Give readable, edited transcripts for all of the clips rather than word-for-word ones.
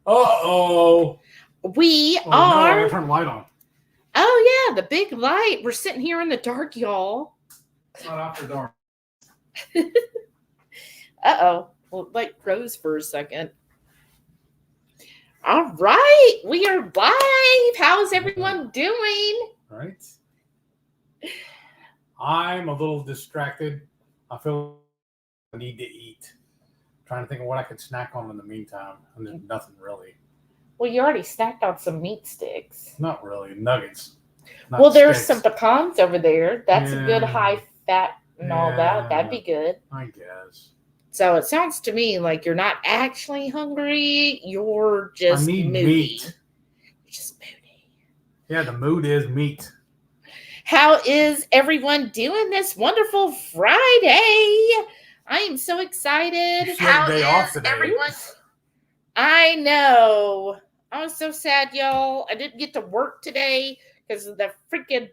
Uh-oh. We are... No, I gotta turn the light on. Oh, yeah, the big light. We're sitting here in the dark, y'all. It's not after dark. Uh-oh. Well, light froze for a second. All right. We are live. How's everyone doing? All right. I'm a little distracted. I feel I need to eat. I'm trying to think of what I could snack on in the meantime. And there's nothing really. Well, you already snacked on some meat sticks. Not really. Nuggets. Well, there's some pecans over there. That's a good Yeah. high fat and all that. That'd be good. I guess. So it sounds to me like you're not actually hungry. You're just I need moody. meat. You're just moody. Yeah, the mood is meat. How is everyone doing this wonderful Friday? I am so excited. How day off today. Everyone? I know. I was so sad, y'all. I didn't get to work today because of the freaking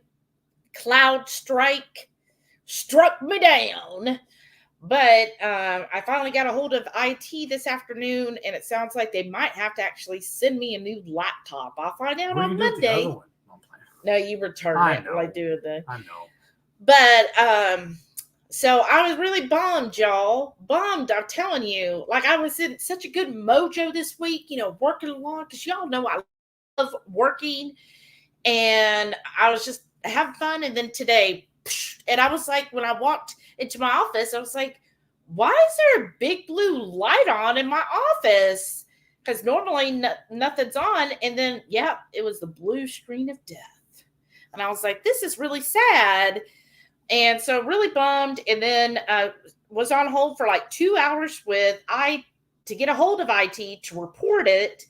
cloud strike struck me down. But I finally got a hold of IT this afternoon, and it sounds like they might have to actually send me a new laptop. I'll find out on Monday. No, you return it. Like do the. I know. But so I was really bummed, y'all. Bummed, I'm telling you. Like I was in such a good mojo this week, you know, working along because y'all know I love working, and I was just having fun. And then today, and I was like, when I walked into my office, I was like, why is there a big blue light on in my office? Because normally nothing's on. And then, yeah, it was the blue screen of death. And I was like, this is really sad. And so really bummed. And then was on hold for like 2 hours to get a hold of IT to report it.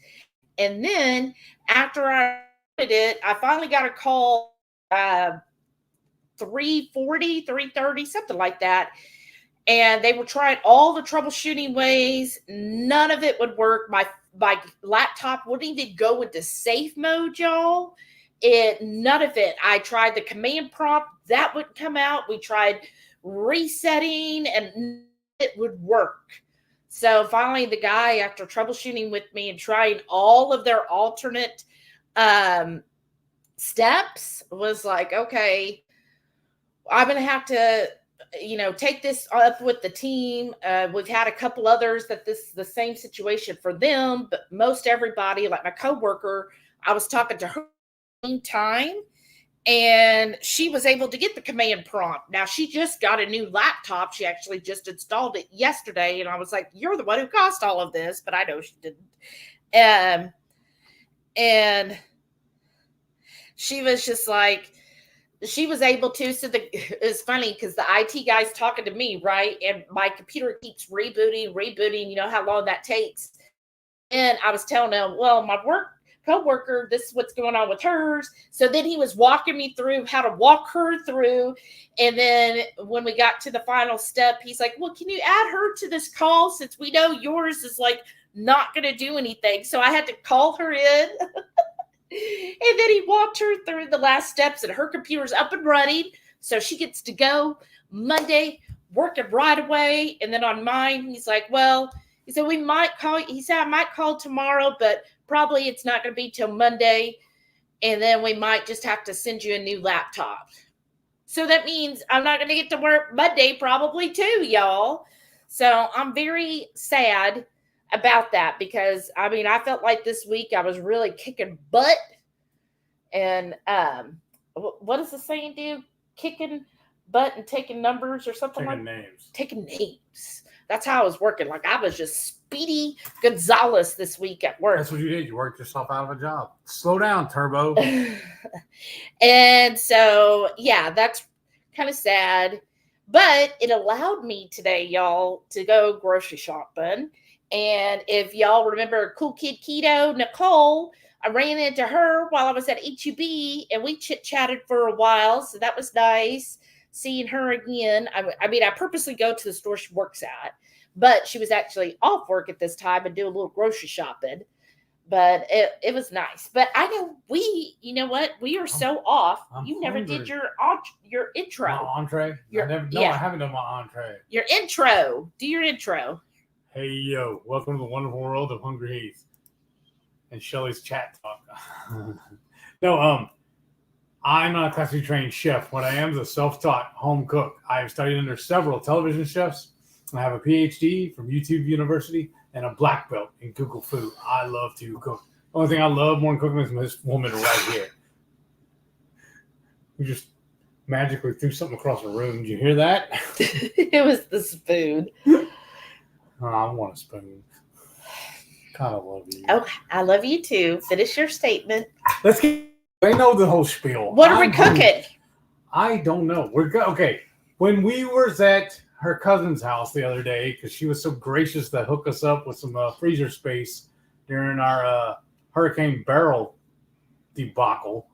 And then after I reported it, I finally got a call 3:40, 3:30, something like that. And they were trying all the troubleshooting ways. None of it would work. My laptop wouldn't even go into safe mode, y'all. None of it. I tried the command prompt. That wouldn't come out. We tried resetting and it would work. So finally the guy, after troubleshooting with me and trying all of their alternate steps, was like, okay, I'm going to have to, take this up with the team. We've had a couple others that this is the same situation for them, but most everybody, like my coworker, I was talking to her time, and she was able to get the command prompt. Now she just got a new laptop. She actually just installed it yesterday, and I was like, you're the one who caused all of this, but I know she didn't. And she was just like, she was able to. So it's funny because the IT guy's talking to me, right? And my computer keeps rebooting. You know how long that takes. And I was telling him, well, my coworker, this is what's going on with hers. So then he was walking me through how to walk her through. And then when we got to the final step, he's like, well, can you add her to this call since we know yours is like not going to do anything? So I had to call her in. And then he walked her through the last steps, and her computer's up and running. So she gets to go Monday, working right away. And then on mine, he's like, well, he said, we might call. He said, I might call tomorrow, but probably it's not going to be till Monday. And then we might just have to send you a new laptop. So that means I'm not going to get to work Monday probably too, y'all. So I'm very sad about that because, I felt like this week I was really kicking butt. And what does the saying do? Kicking butt and taking numbers or something like that? Taking names. That's how I was working. Like I was just Speedy Gonzalez this week at work. That's what you did. You worked yourself out of a job. Slow down, Turbo. And so, yeah, that's kind of sad. But it allowed me today, y'all, to go grocery shopping. And if y'all remember Cool Kid Keto, Nicole, I ran into her while I was at HEB, and we chit-chatted for a while. So that was nice seeing her again. I purposely go to the store she works at, but she was actually off work at this time and do a little grocery shopping. But it was nice. But I know you know what? We are so off. You never did your intro. My entree? I haven't done my entree. Your intro. Do your intro. Hey, yo. Welcome to the wonderful world of HungryHeath. and Shelly's chat talk. No, I'm not a classically trained chef. What I am is a self-taught home cook. I have studied under several television chefs. I have a PhD from YouTube University and a black belt in Google Food. I love to cook. The only thing I love more than cooking is this woman right here. We just magically threw something across the room. Did you hear that? It was the spoon. Oh, I want a spoon. God, I love you. Oh, I love you too. Finish your statement. Let's get. They know the whole spiel. What are we cooking? I don't know. Okay. When we were at her cousin's house the other day, because she was so gracious to hook us up with some freezer space during our Hurricane Barrel debacle.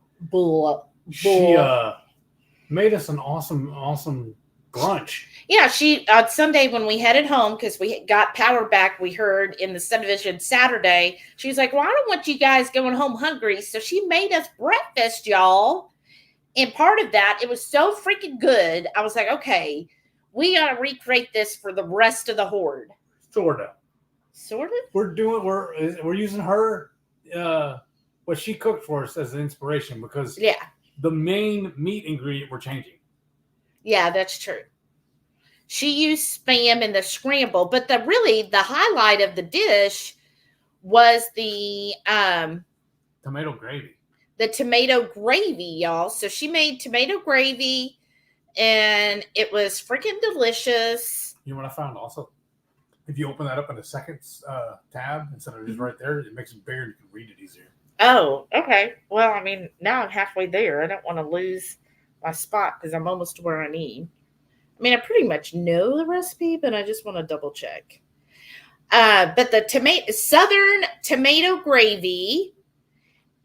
She made us an awesome brunch. Yeah, she on Sunday when we headed home because we got power back, we heard in the subdivision Saturday. She was like, "Well, I don't want you guys going home hungry," so she made us breakfast, y'all. And part of that, it was so freaking good. I was like, "Okay, we gotta recreate this for the rest of the horde." Sort of. We're using her what she cooked for us as an inspiration because the main meat ingredient we're changing. Yeah, that's true. She used Spam in the scramble, but the highlight of the dish was the tomato gravy. The tomato gravy, y'all. So she made tomato gravy, and it was freaking delicious. You know what I found also? If you open that up in the second tab instead of just right there, it makes it bigger. You can read it easier. Oh, okay. Well, I mean, now I'm halfway there. I don't want to lose my spot because I'm almost to where I need. I mean, I pretty much know the recipe, but I just want to double check. But the southern tomato gravy,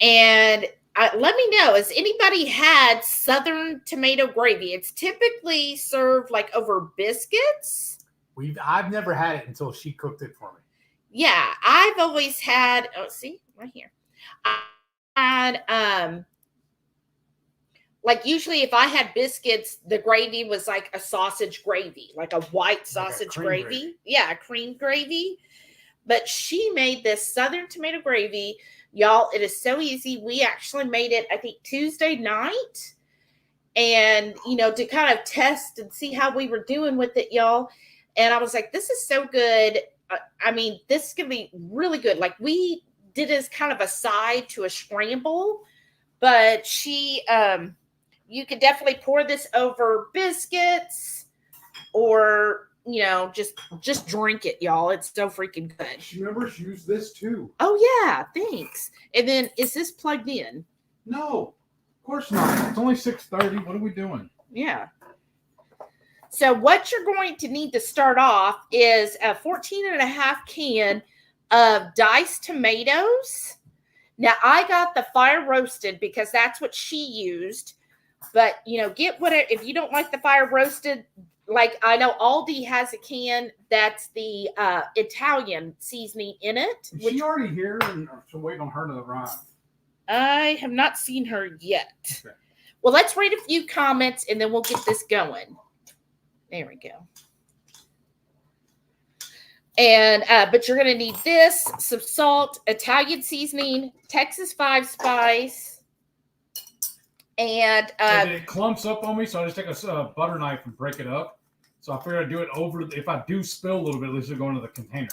and let me know, has anybody had southern tomato gravy? It's typically served like over biscuits. I've never had it until she cooked it for me. Yeah, I've always had. Oh, see right here. I had like usually if I had biscuits, the gravy was like a sausage gravy, like a white sausage gravy. Yeah, cream gravy. But she made this southern tomato gravy. Y'all, it is so easy. We actually made it, I think, Tuesday night. And, to kind of test and see how we were doing with it, y'all. And I was like, this is so good. I mean, this is going to be really good. Like, we did as kind of a side to a scramble. But she... you could definitely pour this over biscuits or, just drink it, y'all. It's so freaking good. Remember, she used this too. Oh, yeah. Thanks. And then is this plugged in? No, of course not. It's only 6:30. What are we doing? Yeah. So what you're going to need to start off is a 14.5 can of diced tomatoes. Now, I got the fire roasted because that's what she used. But, get whatever. If you don't like the fire roasted, like I know Aldi has a can that's the Italian seasoning in it. Is she already here and so waiting on her to arrive? I have not seen her yet. Okay. Well, let's read a few comments and then we'll get this going. There we go. And but you're going to need this, some salt, Italian seasoning, Texas 5 spice. And it clumps up on me, so I just take a butter knife and break it up. So I figured I'd do it over. If I do spill a little bit, at least it'll go into the container.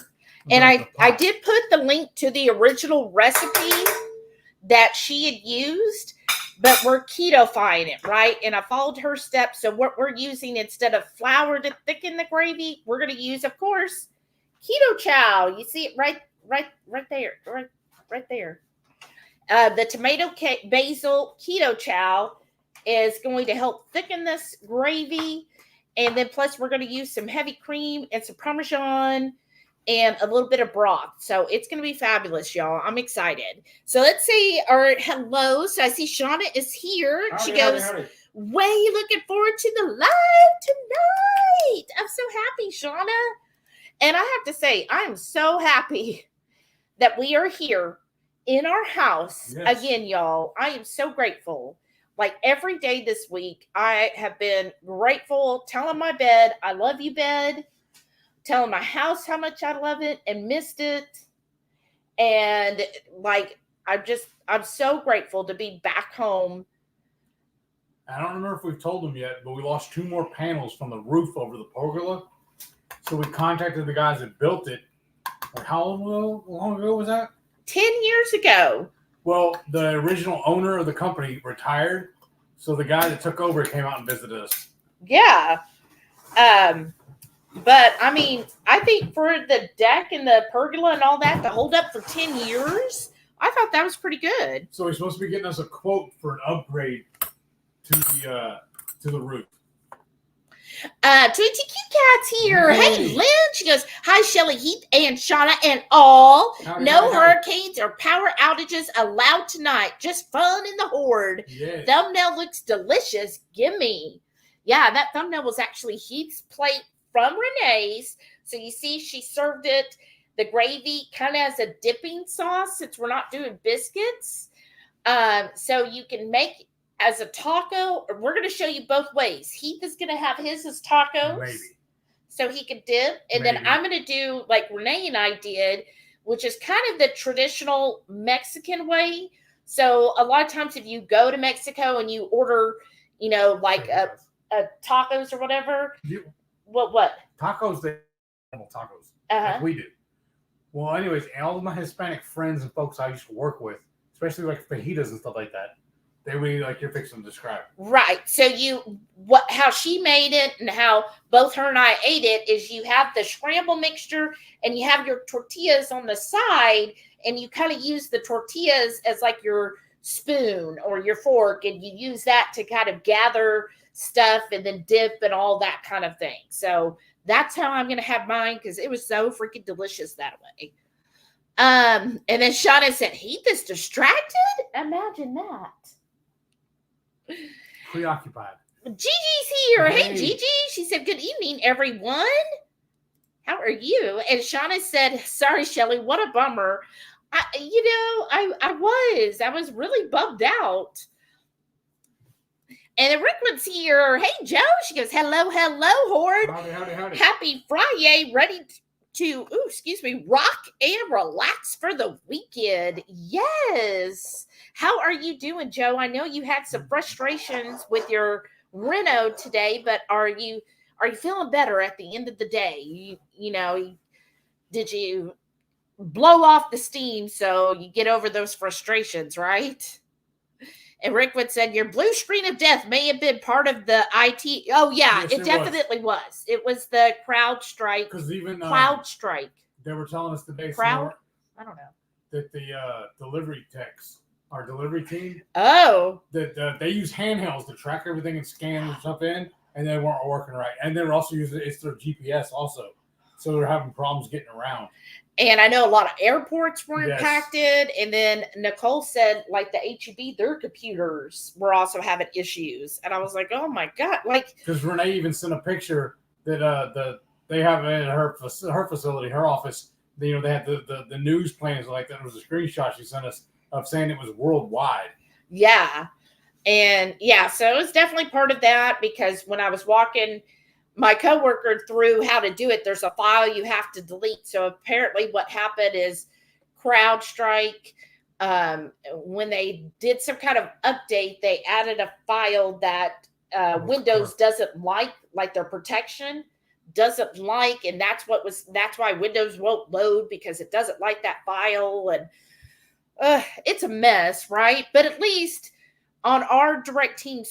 And I did put the link to the original recipe that she had used, but we're keto-fying it, right? And I followed her steps. So what we're using instead of flour to thicken the gravy, we're going to use, of course, Ketochow. You see it right there, right there. The tomato basil Ketochow is going to help thicken this gravy. And then plus we're going to use some heavy cream and some Parmesan and a little bit of broth. So it's going to be fabulous, y'all. I'm excited. So let's say our hello. So I see Shauna is here. Howdy, she goes, way looking forward to the live tonight. I'm so happy, Shauna. And I have to say, I am so happy that we are here in our house again, y'all. I am so grateful. Like every day this week, I have been grateful, telling my bed, I love you, bed, telling my house how much I love it and missed it. And like, I'm so grateful to be back home. I don't remember if we've told them yet, but we lost 2 more panels from the roof over the pergola. So we contacted the guys that built it. Like, how long ago was that? 10 years ago. Well, the original owner of the company retired. So the guy that took over came out and visited us. Yeah. But I mean, I think for the deck and the pergola and all that to hold up for 10 years, I thought that was pretty good. So he's supposed to be getting us a quote for an upgrade to the roof. Tweety Cute Cat's here. Hey. Hey, Lynn. She goes, hi, Shelly, Heath, and Shauna, and all. Howdy, No howdy, hurricanes or power outages allowed tonight. Just fun in the horde. Yeah. Thumbnail looks delicious. Gimme. Yeah, that thumbnail was actually Heath's plate from Renee's. So you see, she served it, the gravy, kind of as a dipping sauce, since we're not doing biscuits. So you can make as a taco, or we're going to show you both ways. Heath is going to have his as tacos. Maybe. So he could dip. And then I'm going to do like Renee and I did, which is kind of the traditional Mexican way. So a lot of times if you go to Mexico and you order, you know, like a tacos or whatever. What? Tacos, they tacos. Like we do. Well, anyways, all of my Hispanic friends and folks I used to work with, especially like fajitas and stuff like that, they would like you're fixing to describe. Right. So how she made it and how both her and I ate it is you have the scramble mixture and you have your tortillas on the side and you kind of use the tortillas as like your spoon or your fork and you use that to kind of gather stuff and then dip and all that kind of thing. So that's how I'm going to have mine because it was so freaking delicious that way. And then Shauna said, Heath is distracted? Imagine that. Preoccupied. Gigi's here. Hey, Gigi. She said, good evening, everyone. How are you? And Shauna said, sorry, Shelly, what a bummer. I was really bummed out. And then Rickman's here. Hey, Joe. She goes, hello, Horde. Howdy. Happy Friday. Ready to, rock and relax for the weekend. Yes. How are you doing, Joe? I know you had some frustrations with your reno today, but are you feeling better at the end of the day? Did you blow off the steam so you get over those frustrations, right? And Rickwood said, your blue screen of death may have been part of the IT. Oh, yeah, yes, it definitely was. It was the CrowdStrike. Because even CrowdStrike. They were telling us today. I don't know. That the delivery techs, our delivery team. Oh. That they use handhelds to track everything and scan stuff in, and they weren't working right. And they're also using it's their GPS also. So they're having problems getting around. And I know a lot of airports were impacted. And then Nicole said, like, the HEB, their computers were also having issues. And I was like, oh, my God. Like, because Renee even sent a picture that they have in her facility, her office. They had the news plans like that. It was a screenshot she sent us of saying it was worldwide. Yeah. And, yeah, so it was definitely part of that because when I was walking my coworker through how to do it, there's a file you have to delete. So apparently what happened is CrowdStrike, when they did some kind of update, they added a file that Windows doesn't like their protection doesn't like. And that's why Windows won't load because it doesn't like that file. And it's a mess, right? But at least on our direct team,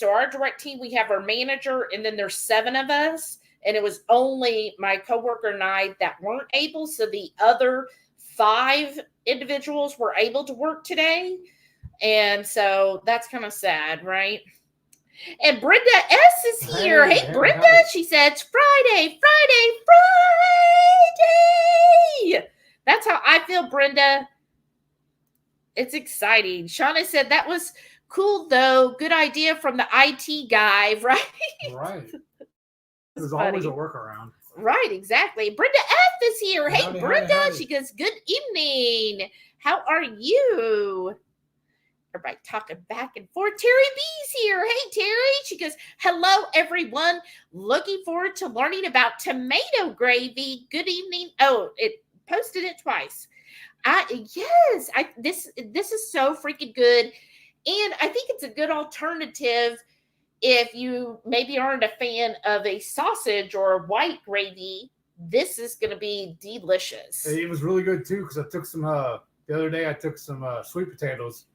we have our manager and then there's 7 of us. And it was only my coworker and I that weren't able. So the other 5 individuals were able to work today. And so that's kind of sad, right? And Brenda S is here. Hey Brenda. She said, it's Friday. That's how I feel, Brenda. It's exciting. Shauna said that was cool, though. Good idea from the IT guy, right? Right. There's always a workaround. Right, exactly. Brenda F is here. Hey, Brenda. Howdy. She goes, good evening. How are you? Everybody talking back and forth. Terry B's here. Hey, Terry. She goes, hello, everyone. Looking forward to learning about tomato gravy. Good evening. Oh, it posted it twice. This is so freaking good, and I think it's a good alternative if you maybe aren't a fan of a sausage or a white gravy. This is going to be delicious. It was really good too because I took some the other day. I took some sweet potatoes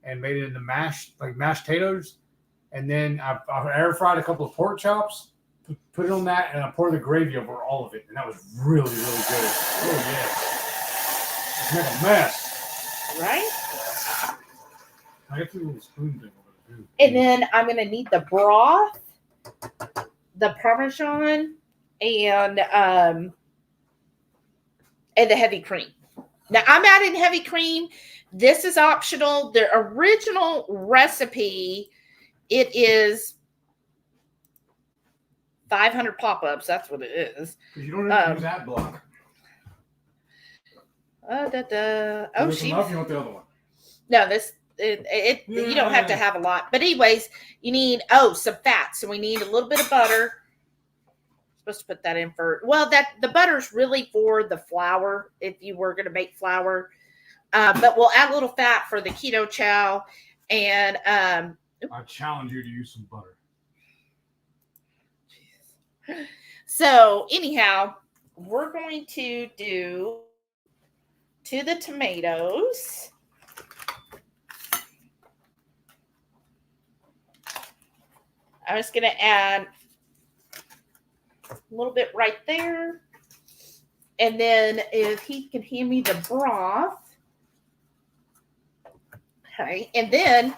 and made it into mashed potatoes, and then I air fried a couple of pork chops. Put it on that, and I poured the gravy over all of it, and that was really, really good. Oh yeah, just make a mess, right? I got the little spoon thing over there. And then I'm gonna need the broth, the Parmesan, and the heavy cream. Now I'm adding heavy cream. This is optional. The original recipe, it is 500 pop-ups. That's what it is. You don't have to use that block. Oh, she. You want the other one? No, this. You don't have to have a lot. But anyways, you need some fat. So we need a little bit of butter. Supposed to put that in for the butter's really for the flour if you were going to make flour. But we'll add a little fat for the keto chow. And I challenge you to use some butter. So anyhow, we're going to do to the tomatoes. I'm just going to add a little bit right there. And then if he can hand me the broth. Okay. And then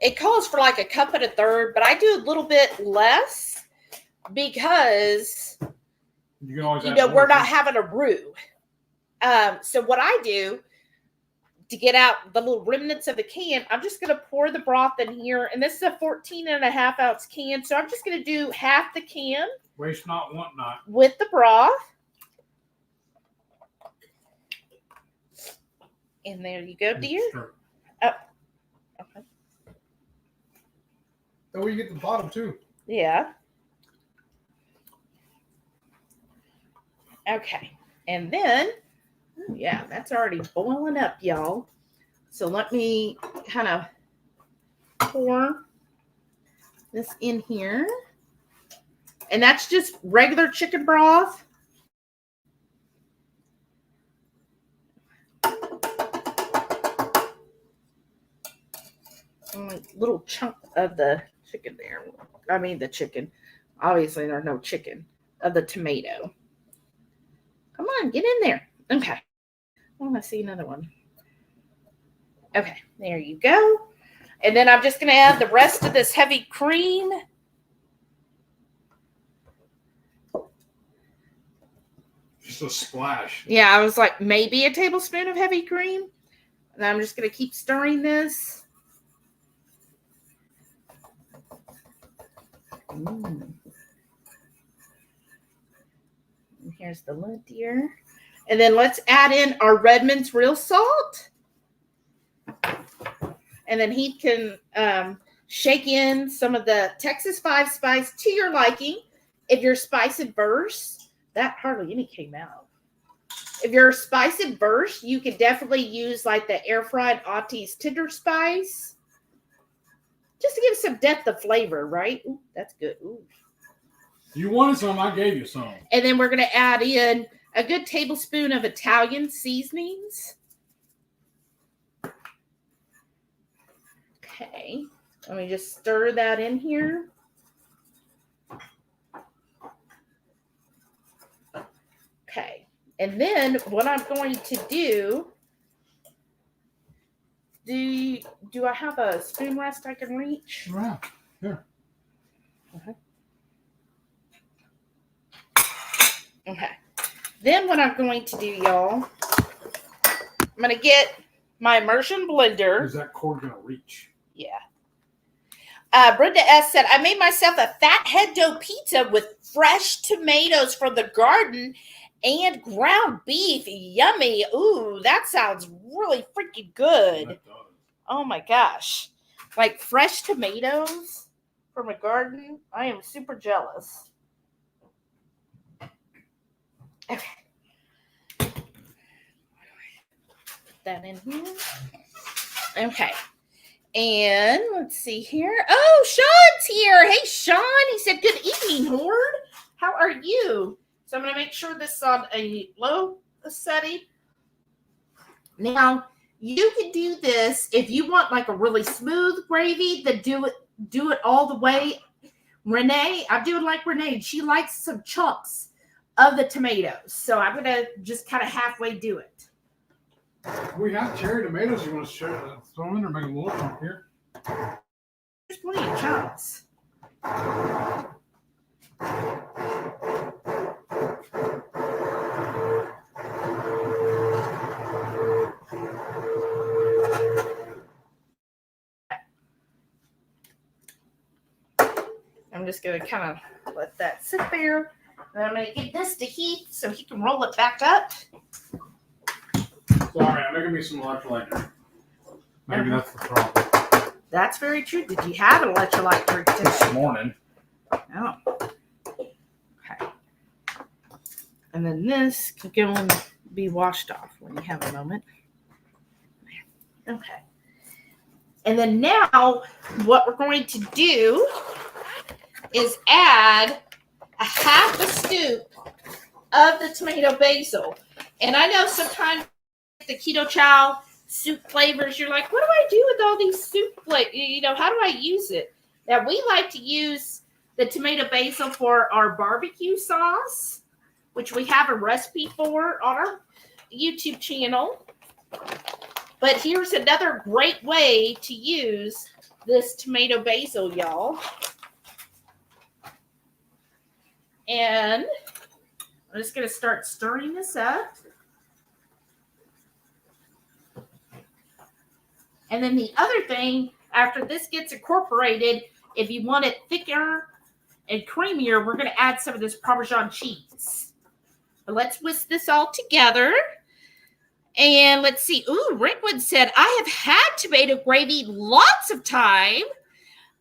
it calls for like a cup and a third, but I do a little bit less because, we're not having a roux. So what I do to get out the little remnants of the can, I'm just going to pour the broth in here. And this is a 14.5 ounce can. So I'm just going to do half the can. Waste not, want not. With the broth. And there you go, dear. Sure. Oh, okay. That way you get the bottom too. Yeah. Okay. And then, yeah, that's already boiling up, y'all. So let me kind of pour this in here. And that's just regular chicken broth. A little chunk of the chicken there. I mean the chicken. Obviously, there's no chicken. Of the tomato. Come on, get in there. Okay. Oh, I see another one. Okay, there you go. And then I'm just going to add the rest of this heavy cream. Just a splash. Yeah, I was like, maybe a tablespoon of heavy cream. And I'm just going to keep stirring this. And here's the lid here. And then let's add in our Redmond's real salt. And then he can shake in some of the Texas 5 spice to your liking. If you're spice adverse, that hardly any came out. If you're spice adverse, you could definitely use like the air fried Auntie's tender spice. Just to give some depth of flavor, right? Ooh, that's good. Ooh. You wanted some, I gave you some. And then we're going to add in a good tablespoon of Italian seasonings. Okay. Let me just stir that in here. Okay. And then what I'm going to do I have a spoon rest I can reach? Wow. Here. Okay. Okay. Then what I'm going to do, y'all, I'm going to get my immersion blender. Is that cord going to reach? Yeah. Brenda S. said, I made myself a fat head dough pizza with fresh tomatoes from the garden and ground beef. Yummy. Ooh, that sounds really freaking good. That does. Oh my gosh. Like fresh tomatoes from a garden. I am super jealous. Okay. that in here. Okay. And let's see here. Oh, Sean's here. Hey, Sean. He said, good evening, Horde. How are you? So I'm going to make sure this is on a low setting. Now, you can do this if you want like a really smooth gravy, then do it all the way. Renee, I'm doing like Renee. She likes some chunks of the tomatoes. So I'm going to just kind of halfway do it. We have cherry tomatoes. You want to share throw in or make a little chunk here? There's plenty of chunks. I'm just going to kind of let that sit there. And I'm going to give this to Heath so he can roll it back up. Sorry, I'm making me some electrolyte drink. Maybe that's the problem. That's very true. Did you have an electrolyte drink today? This morning. Oh. Okay. And then this can go and be washed off when you have a moment. Okay. And then now what we're going to do is add a half a scoop of the tomato basil. And I know sometimes the Ketochow soup flavors, you're like, what do I do with all these soup flavors? You know, how do I use it? Now, we like to use the tomato basil for our barbecue sauce, which we have a recipe for on our YouTube channel. But here's another great way to use this tomato basil, y'all. And I'm just going to start stirring this up. And then the other thing, after this gets incorporated, if you want it thicker and creamier, we're going to add some of this Parmesan cheese. But let's whisk this all together. And let's see. Ooh, Rickwood said, I have had tomato gravy lots of time.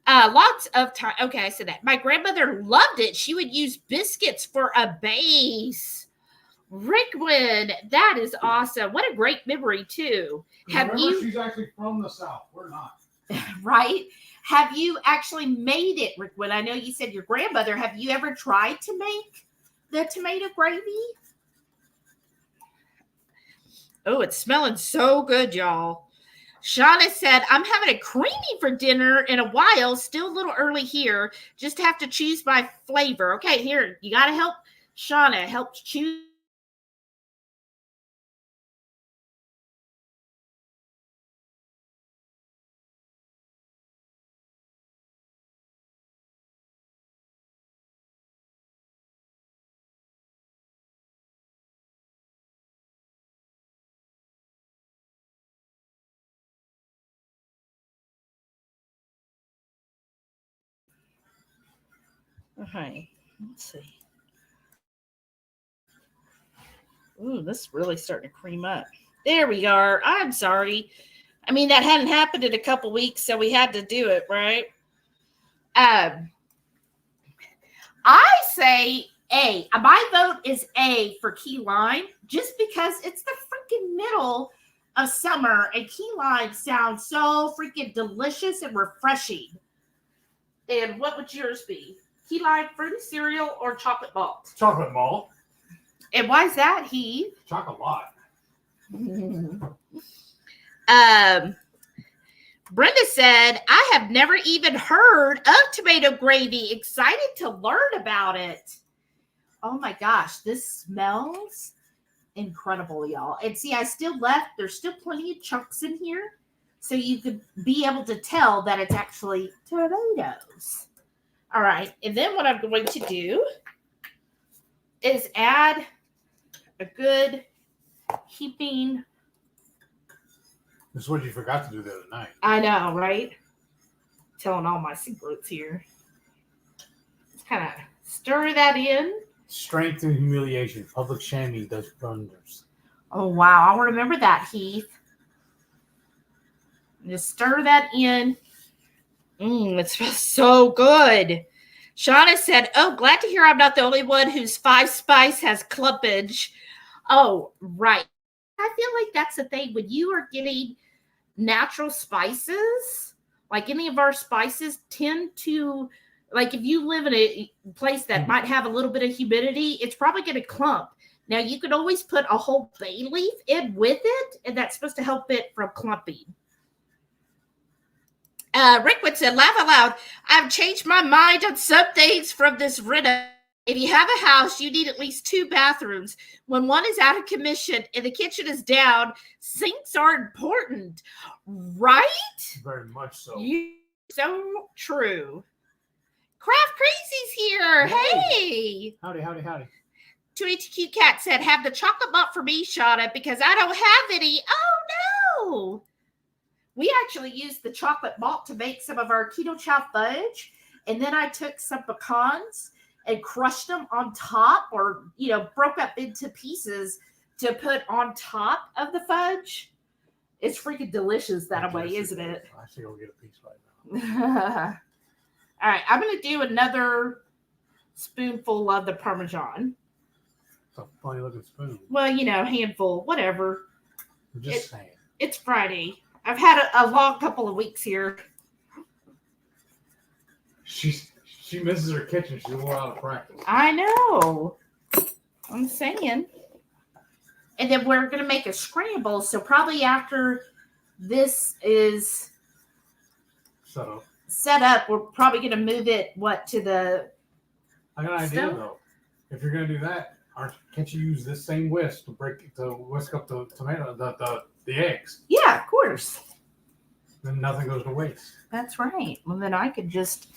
Okay, I said that. My grandmother loved it. She would use biscuits for a base. Rickwood, that is awesome. What a great memory, too. She's actually from the South. We're not. Right? Have you actually made it, Rickwood? I know you said your grandmother. Have you ever tried to make the tomato gravy? Oh, it's smelling so good, y'all. Shauna said, I'm having a creamy for dinner in a while. Still a little early here. Just have to choose my flavor. Okay, here. You got to help Shauna. Help choose. Okay, let's see. Ooh, this is really starting to cream up. There we are. I'm sorry. I mean, that hadn't happened in a couple weeks, so we had to do it, right? I say A. My vote is A for key lime, just because it's the freaking middle of summer, and key lime sounds so freaking delicious and refreshing. And what would yours be? Key lime fruity cereal or chocolate malt? Chocolate malt. And why is that, Heath? Chocolate. Brenda said, I have never even heard of tomato gravy. Excited to learn about it. Oh my gosh, this smells incredible, y'all. And see, I still left. There's still plenty of chunks in here. So you could be able to tell that it's actually tomatoes. All right. And then what I'm going to do is add a good heaping. This is what you forgot to do the other night. I know, right? Telling all my secrets here. Just kind of stir that in. Strength and humiliation. Public shaming does wonders. Oh, wow. I'll remember that, Heath. Just stir that in. It smells so good. Shauna said, oh, glad to hear I'm not the only one whose 5 spice has clumpage. Oh, right. I feel like that's the thing when you are getting natural spices, like any of our spices tend to, like if you live in a place that might have a little bit of humidity, it's probably going to clump. Now you could always put a whole bay leaf in with it, and that's supposed to help it from clumping. Rickwood said, laugh out loud. I've changed my mind on some things from this reno. If you have a house, you need at least 2 bathrooms. When one is out of commission and the kitchen is down, sinks are important, right? Very much so. So true. Craft Crazy's here. Hey. Howdy. 2HQ Cat said, have the chocolate malt for me, Shauna, because I don't have any. Oh, no. We actually used the chocolate malt to make some of our Ketochow fudge. And then I took some pecans and crushed them on top, or, broke up into pieces to put on top of the fudge. It's freaking delicious that way, isn't it? I should go get a piece right now. All right, I'm going to do another spoonful of the Parmesan. It's a funny looking spoon. Well, handful, whatever. I'm just saying. It's Friday. I've had a long couple of weeks here. She misses her kitchen. She's a little out of practice. I know. I'm saying. And then we're going to make a scramble. So probably after this is set up, we're probably going to move it, to the... I got an idea, though. If you're going to do that, can't you use this same whisk to whisk up the tomato, the eggs? Yeah, of course. Then nothing goes to waste. That's right. Well, then I could just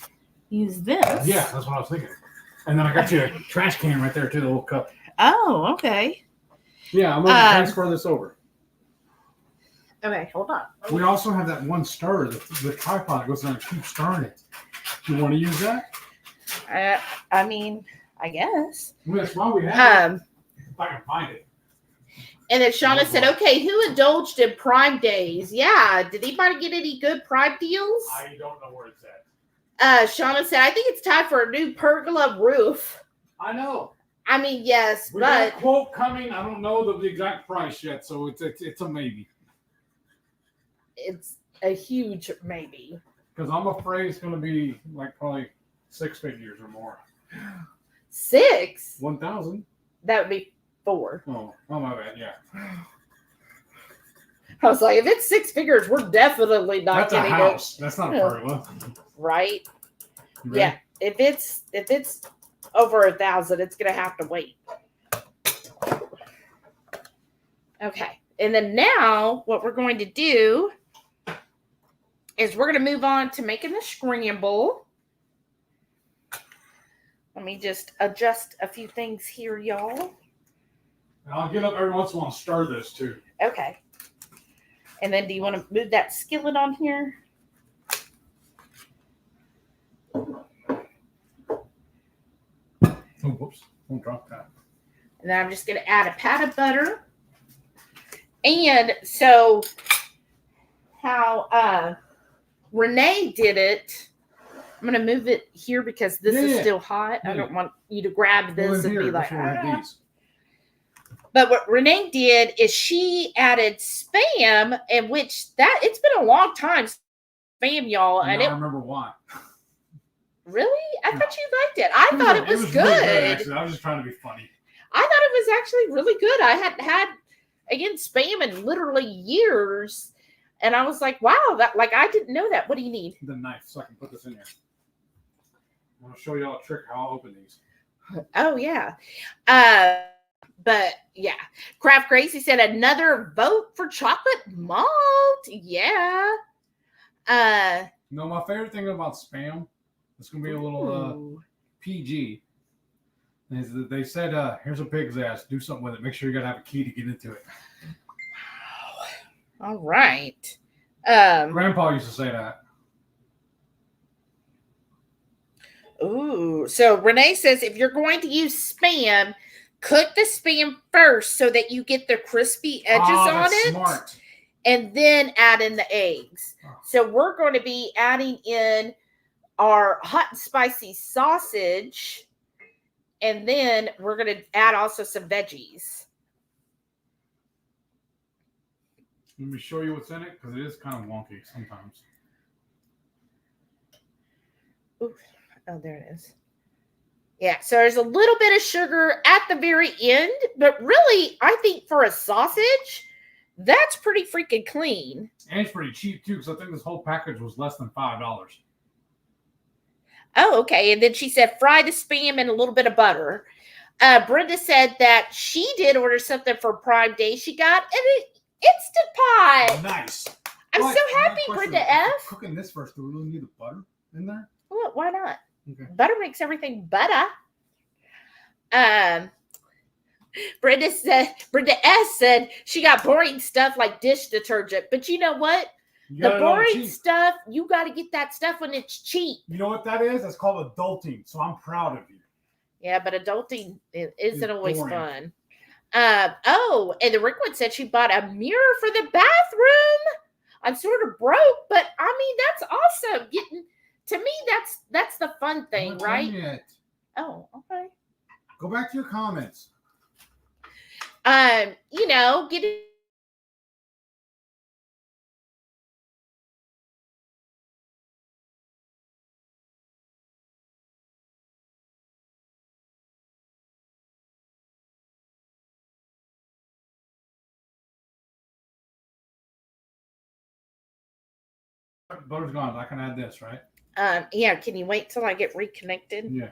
use this. Yeah, that's what I was thinking. And then I got you a trash can right there, too, the little cup. Oh, okay. Yeah, I'm going to transfer this over. Okay, hold on. We also have that one stir, the tripod that goes down and keeps stirring it. Do you want to use that? I mean, I guess. Well, that's why we have it. If I can find it. And then Shauna said, okay, who indulged in Prime Days? Yeah, did anybody get any good Prime deals? I don't know where it's at. Shauna said, I think it's time for a new pergola roof. I know. I mean, yes, we got a quote coming. I don't know the exact price yet, so it's a maybe. It's a huge maybe. Because I'm afraid it's going to be like probably 6 figures or more. 6? 1,000. That would be 4. Oh, my bad. Yeah. I was like, if it's 6 figures, we're definitely not That's getting a house. That's not a pergola. Right? Yeah. If it's over 1,000, it's gonna have to wait. Okay. And then now what we're going to do is we're going to move on to making the scramble. Let me just adjust a few things here, y'all. And I'll get up every once in a while and stir this too. Okay. And then do you want to move that skillet on here? Oh, whoops. Don't drop that. And then I'm just going to add a pat of butter. And so how Renee did it, I'm going to move it here because this is still hot. I don't want you to grab this and be like, But what Renee did is she added Spam, and it's been a long time, Spam, y'all. And I don't remember why. Really? I thought you liked it. I thought it was good. Really good, actually. I was just trying to be funny. I thought it was actually really good. I hadn't had, again, Spam in literally years. And I was like, wow, I didn't know that. What do you need? The knife, so I can put this in here. I'm going to show y'all a trick how I'll open these. Oh, yeah. But, yeah. Craft Crazy said another vote for chocolate malt. Yeah. No, my favorite thing about Spam, it's going to be a little PG. They said, here's a pig's ass. Do something with it. Make sure you got to have a key to get into it. All right. Grandpa used to say that. Ooh. So Renee says if you're going to use Spam, cook the Spam first so that you get the crispy edges on it. Smart. And then add in the eggs. Oh. So we're going to be adding in our hot and spicy sausage. And then we're going to add also some veggies. Let me show you what's in it because it is kind of wonky sometimes. Oof. Oh, there it is. Yeah, so there's a little bit of sugar at the very end, but really, I think for a sausage, that's pretty freaking clean. And it's pretty cheap too, because I think this whole package was less than $5. Oh, okay. And then she said fried Spam and a little bit of butter. Brenda said that she did order something for Prime Day. She got an Instant Pot. Nice. I'm so happy, Brenda F. Cooking this first, do we really need the butter in there? Well, why not? Okay. Butter makes everything better. Brenda S said she got boring stuff like dish detergent, but you know what? The boring stuff, you got to get that stuff when it's cheap. You know what that is? That's called adulting. So I'm proud of you. Yeah, but adulting isn't always fun. Oh, and the Rick one said she bought a mirror for the bathroom. I'm sort of broke, but I mean that's awesome. To me, that's the fun thing, right? Yet. Oh, okay. Go back to your comments. Getting Butter's gone. I can add this, right? yeah. Can you wait till I get reconnected? Yeah.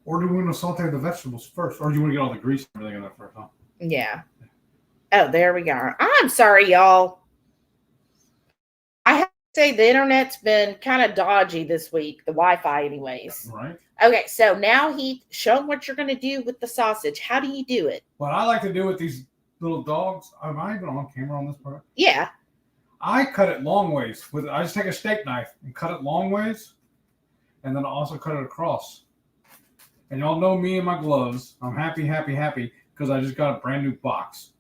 Or do we want to saute the vegetables first? Or do you want to get all the grease and everything in there first, huh? Yeah. Oh, there we go. I'm sorry, y'all. I have to say the internet's been kind of dodgy this week, the Wi-Fi anyways. Right. Okay, so now Heath, show them what you're going to do with the sausage. How do you do it? What I like to do with these little dogs, am I even on camera on this part? Yeah. I cut it long ways. I just take a steak knife and cut it long ways, and then I also cut it across. And y'all know me and my gloves. I'm happy because I just got a brand new box.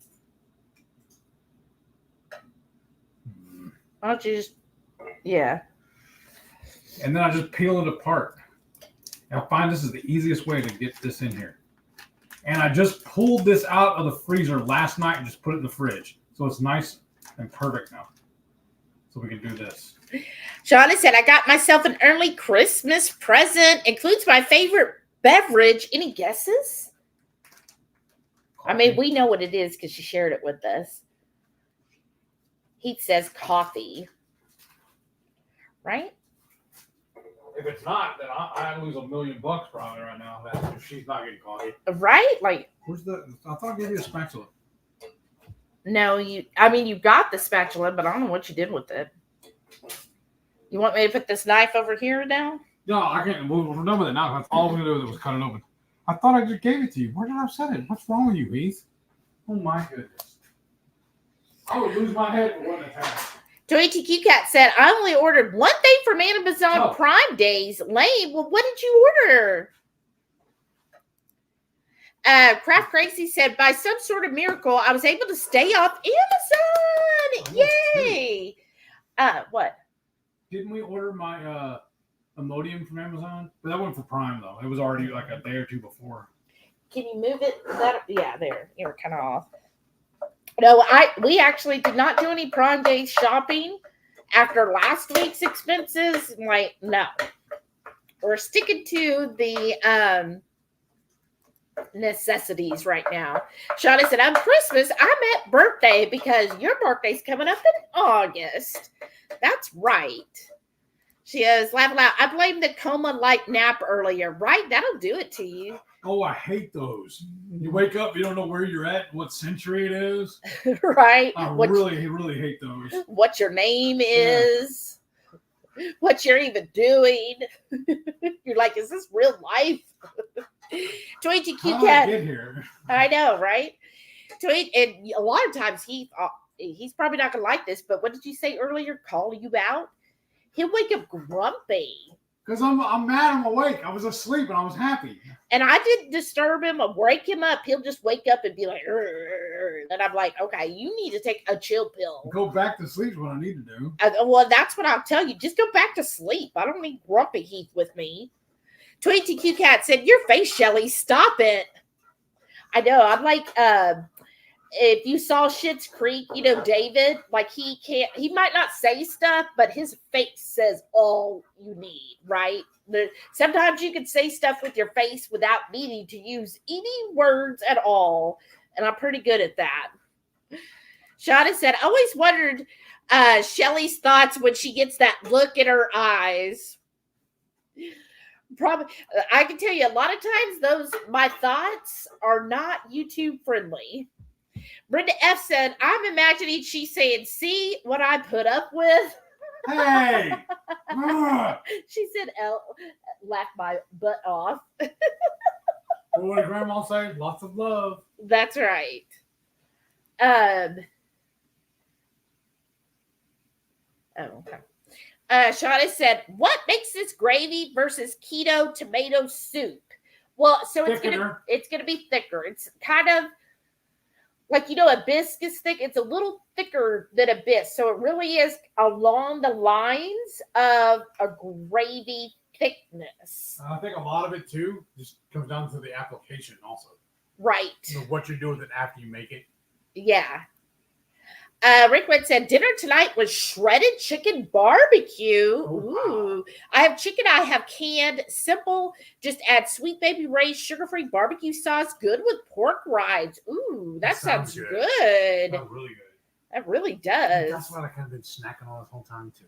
Why don't you just, yeah. And then I just peel it apart. And I find this is the easiest way to get this in here. And I just pulled this out of the freezer last night and just put it in the fridge. So it's nice and perfect now. So we can do this. Shauna said, I got myself an early Christmas present. Includes my favorite beverage. Any guesses? Coffee. I mean, we know what it is because she shared it with us. He says coffee. Right? If it's not, then I lose $1 million probably right now. That's if she's not getting coffee. Right? Like, where's the? I thought I gave you a spatula. No, you got the spatula, but I don't know what you did with it. You want me to put this knife over here now? No, I can't. We're done with it now. That's all we're going to do with it was cut it open. I thought I just gave it to you. Where did I set it? What's wrong with you, Heath? Oh, my goodness. I would lose my head for one attack. Joey TQ Cat said, I only ordered one thing from Amazon Prime Days. Lame. Well, what did you order? Craft Crazy said, by some sort of miracle, I was able to stay off Amazon. Yay. What? Didn't we order my Imodium from Amazon? But that went for Prime, though. It was already like a day or two before. Can you move it? Yeah, there. You were kind of off. No, we actually did not do any Prime Day shopping after last week's expenses. Like, no. We're sticking to the necessities right now. Shauna said, on Christmas, I'm at birthday because your birthday's coming up in August. That's right. She is laughing out. I blame the coma light nap earlier, right? That'll do it to you. Oh, I hate those. You wake up, you don't know where you're at, what century it is. Right. I really hate those. What your name is. Yeah. What you're even doing. You're like, is this real life? 22Q Cat. How did I get here? I know, right? And a lot of times he's probably not gonna like this, but what did you say earlier? Call you out? He'll wake up grumpy. Because I'm mad I'm awake. I was asleep and I was happy. And I didn't disturb him or wake him up. He'll just wake up and be like, and I'm like, okay, you need to take a chill pill. Go back to sleep is what I need to do. Well, that's what I'll tell you. Just go back to sleep. I don't need Grumpy Heath with me. Tweety Q Cat said, your face, Shelly. Stop it. I know. I'm like, if you saw Schitt's Creek, you know, David, like he might not say stuff, but his face says all you need, right? Sometimes you can say stuff with your face without needing to use any words at all. And I'm pretty good at that. Shauna said, I always wondered Shelly's thoughts when she gets that look in her eyes. Probably, I can tell you a lot of times my thoughts are not YouTube friendly. Brenda F said, I'm imagining she's saying, see what I put up with. Hey! She said, laughed my butt off. What did Grandma say? Lots of love. That's right. Okay. Shauna said, what makes this gravy versus keto tomato soup? Well, so it's gonna be thicker. It's kind of like, you know, a bisque is thick. It's a little thicker than a bisque. So it really is along the lines of a gravy thickness. I think a lot of it, too, just comes down to the application also. Right. You know, what you're doing with it after you make it. Yeah. Rick Red said, dinner tonight was shredded chicken barbecue. Ooh. Wow. I have chicken. I have canned. Simple. Just add sweet baby Ray's sugar-free barbecue sauce. Good with pork rinds. Ooh, that sounds good. Sounds really good. That really does. That's what I kind of been snacking all this whole time, too.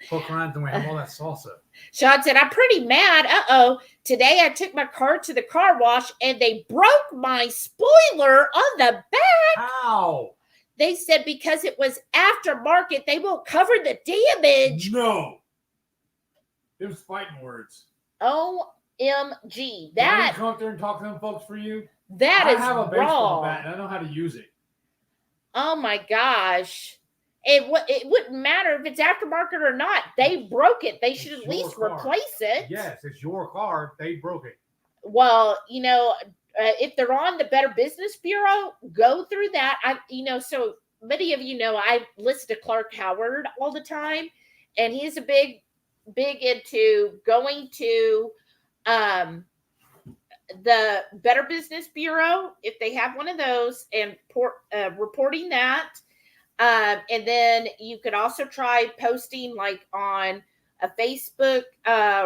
Pork rinds, and we have all that salsa. Sean said, I'm pretty mad. Uh-oh. Today I took my car to the car wash, and they broke my spoiler on the back. How? They said because it was aftermarket, they won't cover the damage. No. It was fighting words. OMG. That. Can come up there and talk to them folks for you? That is I have a baseball bat and I know how to use it. Oh my gosh. It wouldn't matter if it's aftermarket or not. They broke it. They should at least replace it. Yes, it's your car. They broke it. Well, you know, if they're on the Better Business Bureau, go through that. So many of you know I listen to Clark Howard all the time, and he's a big into going to the Better Business Bureau if they have one of those and reporting that. And then you could also try posting like on a Facebook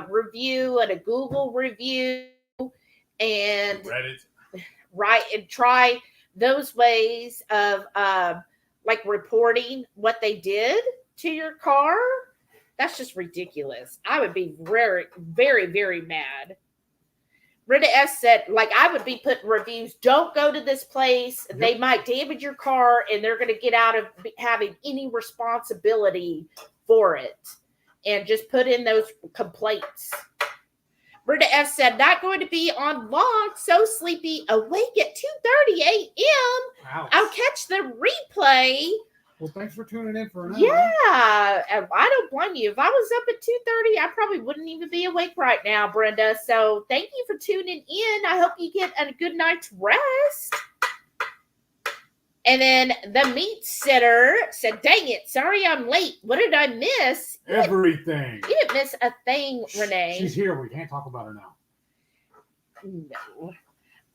review and a Google review. And Reddit. Right, and try those ways of like reporting what they did to your car. That's just ridiculous. I would be very, very, very mad. Rita S said, like, I would be putting reviews, don't go to this place. Yep. They might damage your car and they're going to get out of having any responsibility for it. And just put in those complaints. Rita F said, not going to be on long, so sleepy, awake at 2:30 a.m. Ouch. I'll catch the replay. Well, thanks for tuning in for an hour. Yeah, I don't blame you. If I was up at 2:30, I probably wouldn't even be awake right now, Brenda. So thank you for tuning in. I hope you get a good night's rest. And then the meat sitter said, dang it, sorry I'm late. What did I miss? Everything. You didn't miss a thing, Renee. She's here. We can't talk about her now. No.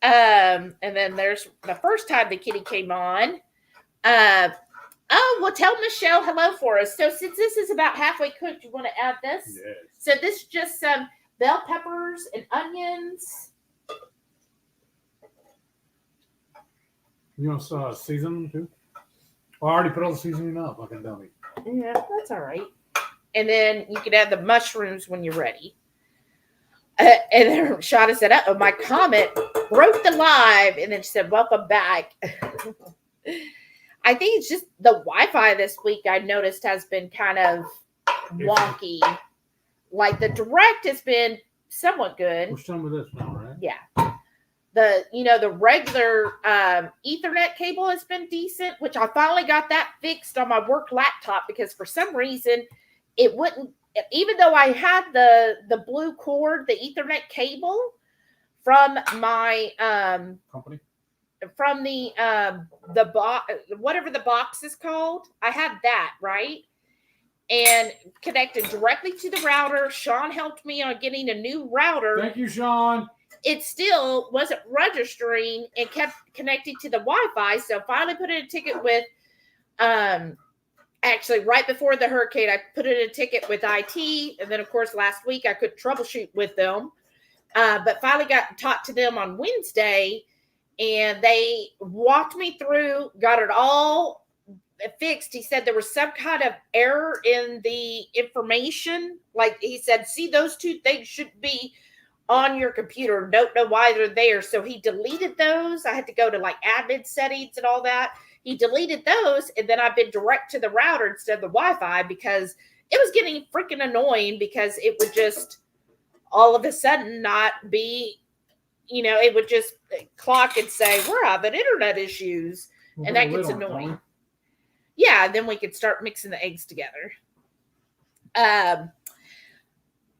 And then there's the first time the kitty came on. Oh, well, tell Michelle hello for us. So since this is about halfway cooked, you want to add this? Yes. So this is just some bell peppers and onions. You want to season them too? Well, I already put all the seasoning up like a dummy. Yeah, that's all right. And then you can add the mushrooms when you're ready. And then Shada said, uh-oh, my comment broke the live. And then she said, welcome back. I think it's just the Wi-Fi this week I noticed has been kind of wonky. Like the direct has been somewhat good. We're done with this now, right? Yeah. The regular Ethernet cable has been decent, which I finally got that fixed on my work laptop because for some reason it wouldn't even though I had the blue cord, the Ethernet cable from my company, from the box, whatever the box is called, I had that, right? And connected directly to the router. Sean helped me on getting a new router. Thank you, Sean. It still wasn't registering and kept connecting to the Wi-Fi. So finally put in a ticket with, actually right before the hurricane, I put in a ticket with IT. And then of course, last week I couldn't troubleshoot with them. But finally got talked to them on Wednesday and they walked me through, got it all fixed. He said there was some kind of error in the information. Like he said, see, those two things should be on your computer. Don't know why they're there. So he deleted those. I had to go to like admin settings and all that. He deleted those. And then I've been direct to the router instead of the Wi-Fi because it was getting freaking annoying because it would just all of a sudden not be, it would just clock and say, we're having internet issues. We'll and that gets annoying. Yeah, then we could start mixing the eggs together.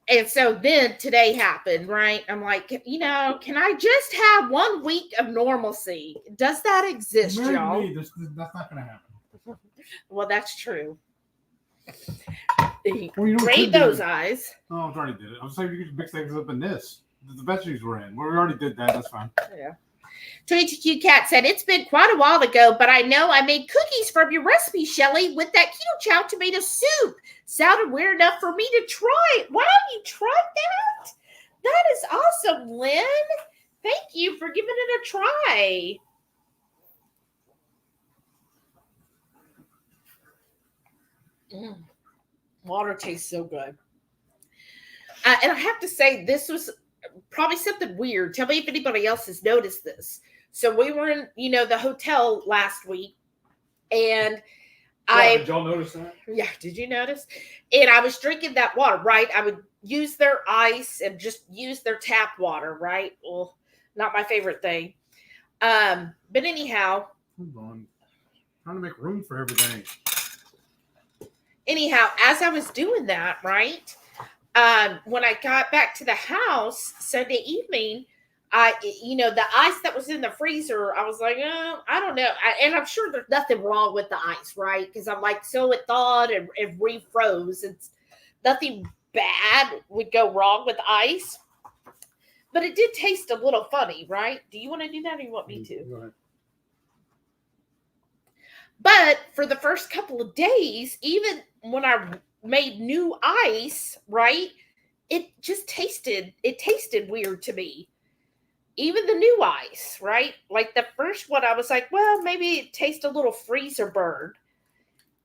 And so then today happened, right? I'm like, can I just have 1 week of normalcy? Does that exist, y'all? That's not going to happen. Well, that's true. Well, Raid those eyes. Oh, I already did it. I was saying you could mix things up in this. The veggies were in. We already did that. That's fine. Yeah. 22Q Cat said, it's been quite a while ago, but I know I made cookies from your recipe, Shelly, with that Ketochow tomato soup. Sounded weird enough for me to try it. Wow, you tried that? That is awesome, Lynn. Thank you for giving it a try. Water tastes so good. And I have to say, this was probably something weird. Tell me if anybody else has noticed this. So we were in, the hotel last week, and did y'all notice that? Yeah, did you notice? And I was drinking that water, right? I would use their ice and just use their tap water, right? Well, not my favorite thing. But anyhow. Hold on. Trying to make room for everything. Anyhow, as I was doing that, right? When I got back to the house Sunday evening, the ice that was in the freezer, I was like, I don't know. And I'm sure there's nothing wrong with the ice, right? Because I'm like, so it thawed and it refroze. It's nothing bad would go wrong with ice. But it did taste a little funny, right? Do you want to do that or you want me to? Go ahead. But for the first couple of days, even when I made new ice, right, it tasted weird to me. Even the new ice, right? Like the first one, I was like, well, maybe it tastes a little freezer burn.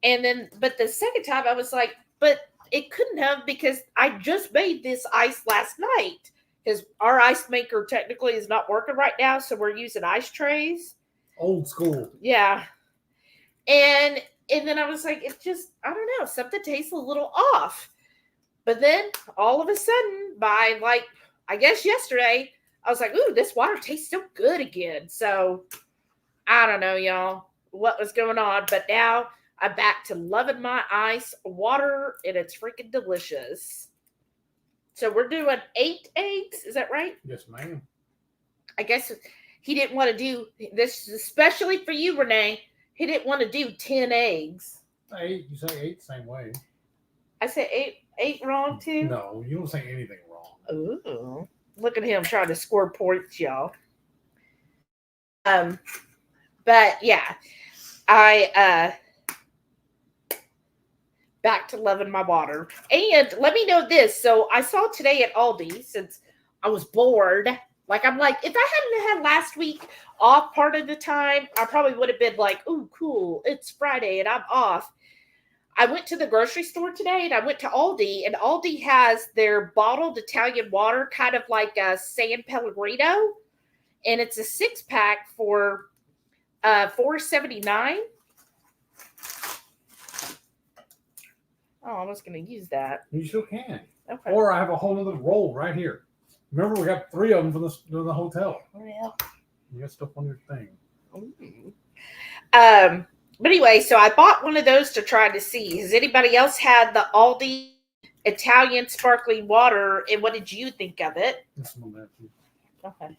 And then, but the second time I was like, but it couldn't have because I just made this ice last night because our ice maker technically is not working right now. So we're using ice trays. Old school. Yeah. And then I was like, it just, I don't know, something tastes a little off. But then all of a sudden by I guess yesterday, I was like, ooh, this water tastes so good again. So I don't know, y'all, what was going on. But now I'm back to loving my ice water, and it's freaking delicious. So we're doing 8 eggs. Is that right? Yes, ma'am. I guess he didn't want to do this, especially for you, Renee. He didn't want to do 10 eggs. 8. You say 8 same way. I said 8 wrong, too? No, you don't say anything wrong. Ooh. Look at him trying to score points, y'all. But yeah, I back to loving my water. And let me know this. So I saw today at Aldi, since I was bored. I'm like, if I hadn't had last week off part of the time, I probably would have been like, ooh, cool. It's Friday and I'm off. I went to the grocery store today and I went to Aldi, and Aldi has their bottled Italian water, kind of like a San Pellegrino. And it's a 6-pack for $4.79. Oh, I was going to use that. You sure can. Okay. Or I have a whole other roll right here. Remember, we got 3 of them from the hotel. Well, you got stuff on your thing. But anyway, so I bought one of those to try to see. Has anybody else had the Aldi Italian sparkling water. And what did you think of it? Okay.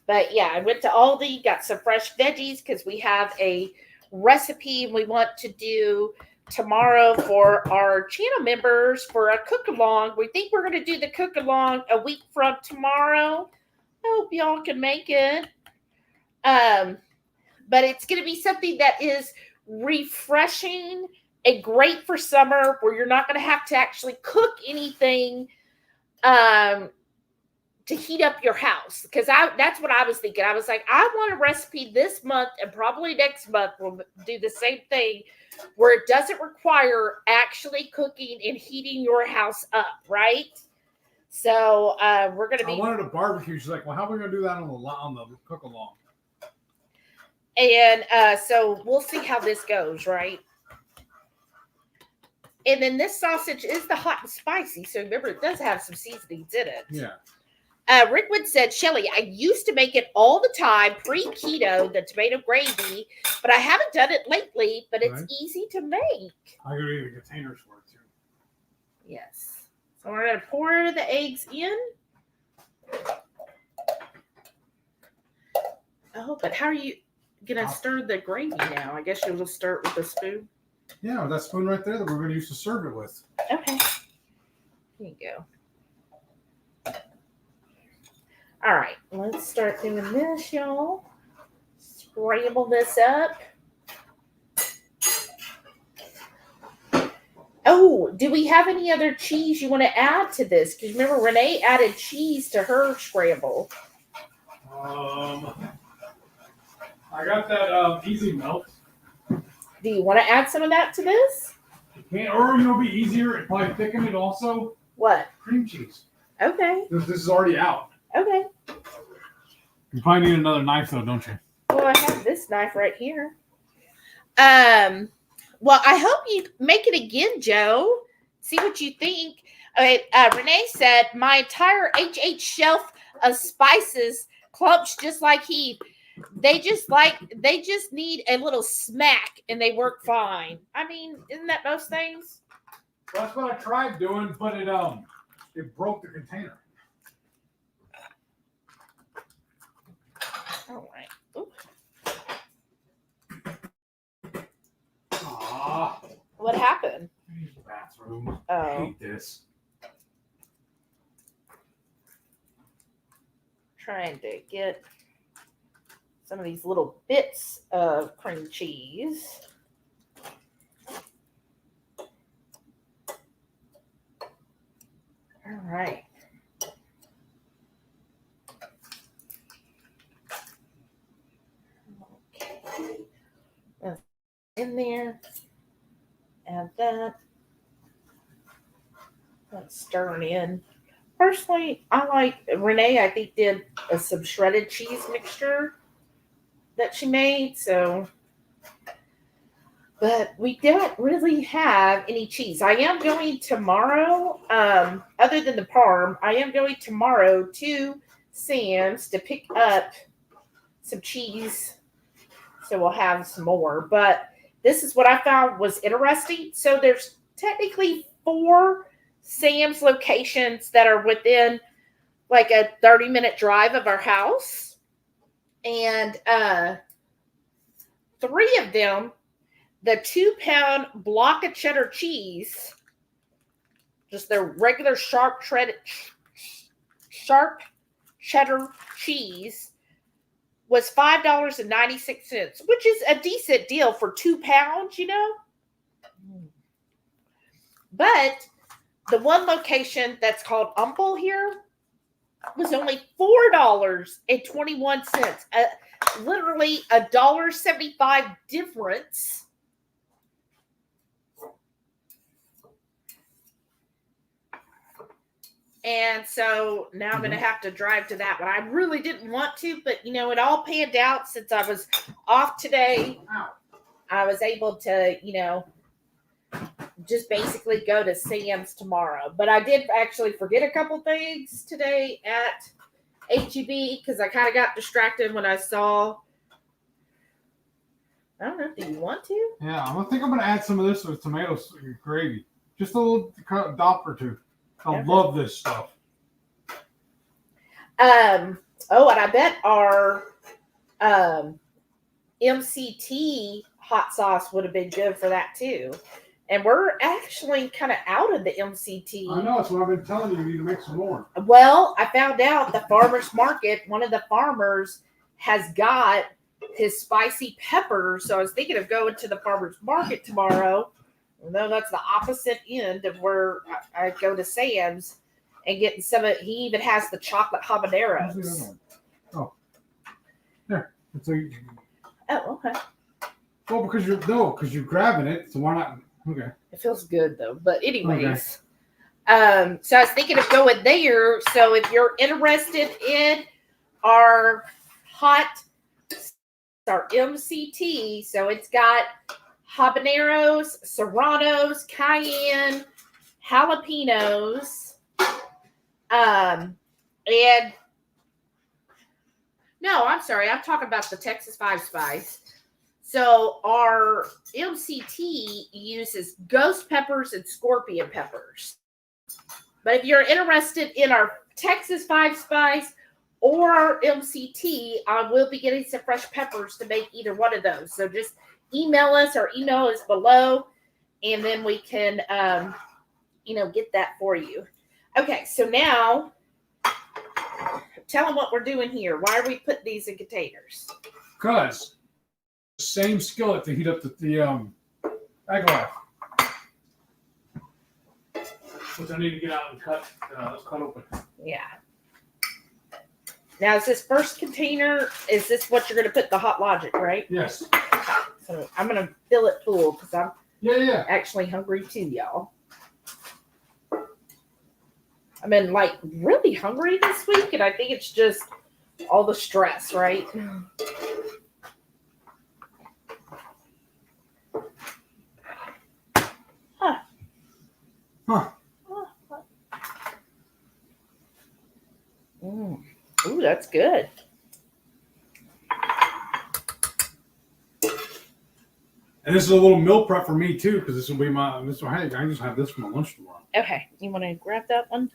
But yeah, I went to Aldi, got some fresh veggies because we have a recipe we want to do tomorrow for our channel members for a cook along. We think we're going to do the cook along a week from tomorrow. I hope y'all can make it. But it's going to be something that is refreshing and great for summer where you're not going to have to actually cook anything to heat up your house. Because that's what I was thinking. I was like, I want a recipe this month and probably next month we'll do the same thing where it doesn't require actually cooking and heating your house up, right? So we're going to be... I wanted a barbecue. She's like, well, how are we going to do that on the cook along? And so we'll see how this goes, right? And then this sausage is the hot and spicy. So remember, it does have some seasonings in it. Yeah. Rickwood said, Shelly, I used to make it all the time, pre-keto, the tomato gravy, but I haven't done it lately, but it's easy to make. I got to get the containers for it, too. Yes. So we're going to pour the eggs in. Oh, but how are you going to stir the gravy now? I guess you'll just start with a spoon. Yeah, that spoon right there that we're going to use to serve it with. Okay. Here you go. All right, let's start doing this, y'all. Scramble this up. Oh, do we have any other cheese you want to add to this? Because remember, Renee added cheese to her scramble. I got that easy melt. Do you want to add some of that to this? You can, or it'll be easier and probably thicken it also. What? Cream cheese. Okay. This is already out. Okay. You probably need another knife though, don't you? Well, I have this knife right here. Well, I hope you make it again, Joe. See what you think. Renee said, my entire HH shelf of spices clumps just like Heath. They just need a little smack and they work fine. I mean, isn't that most things? Well, that's what I tried doing, but it broke the container. All right. Ooh. What happened? Bathroom. Oh. I hate this. Trying to get some of these little bits of cream cheese. All right. Okay. That's in there. Add that. Let's stir it in. Personally, I like Renee. I think did some shredded cheese mixture that she made. So, but we don't really have any cheese. I am going tomorrow. Other than the parm, I am going tomorrow to Sam's to pick up some cheese. So we'll have some more. But this is what I found was interesting. So there's technically 4 Sam's locations that are within like a 30-minute drive of our house. And 3 of them, the 2-pound block of cheddar cheese, just their regular sharp cheddar cheese, was $5.96, which is a decent deal for 2 pounds, you know. But the one location that's called Umple here was only $4.21. Literally $1.75 difference. And so now I'm going to have to drive to that one. I really didn't want to, but you know, it all panned out since I was off today. I was able to, you know, just basically go to Sam's tomorrow. But I did actually forget a couple things today at HEB because I kind of got distracted when I saw. I don't know. Do you want to? Yeah, I think I'm going to add some of this with tomato gravy. Just a little dop or two. I Okay. love this stuff. Oh, and I bet our MCT hot sauce would have been good for that too. And we're actually kind of out of the MCT. I know, that's what I've been telling you. You need to make some more. Well, I found out the farmer's market, one of the farmers has got his spicy peppers. So I was thinking of going to the farmer's market tomorrow. Although that's the opposite end of where I go to Sam's and getting some of. He even has the chocolate habaneros. Oh, there. It's a, Oh, okay. well, because you're grabbing it. So why not? Okay. It feels good though. But anyways, so I was thinking of going there. So if you're interested in our MCT, so it's got habaneros, serranos, cayenne, jalapenos, and no, I'm sorry, I'm talking about the Texas 5 Spice. So our MCT uses ghost peppers and scorpion peppers. But if you're interested in our Texas 5 Spice or our MCT, I will be getting some fresh peppers to make either one of those. So just email us. Our email is below, and then we can, get that for you. Okay, so now tell them what we're doing here. Why are we putting these in containers? Because same skillet to heat up the egg life. Which I need to get out and cut open. Yeah. Now, is this first container, is this what you're going to put the Hot Logic, right? Yes. So I'm going to fill it full because I'm actually hungry too, y'all. I've been like really hungry this week, and I think it's just all the stress, right? Huh. Ooh, that's good. And this is a little meal prep for me too, because this will be I just have this for my lunch tomorrow. Okay, you want to grab that one?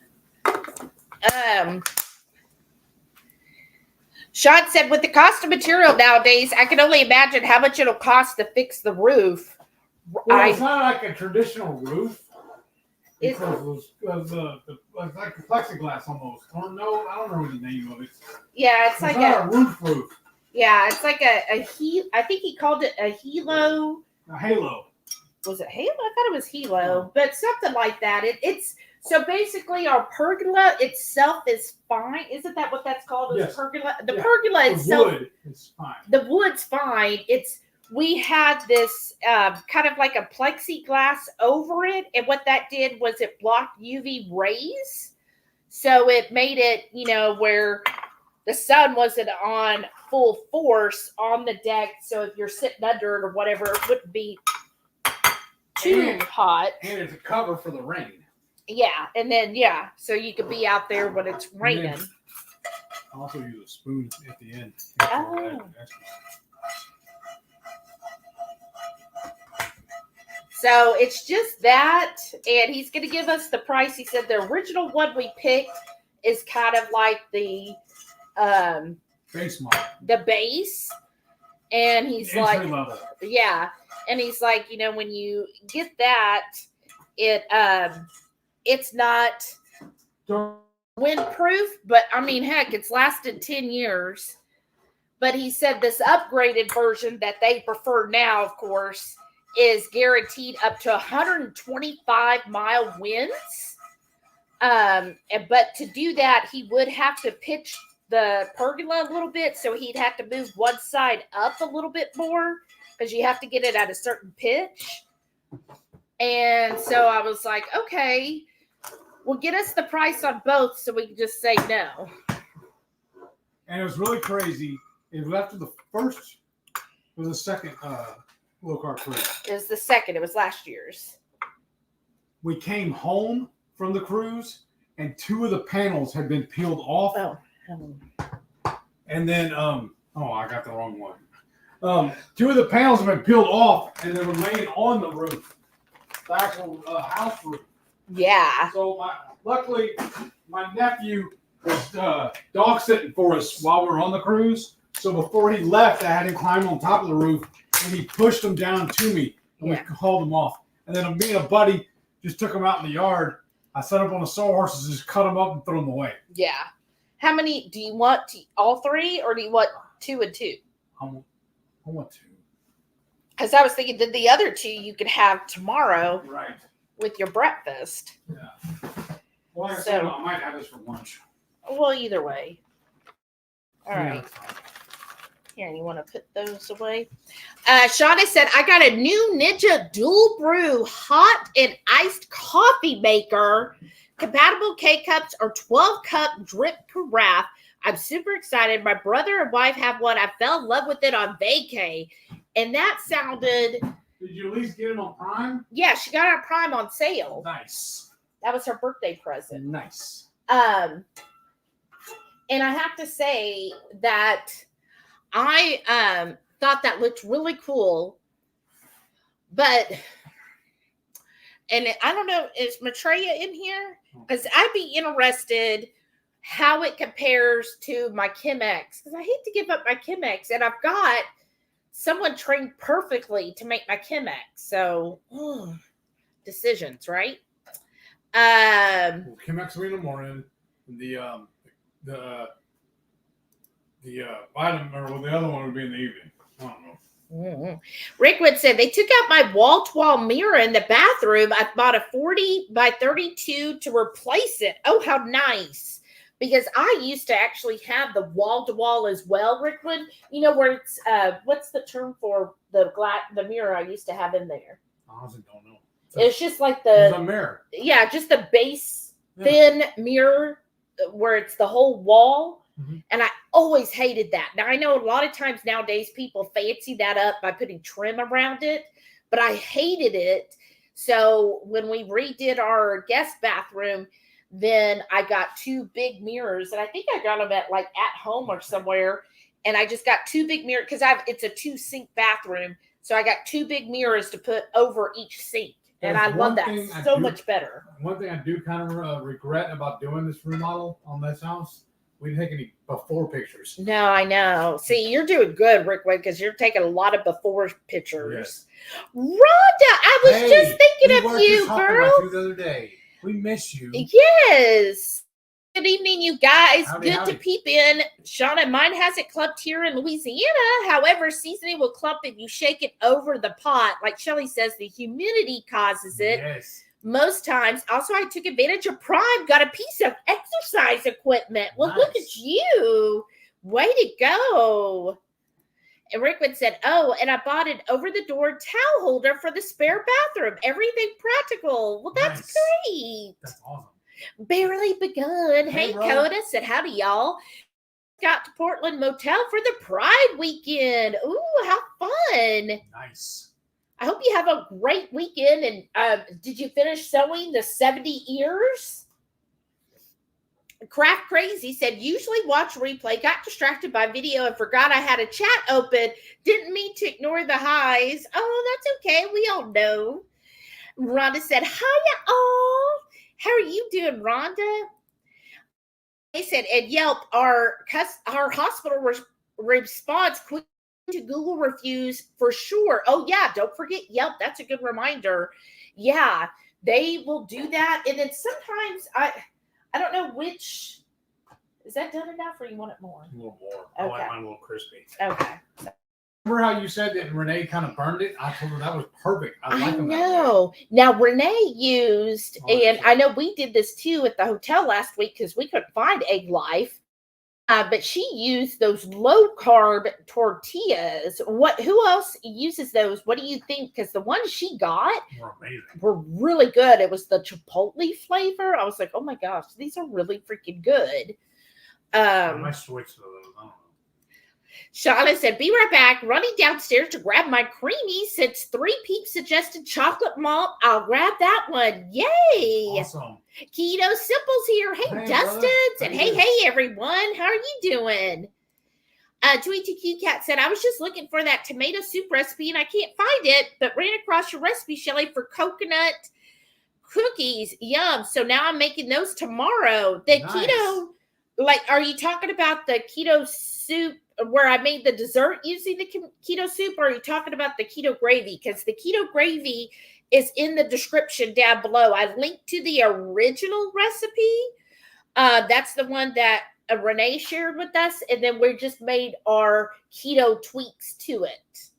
Sean said, with the cost of material nowadays, I can only imagine how much it'll cost to fix the roof. Well, it's not like a traditional roof. It's like a plexiglass almost. Or no, I don't know the name of it. Yeah, it's like not a roof. Yeah, it's like I think he called it a halo. A halo. Was it halo? I thought it was halo, but something like that. It's so basically our pergola itself is fine. Isn't that what that's called? Yes. Pergola. The pergola itself. The wood is fine. The wood's fine. We had this kind of like a plexiglass over it, and what that did was it blocked UV rays, so it made it where the sun wasn't on full force on the deck. So if you're sitting under it or whatever, it wouldn't be too hot. And it's a cover for the rain. Yeah, and then so you could be out there when it's raining. I also use a spoon at the end. Oh. So it's just that, and he's going to give us the price. He said the original one we picked is kind of like the base model. The base, and he's like, level. Yeah, and he's like, when you get that, it's not windproof, but I mean, heck, it's lasted 10 years. But he said this upgraded version that they prefer now, of course, is guaranteed up to 125-mile winds. But to do that, he would have to pitch the pergola a little bit, so he'd have to move one side up a little bit more because you have to get it at a certain pitch. And so I was like, okay, well, get us the price on both so we can just say no. And it was really crazy. It was after the first, it was the second low carb cruise. It was the second. It was last year's. We came home from the cruise, and 2 of the panels had been peeled off. Oh. And then, I got the wrong one. 2 of the panels have been peeled off, and they were laying on the roof. the actual house roof. Yeah. So luckily, my nephew was dog sitting for us while we were on the cruise. So before he left, I had him climb on top of the roof, and he pushed him down to me, and we hauled him off. And then me and a buddy just took him out in the yard. I set up on the sawhorses, just cut them up and threw them away. Yeah. How many do you want? All 3, or do you want 2 and 2? I want 2. Because I was thinking that the other 2 you could have tomorrow, right, with your breakfast. Yeah. Well, like I said, I might have this for lunch. Well, either way. All Yeah, right. Here, you want to put those away? Shauna said, I got a new Ninja dual brew hot and iced coffee maker. Compatible K-cups or 12-cup drip carafe. I'm super excited. My brother and wife have one. I fell in love with it on vacay. And that sounded... Did you at least get it on Prime? Yeah, she got it on Prime on sale. Nice. That was her birthday present. Nice. And I have to say that I thought that looked really cool, but, and I don't know, is Maitreya in here? Because I'd be interested how it compares to my Chemex, because I hate to give up my Chemex, and I've got someone trained perfectly to make my Chemex. So decisions, right? Chemex in the morning, the vitamin, or the other one would be in the evening. I don't know. Mm-hmm. Rickwood said they took out my wall-to-wall mirror in the bathroom. I bought a 40 by 32 to replace it. Oh, how nice. Because I used to actually have the wall-to-wall as well, Rickwood. You know where it's, what's the term for the mirror I used to have in there? I honestly don't know. It's just like the... It's a mirror. Yeah, just the base thin mirror where it's the whole wall. Mm-hmm. And I always hated that. Now, I know a lot of times nowadays people fancy that up by putting trim around it, but I hated it. So when we redid our guest bathroom, then I got 2 big mirrors, and I think I got them at home or somewhere. And I just got 2 big mirrors because it's a 2 sink bathroom. So I got 2 big mirrors to put over each sink. And I love that so much better. One thing I do kind of regret about doing this remodel on this house, we didn't take any before pictures. No, I know. See, you're doing good, Rickwood, because you're taking a lot before pictures. Yes. Rhonda, I was just thinking of you, girl. You the other day. We miss you. Yes. Good evening, you guys. Howdy, Good to peep in. Shauna, mine hasn't clumped here in Louisiana. However, seasoning will clump if you shake it over the pot. Like Shelly says, the humidity causes it. Yes. Most times. Also, I took advantage of Prime, got a piece of exercise equipment. Well, Look at you. Way to go. And Rickwood said, oh, and I bought an over-the-door towel holder for the spare bathroom. Everything practical. Well, that's great. That's awesome. Barely begun. Hey bro. Coda said, howdy, y'all. Got to Portland Motel for the Pride weekend. Ooh, how fun. Nice. I hope you have a great weekend. And did you finish sewing the 70 ears? Craft Crazy said, usually watch replay, got distracted by video and forgot I had a chat open. Didn't mean to ignore the highs. Oh, that's okay. We all know. Rhonda said, hiya all. How are you doing, Rhonda? They said, and Yelp, our hospital response quick to Google reviews for sure. Oh, yeah. Don't forget Yelp. That's a good reminder. Yeah, they will do that. And then sometimes I don't know which. Is that done enough or you want it more? A little more. Okay. I like mine a little crispy. Okay. Remember how you said that Renee kind of burned it? I told her that was perfect. I like them. Know. Now, Renee used, and I know we did this too at the hotel last week because we couldn't find Egg Life, but she used those low-carb tortillas. Who else uses those? What do you think? Because the ones she got were really good. It was the chipotle flavor. I was like, oh my gosh, these are really freaking good. I might switch to those. I don't know. Shauna said, be right back. Running downstairs to grab my creamy since 3 Peeps suggested chocolate malt. I'll grab that one. Yay. Awesome. Keto Simple's here. Hey Dustins. And hey, everyone. How are you doing? 2ETQ Cat said, I was just looking for that tomato soup recipe and I can't find it, but ran across your recipe, Shelly, for coconut cookies. Yum. So now I'm making those tomorrow. The Nice. keto, like, are you talking about the keto soup where I made the dessert using the keto soup, or are you talking about the keto gravy? Because the keto gravy is in the description down below. I linked to the original recipe. That's the one that Renee shared with us, and then we just made our keto tweaks to it.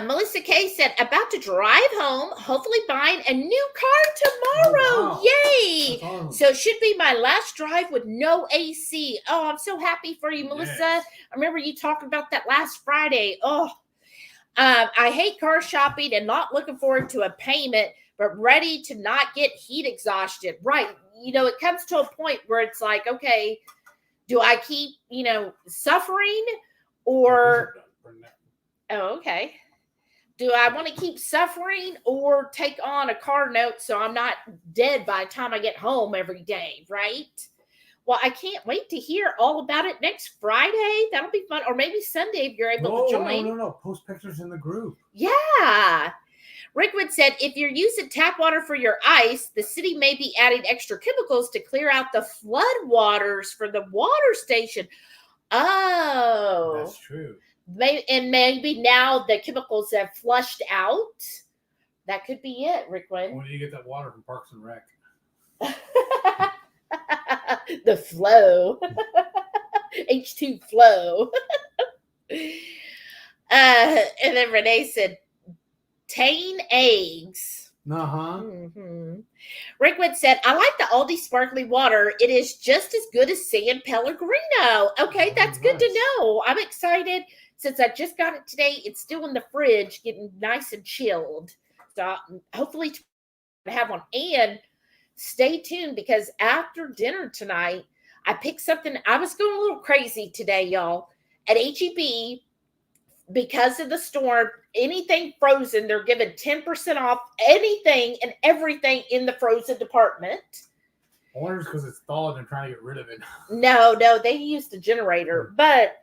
Melissa K said, about to drive home, hopefully buying a new car tomorrow. Oh, wow. Yay. Awesome. So it should be my last drive with no AC. Oh, I'm so happy for you, Melissa. Yes. I remember you talking about that last Friday. Oh, I hate car shopping and not looking forward to a payment, but ready to not get heat exhaustion. Right. You know, it comes to a point where it's like, okay, do I keep, suffering or, oh, okay. Do I want to keep suffering or take on a car note so I'm not dead by the time I get home every day, right? Well, I can't wait to hear all about it next Friday. That'll be fun. Or maybe Sunday if you're able to join. No. Post pictures in the group. Yeah. Rickwood said, if you're using tap water for your ice, the city may be adding extra chemicals to clear out the flood waters for the water station. Oh. That's true. Maybe now the chemicals have flushed out. That could be it, Rickwood. When do you get that water from Parks and Rec? The flow. H2 flow. And then Renee said, Tane eggs. Uh-huh. Mm-hmm. Rickwood said, I like the Aldi sparkling water. It is just as good as San Pellegrino. Okay, that's good to know. I'm excited. Since I just got it today, it's still in the fridge, getting nice and chilled. So hopefully I have one. And stay tuned, because after dinner tonight, I picked something. I was going a little crazy today, y'all. At HEB, because of the storm, anything frozen, they're giving 10% off anything and everything in the frozen department. I wonder if it's because it's thawed and they're trying to get rid of it. No, they used a generator, but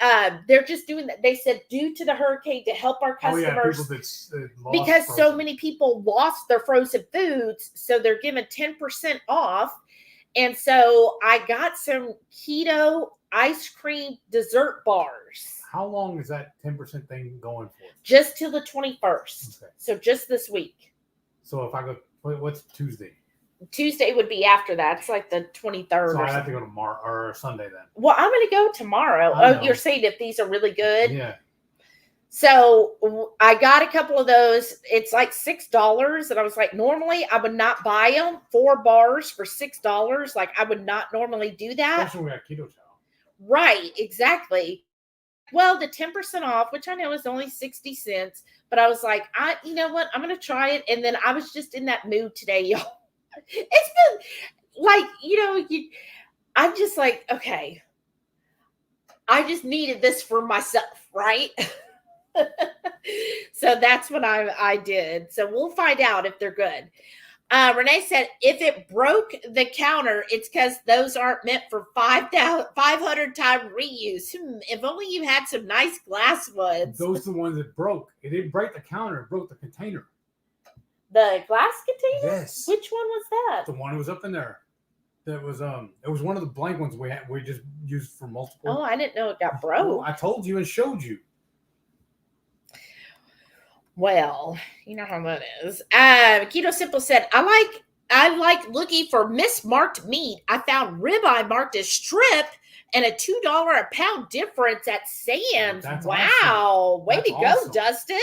they're just doing that. They said due to the hurricane, to help our customers, because frozen. so many people lost their frozen foods, so they're giving 10% off. And so I got some keto ice cream dessert bars. How long is that 10% thing going for? Just till the 21st. Okay. So just this week. So if I go, what's Tuesday? Tuesday would be after that. It's like the 23rd. So I have to go tomorrow or Sunday then. Well, I'm going to go tomorrow. Oh, you're saying if these are really good? Yeah. So I got a couple of those. It's like $6. And I was like, normally I would not buy them. 4 bars for $6. Like, I would not normally do that. Especially when we got Ketochow. Right. Exactly. Well, the 10% off, which I know is only 60 cents. But I was like, you know what? I'm going to try it. And then I was just in that mood today, y'all. It's been like, I'm just like, okay, I just needed this for myself, right? So that's what I did. So we'll find out if they're good. Renee said, if it broke the counter, it's because those aren't meant for 500 time reuse. If only you had some nice glass ones. Those are the ones that broke. It didn't break the counter. It broke the container. The glass container? Yes. Which one was that? The one that was up in there. That was it was one of the blank ones we just used for multiple. Oh, I didn't know it got broke. Oh, I told you and showed you. Well, you know how that is. Keto Simple said, I like looking for mismarked meat. I found ribeye marked as strip and a $2 a pound difference at Sam's. That's wow. Awesome. Way That's to awesome. go, Dustin.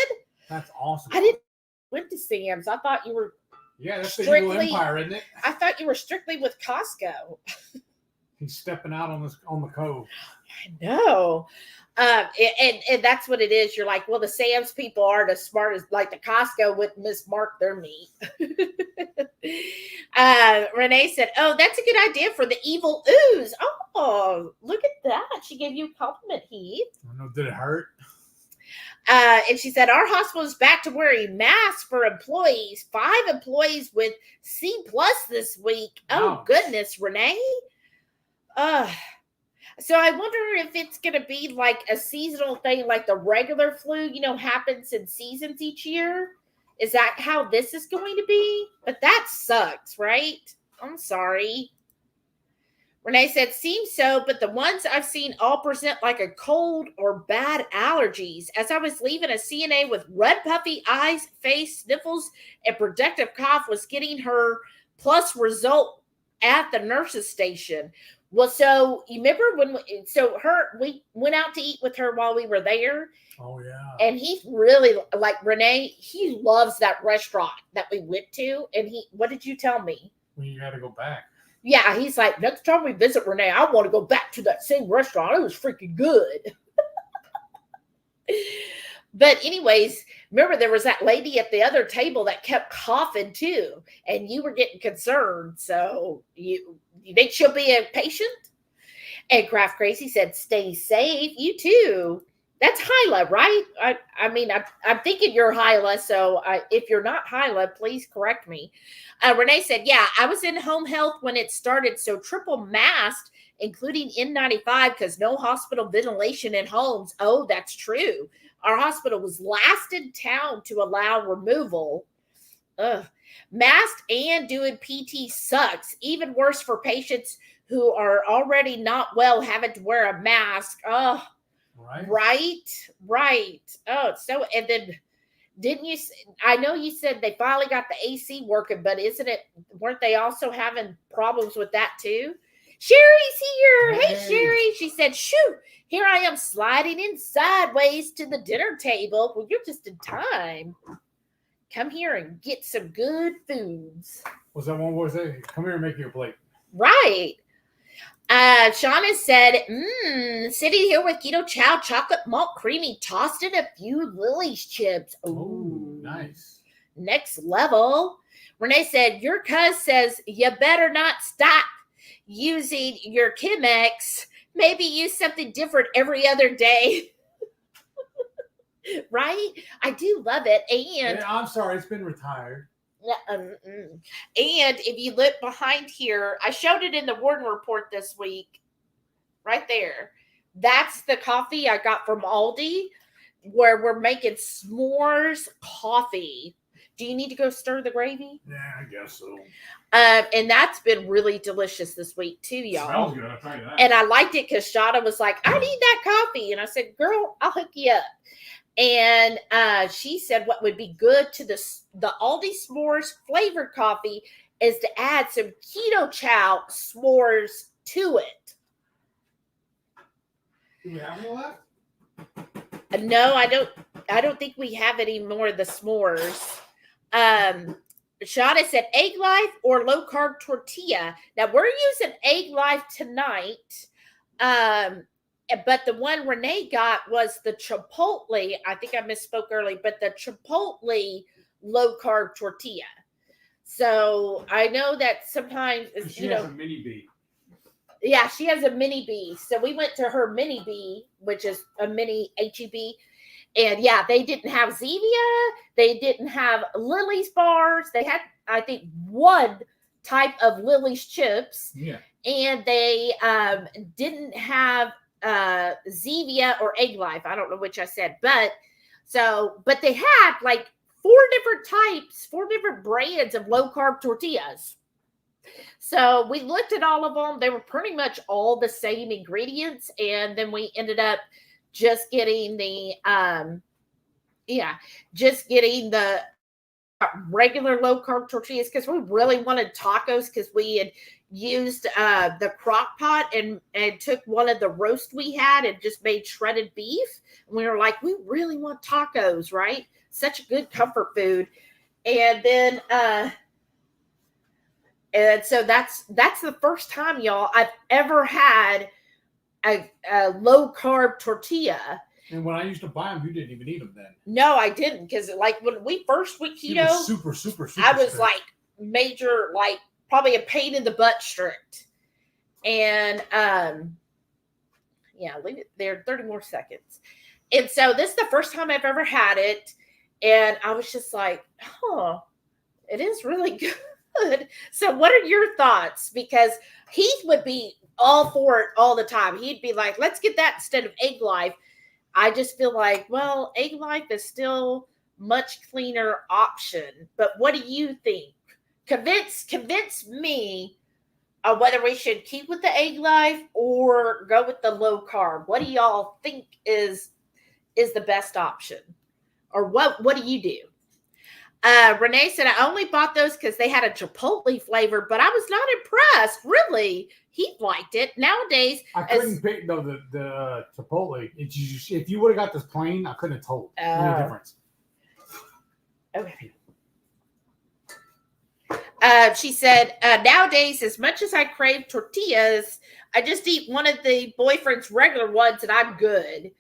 That's awesome. I didn't went to Sam's. I thought you were that's the evil empire, isn't it? I thought you were strictly with Costco. He's stepping out on the cove. I know. And that's what it is. You're like, well, the Sam's people aren't as smart as like the Costco would mismark their meat. Renee said, oh, that's a good idea for the evil ooze. Oh, look at that. She gave you a compliment, Heath. I don't know, did it hurt? And she said, our hospital is back to wearing masks for employees. 5 employees with C+ this week. Oh, Ouch. goodness, Renee. So I wonder if it's going to be like a seasonal thing, like the regular flu, happens in seasons each year. Is that how this is going to be? But that sucks, right? I'm sorry. Renee said, seems so, but the ones I've seen all present like a cold or bad allergies. As I was leaving, a CNA with red puffy eyes, face, sniffles, and productive cough was getting her plus result at the nurse's station. Well, so you remember we went out to eat with her while we were there. Oh, yeah. And he really, like Renee, he loves that restaurant that we went to. And what did you tell me? Well, you got to go back. Yeah, he's like, next time we visit Renee, I want to go back to that same restaurant. It was freaking good. But anyways, remember there was that lady at the other table that kept coughing too, and you were getting concerned. So you think she'll be a patient? And Craft Crazy said, stay safe. You too. That's Hyla, right? I mean, I'm thinking you're Hyla. So if you're not Hyla, please correct me. Renee said, yeah, I was in home health when it started. So triple masked, including N95, because no hospital ventilation in homes. Oh, that's true. Our hospital was last in town to allow removal. Ugh. Masked and doing PT sucks. Even worse for patients who are already not well having to wear a mask. Oh, right. Oh, so, and then didn't you, I know you said they finally got the AC working, but weren't they also having problems with that too? Sherry's here. Hey, Sherry. She said, shoot, here I am sliding in sideways to the dinner table. Well, you're just in time. Come here and get some good foods. What's that one boy say? Come here and make you a plate. Right. Shauna said, sitting here with Ketochow chocolate malt creamy, tossed in a few Lily's chips. Ooh, nice. Next level. Renee said, your cuz says you better not stop using your Chemex. Maybe use something different every other day. Right? I do love it. And I'm sorry, it's been retired. And if you look behind here, I showed it in the Warden Report this week. Right there. That's the coffee I got from Aldi, where we're making s'mores coffee. Do you need to go stir the gravy? Yeah, I guess so. And that's been really delicious this week too, y'all. Smells good, I'll tell you that. And I liked it because Shauna was like, I need that coffee. And I said, girl, I'll hook you up. And she said what would be good to the Aldi s'mores flavored coffee is to add some Ketochow s'mores to it. Do we have any left? No, I don't think we have any more of the s'mores. Shauna said egg life or low carb tortilla. Now we're using egg life tonight. But the one Renee got was the Chipotle. I think I misspoke early, but the Chipotle low carb tortilla. So I know that sometimes she has a mini B. Yeah, she has a mini B. So we went to her mini B, which is a mini HEB. And yeah, they didn't have Zevia. They didn't have Lily's bars. They had, I think, one type of Lily's chips. Yeah. And they didn't have Zevia or Egg Life. I don't know which I said, but they had like four different brands of low carb tortillas. So we looked at all of them. They were pretty much all the same ingredients. And then we ended up just getting the regular low carb tortillas because we really wanted tacos because we had used the crock pot and took one of the roast we had and just made shredded beef. And we were like, we really want tacos, right? Such a good comfort food. And then and so that's the first time, y'all, I've ever had a low carb tortilla. And when I used to buy them, you didn't even eat them then. No, I didn't, because like when we first went keto, super I was strict. like major, like probably a pain in the butt strict. And yeah, leave it there 30 more seconds. And so this is the first time I've ever had it. And I was just like, oh, it is really good. good. So what are your thoughts? Because Heath would be all for it all the time. He'd be like, let's get that instead of egg life. I just feel like, well, egg life is still much cleaner option. But what do you think? Convince me whether we should keep with the egg life or go with the low carb. What do y'all think is the best option? Or what do you do? Renee said, I only bought those because they had a chipotle flavor, but I was not impressed. Really? He liked it. Nowadays, I couldn't pick the chipotle. If you would have got this plain, I couldn't have told any difference. Okay. She said, nowadays, as much as I crave tortillas, I just eat one of the boyfriend's regular ones and I'm good.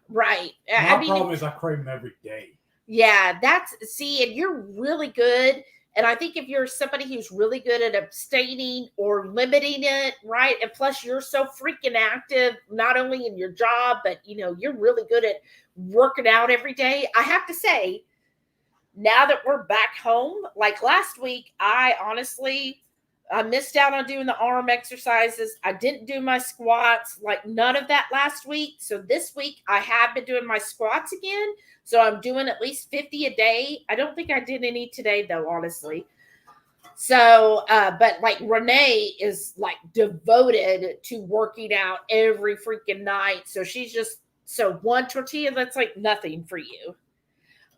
Right. My problem is I crave them every day. Yeah, and you're really good. And I think if you're somebody who's really good at abstaining or limiting it, right? And plus you're so freaking active, not only in your job, but you're really good at working out every day. I have to say, now that we're back home, like last week, I missed out on doing the arm exercises. I didn't do my squats, like none of that last week. So this week I have been doing my squats again. So I'm doing at least 50 a day. I don't think I did any today though, honestly. So, but like Renee is like devoted to working out every freaking night. So so one tortilla, that's like nothing for you.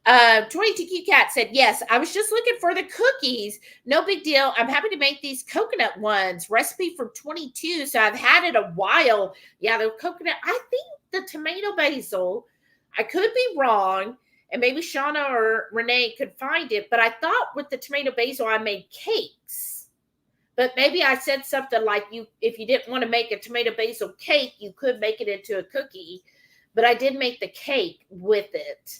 22Q Cat said, yes, I was just looking for the cookies. No big deal. I'm happy to make these coconut ones. Recipe from 22. So I've had it a while. Yeah, the coconut. I think the tomato basil, I could be wrong. And maybe Shauna or Renee could find it. But I thought with the tomato basil, I made cakes. But maybe I said something like, if you didn't want to make a tomato basil cake, you could make it into a cookie. But I did make the cake with it,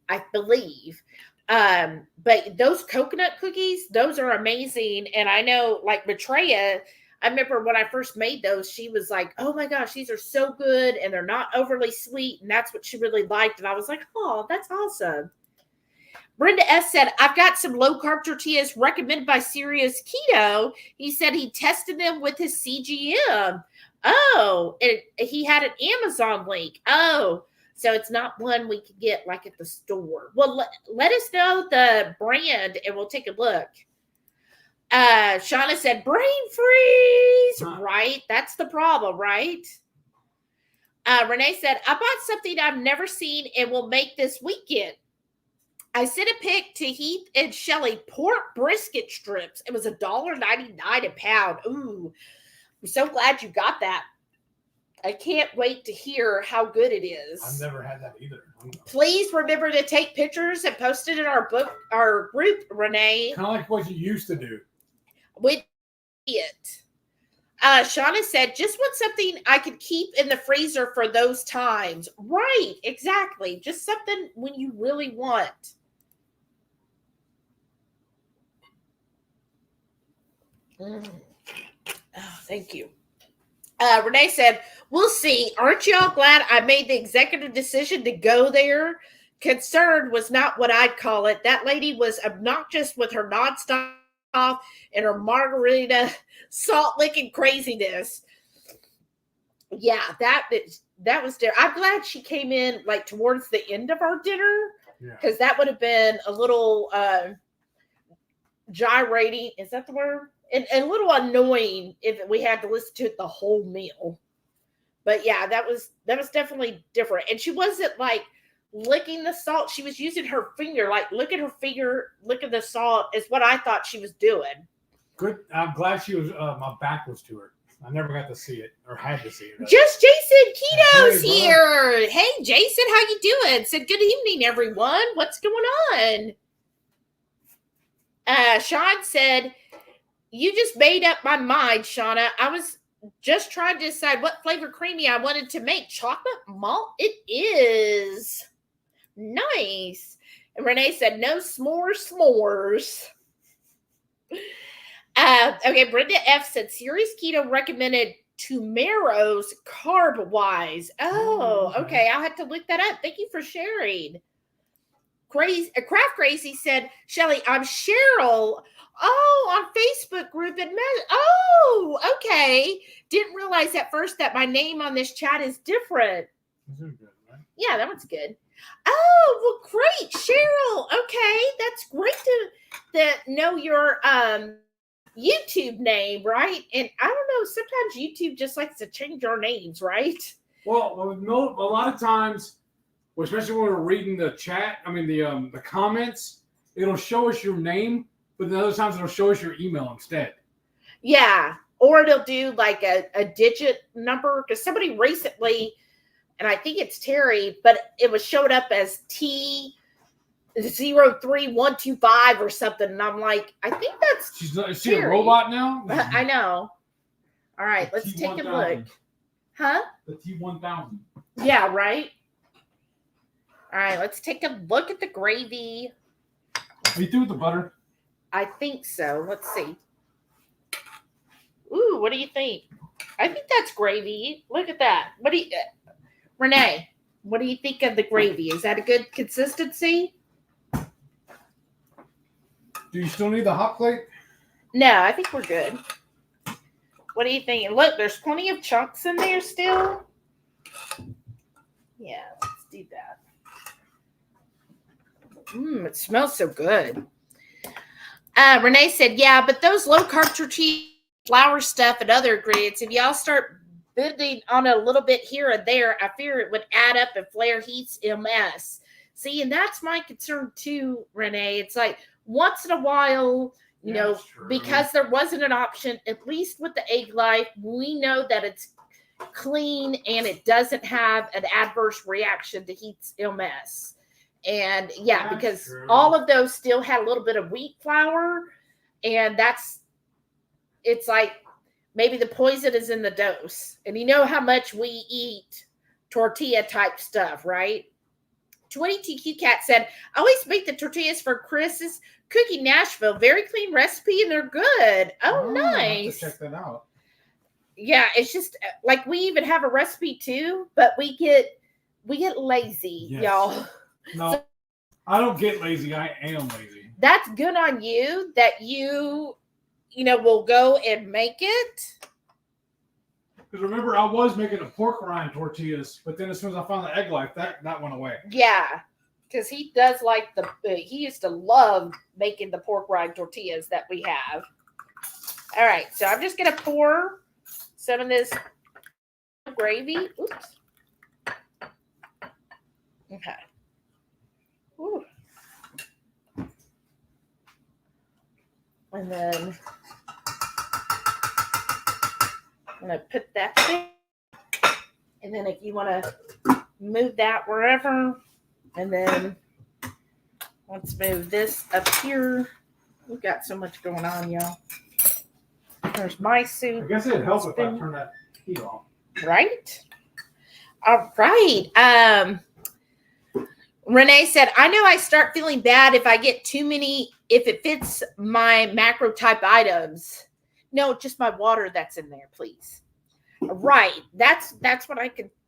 I believe. But those coconut cookies, those are amazing. And I know like Maitreya, I remember when I first made those, she was like, oh my gosh, these are so good. And they're not overly sweet. And that's what she really liked. And I was like, oh, that's awesome. Brenda S. said, I've got some low carb tortillas recommended by Serious Keto. He said he tested them with his CGM. Oh, and he had an Amazon link. Oh, so it's not one we could get like at the store. Well, let us know the brand and we'll take a look. Shauna said, brain freeze. Right. That's the problem, right? Renee said, I bought something I've never seen and will make this weekend. I sent a pic to Heath and Shelly, pork brisket strips. It was $1.99 a pound. Ooh, I'm so glad you got that. I can't wait to hear how good it is. I've never had that either. Please remember to take pictures and post it in our group, Renee. Kind of like what you used to do. With it. Shauna said, just want something I could keep in the freezer for those times. Right, exactly. Just something when you really want. Oh, thank you. Renee said, we'll see. Aren't y'all glad I made the executive decision to go there? Concerned was not what I'd call it. That lady was obnoxious with her nonstop and her margarita salt licking craziness. Yeah, that was there. I'm glad she came in like towards the end of our dinner because that would have been a little gyrating. Is that the word? And a little annoying if we had to listen to it the whole meal. But yeah, that was definitely different. And she wasn't like licking the salt. She was using her finger, like look at her finger, look at the salt is what I thought she was doing. Good. I'm glad she was, my back was to her. I never got to see it or had to see it. Just Jason Keto's here. Hey, Jason, how you doing? Said good evening, everyone. What's going on? Sean said, you just made up my mind, Shauna. I was just trying to decide what flavor creamy I wanted to make. Chocolate malt? It is. Nice. And Renee said, no s'mores. Okay, Brenda F. said, Serious Keto recommended Tumero's carb-wise. Oh, okay. I'll have to look that up. Thank you for sharing. Craft Crazy said, Shelly, I'm Cheryl. Oh, on Facebook group. Oh, okay. Didn't realize at first that my name on this chat is different. These are good, right? Yeah, that one's good. Oh, well, great, Cheryl. Okay, that's great to know your YouTube name, right? And I don't know, sometimes YouTube just likes to change our names, right? Well, a lot of times, especially when we're reading the chat, the comments, it'll show us your name, but then other times it'll show us your email instead. Yeah, or it'll do like a digit number, because somebody recently, and I think it's Terry, but it was showed up as T03125 or something, and I'm like, I think that's is she a robot now? I know. All right, let's take a look. Huh? The T1000. Yeah, right. All right, let's take a look at the gravy. Are you through with the butter? I think so. Let's see. Ooh, what do you think? I think that's gravy. Look at that. Renee, what do you think of the gravy? Is that a good consistency? Do you still need the hot plate? No, I think we're good. What do you think? Look, there's plenty of chunks in there still. Yeah, let's do that. It smells so good. Renee said, yeah, but those low-carb tortilla flour stuff and other ingredients, if y'all start building on it a little bit here and there, I fear it would add up and flare Heath's MS. See, and that's my concern too, Renee. It's like once in a while, you know, because there wasn't an option, at least with the Egg Life, we know that it's clean and it doesn't have an adverse reaction to Heath's MS. And yeah, that's because true. All of those still had a little bit of wheat flour, and it's like maybe the poison is in the dose. And you know how much we eat tortilla type stuff, right? 22Q Cat said, I always make the tortillas for Chris's Cookie Nashville. Very clean recipe, and they're good. Oh, nice. I have to check that out. Yeah, it's just like we even have a recipe too, but we get lazy, yes. Y'all. No, so, I don't get lazy. I am lazy. That's good on you that you will go and make it. Because remember, I was making a pork rind tortillas, but then as soon as I found the Egg Life, that went away. Yeah, because he does like he used to love making the pork rind tortillas that we have. All right, so I'm just going to pour some of this gravy. Oops. Okay. Ooh. And then I'm going to put that there. And then if you want to move that wherever, and then let's move this up here. We've got so much going on, y'all. There's my soup. I guess it'd help if I turn that heat off. Right? All right. Renee said, I know I start feeling bad if I get too many, if it fits my macro type items. No, just my water that's in there, please. Right. That's what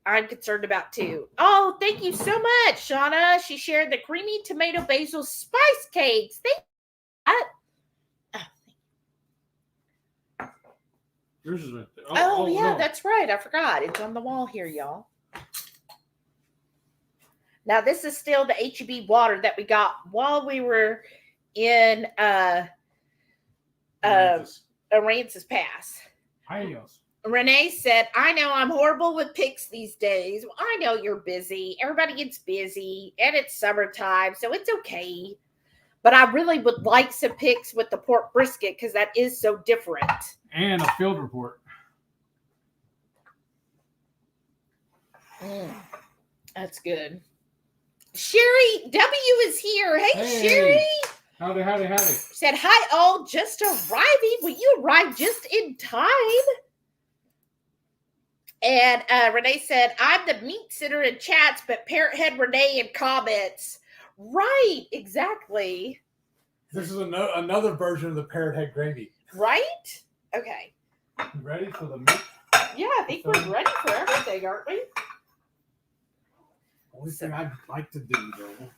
I'm concerned about too. Oh, thank you so much, Shauna. She shared the creamy tomato basil spice cakes. Yours is right there. Oh yeah, no. That's right. I forgot. It's on the wall here, y'all. Now, this is still the HEB water that we got while we were in Aransas Pass. Adios. Renee said, I know I'm horrible with pics these days. Well, I know you're busy. Everybody gets busy, and it's summertime, so it's okay. But I really would like some pics with the pork brisket because that is so different. And a field report. That's good. Sherry W is here. Hey, Sherry. Howdy. Said, hi, all. Just arriving. Well, you arrived just in time. And Renee said, I'm the meat sitter in chats, but Parrot Head Renee in comments. Right, exactly. This is another version of the Parrot Head gravy. Right? Okay. You ready for the meat? Yeah, I think we're ready for everything, aren't we? Only thing I'd like to do, though.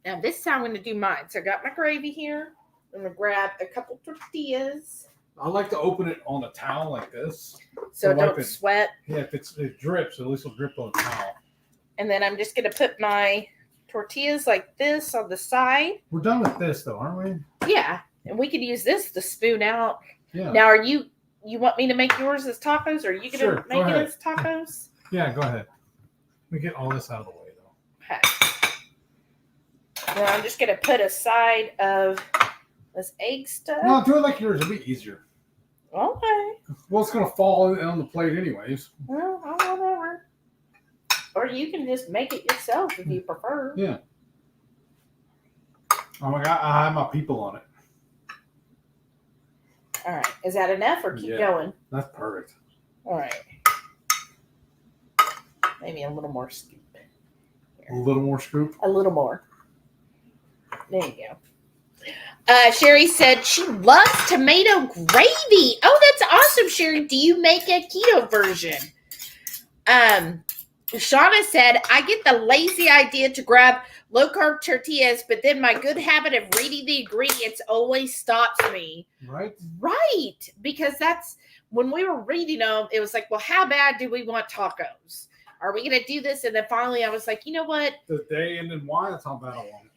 Now this is how I'm going to do mine. So I got my gravy here. I'm going to grab a couple tortillas. I like to open it on a towel like this. So it like don't sweat. Yeah, if it drips, at least it'll drip on a towel. And then I'm just going to put my tortillas like this on the side. We're done with this though, aren't we? Yeah. And we could use this to spoon out. Yeah. Now, are you want me to make yours as tacos, or are you going to make it as tacos? Yeah, go ahead. Let me get all this out of the way though. Okay. Now I'm just going to put a side of this egg stuff. No, do it like yours. It'll be easier. Okay. Well, it's going to fall on the plate anyways. Well, whatever. Or you can just make it yourself if you prefer. Yeah. Oh my God, I have my people on it. All right. Is that enough or keep going? That's perfect. All right. Maybe a little more scoop. A little more scoop? A little more. There you go. Sherry said she loves tomato gravy. Oh, that's awesome, Sherry. Do you make a keto version? Shauna said, I get the lazy idea to grab low-carb tortillas, but then my good habit of reading the ingredients always stops me. Right? Right. Because that's, when we were reading them, it was like, well, how bad do we want tacos? Are we going to do this? And then finally I was like, you know what? The day and then why? That's how bad I want it.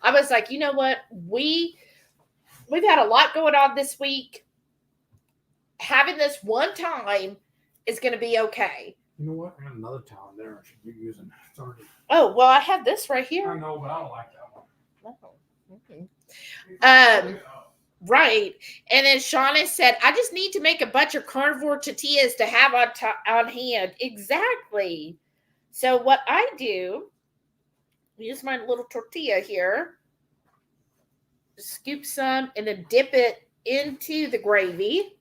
I was like, you know what? We've had a lot going on this week. Having this one time is going to be okay. You know what? I got another towel there I should be using. It's already... Oh, well, I have this right here. I know, but I don't like that one. No. Okay. Right. And then Shauna said, I just need to make a bunch of carnivore tortillas to have on hand. Exactly. So what I do, use my little tortilla here, scoop some, and then dip it into the gravy. Isn't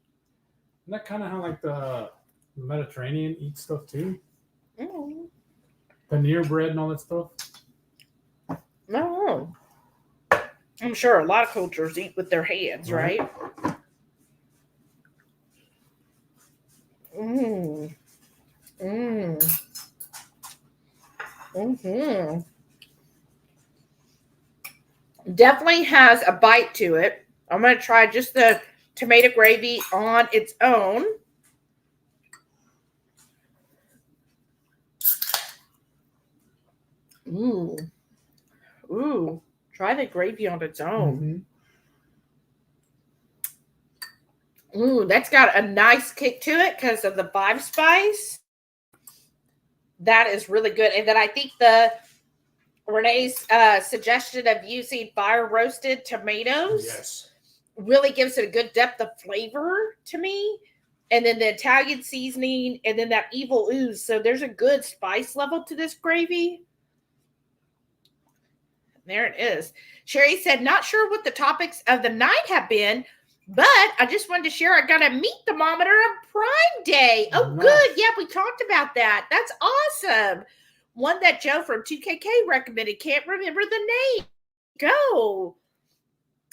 that kind of how like the Mediterranean eat stuff too? Mm. Paneer bread and all that stuff? No. I'm sure a lot of cultures eat with their hands, right? Mm. Mm. Mm-hmm. Definitely has a bite to it. I'm going to try just the tomato gravy on its own. Ooh. Ooh. Try the gravy on its own. Mm-hmm. Ooh, that's got a nice kick to it because of the 5 spice. That is really good. And then I think Renee's suggestion of using fire roasted tomatoes really gives it a good depth of flavor to me. And then the Italian seasoning and then that evil ooze. So there's a good spice level to this gravy. There it is. Sherry said, not sure what the topics of the night have been, but I just wanted to share I got a meat thermometer on Prime Day. Oh, nice. Good. Yeah, we talked about that. That's awesome. One that Joe from 2KK recommended. Can't remember the name. Go.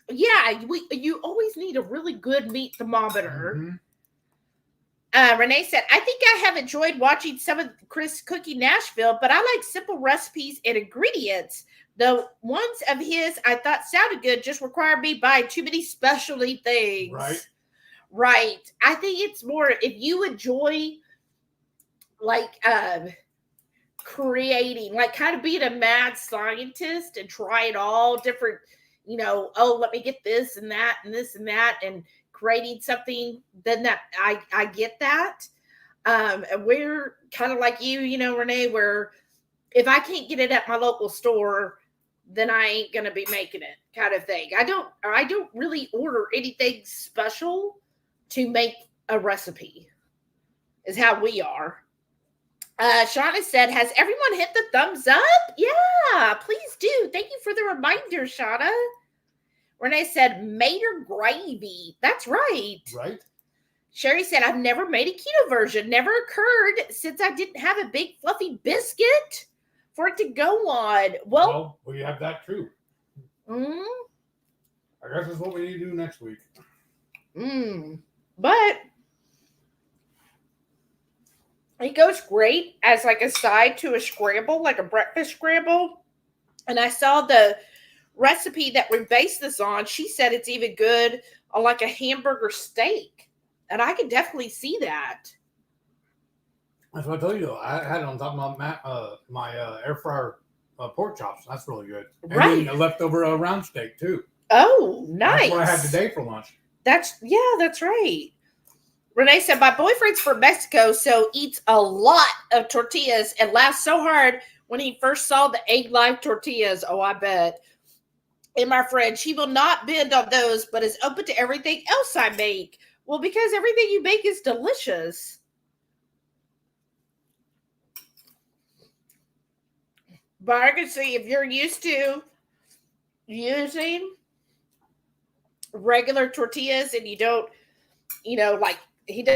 Yeah, you always need a really good meat thermometer. Mm-hmm. Renee said, I think I have enjoyed watching some of Chris Cookie Nashville, but I like simple recipes and ingredients. The ones of his I thought sounded good just required me buying too many specialty things. Right. I think it's more if you enjoy like creating, like kind of being a mad scientist and trying all different, let me get this and that and this and that and creating something, then that I get that. And we're kind of like you, Renee, where if I can't get it at my local store, then I ain't gonna be making it, kind of thing. I don't really order anything special to make a recipe, is how we are. Shauna said, has everyone hit the thumbs up? Yeah, please do. Thank you for the reminder, Shauna. Renee said, Mater gravy. That's right. Right. Sherry said, I've never made a keto version. Never occurred since I didn't have a big fluffy biscuit for it to go on. Well, we have that too. I guess that's what we need to do next week. But it goes great as like a side to a scramble, like a breakfast scramble. And I saw the recipe that we based this on. She said it's even good on like a hamburger steak. And I can definitely see that. That's what I told you. I had it on top of my air fryer pork chops. That's really good. And Right. then leftover round steak too. Oh, nice. That's what I had today for lunch. That's right. Renee said, my boyfriend's from Mexico, so eats a lot of tortillas and laughed so hard when he first saw the egg life tortillas. Oh, I bet. And my friend, she will not bend on those, but is open to everything else I make. Well, because everything you make is delicious. But I can see if you're used to using regular tortillas and you don't, like he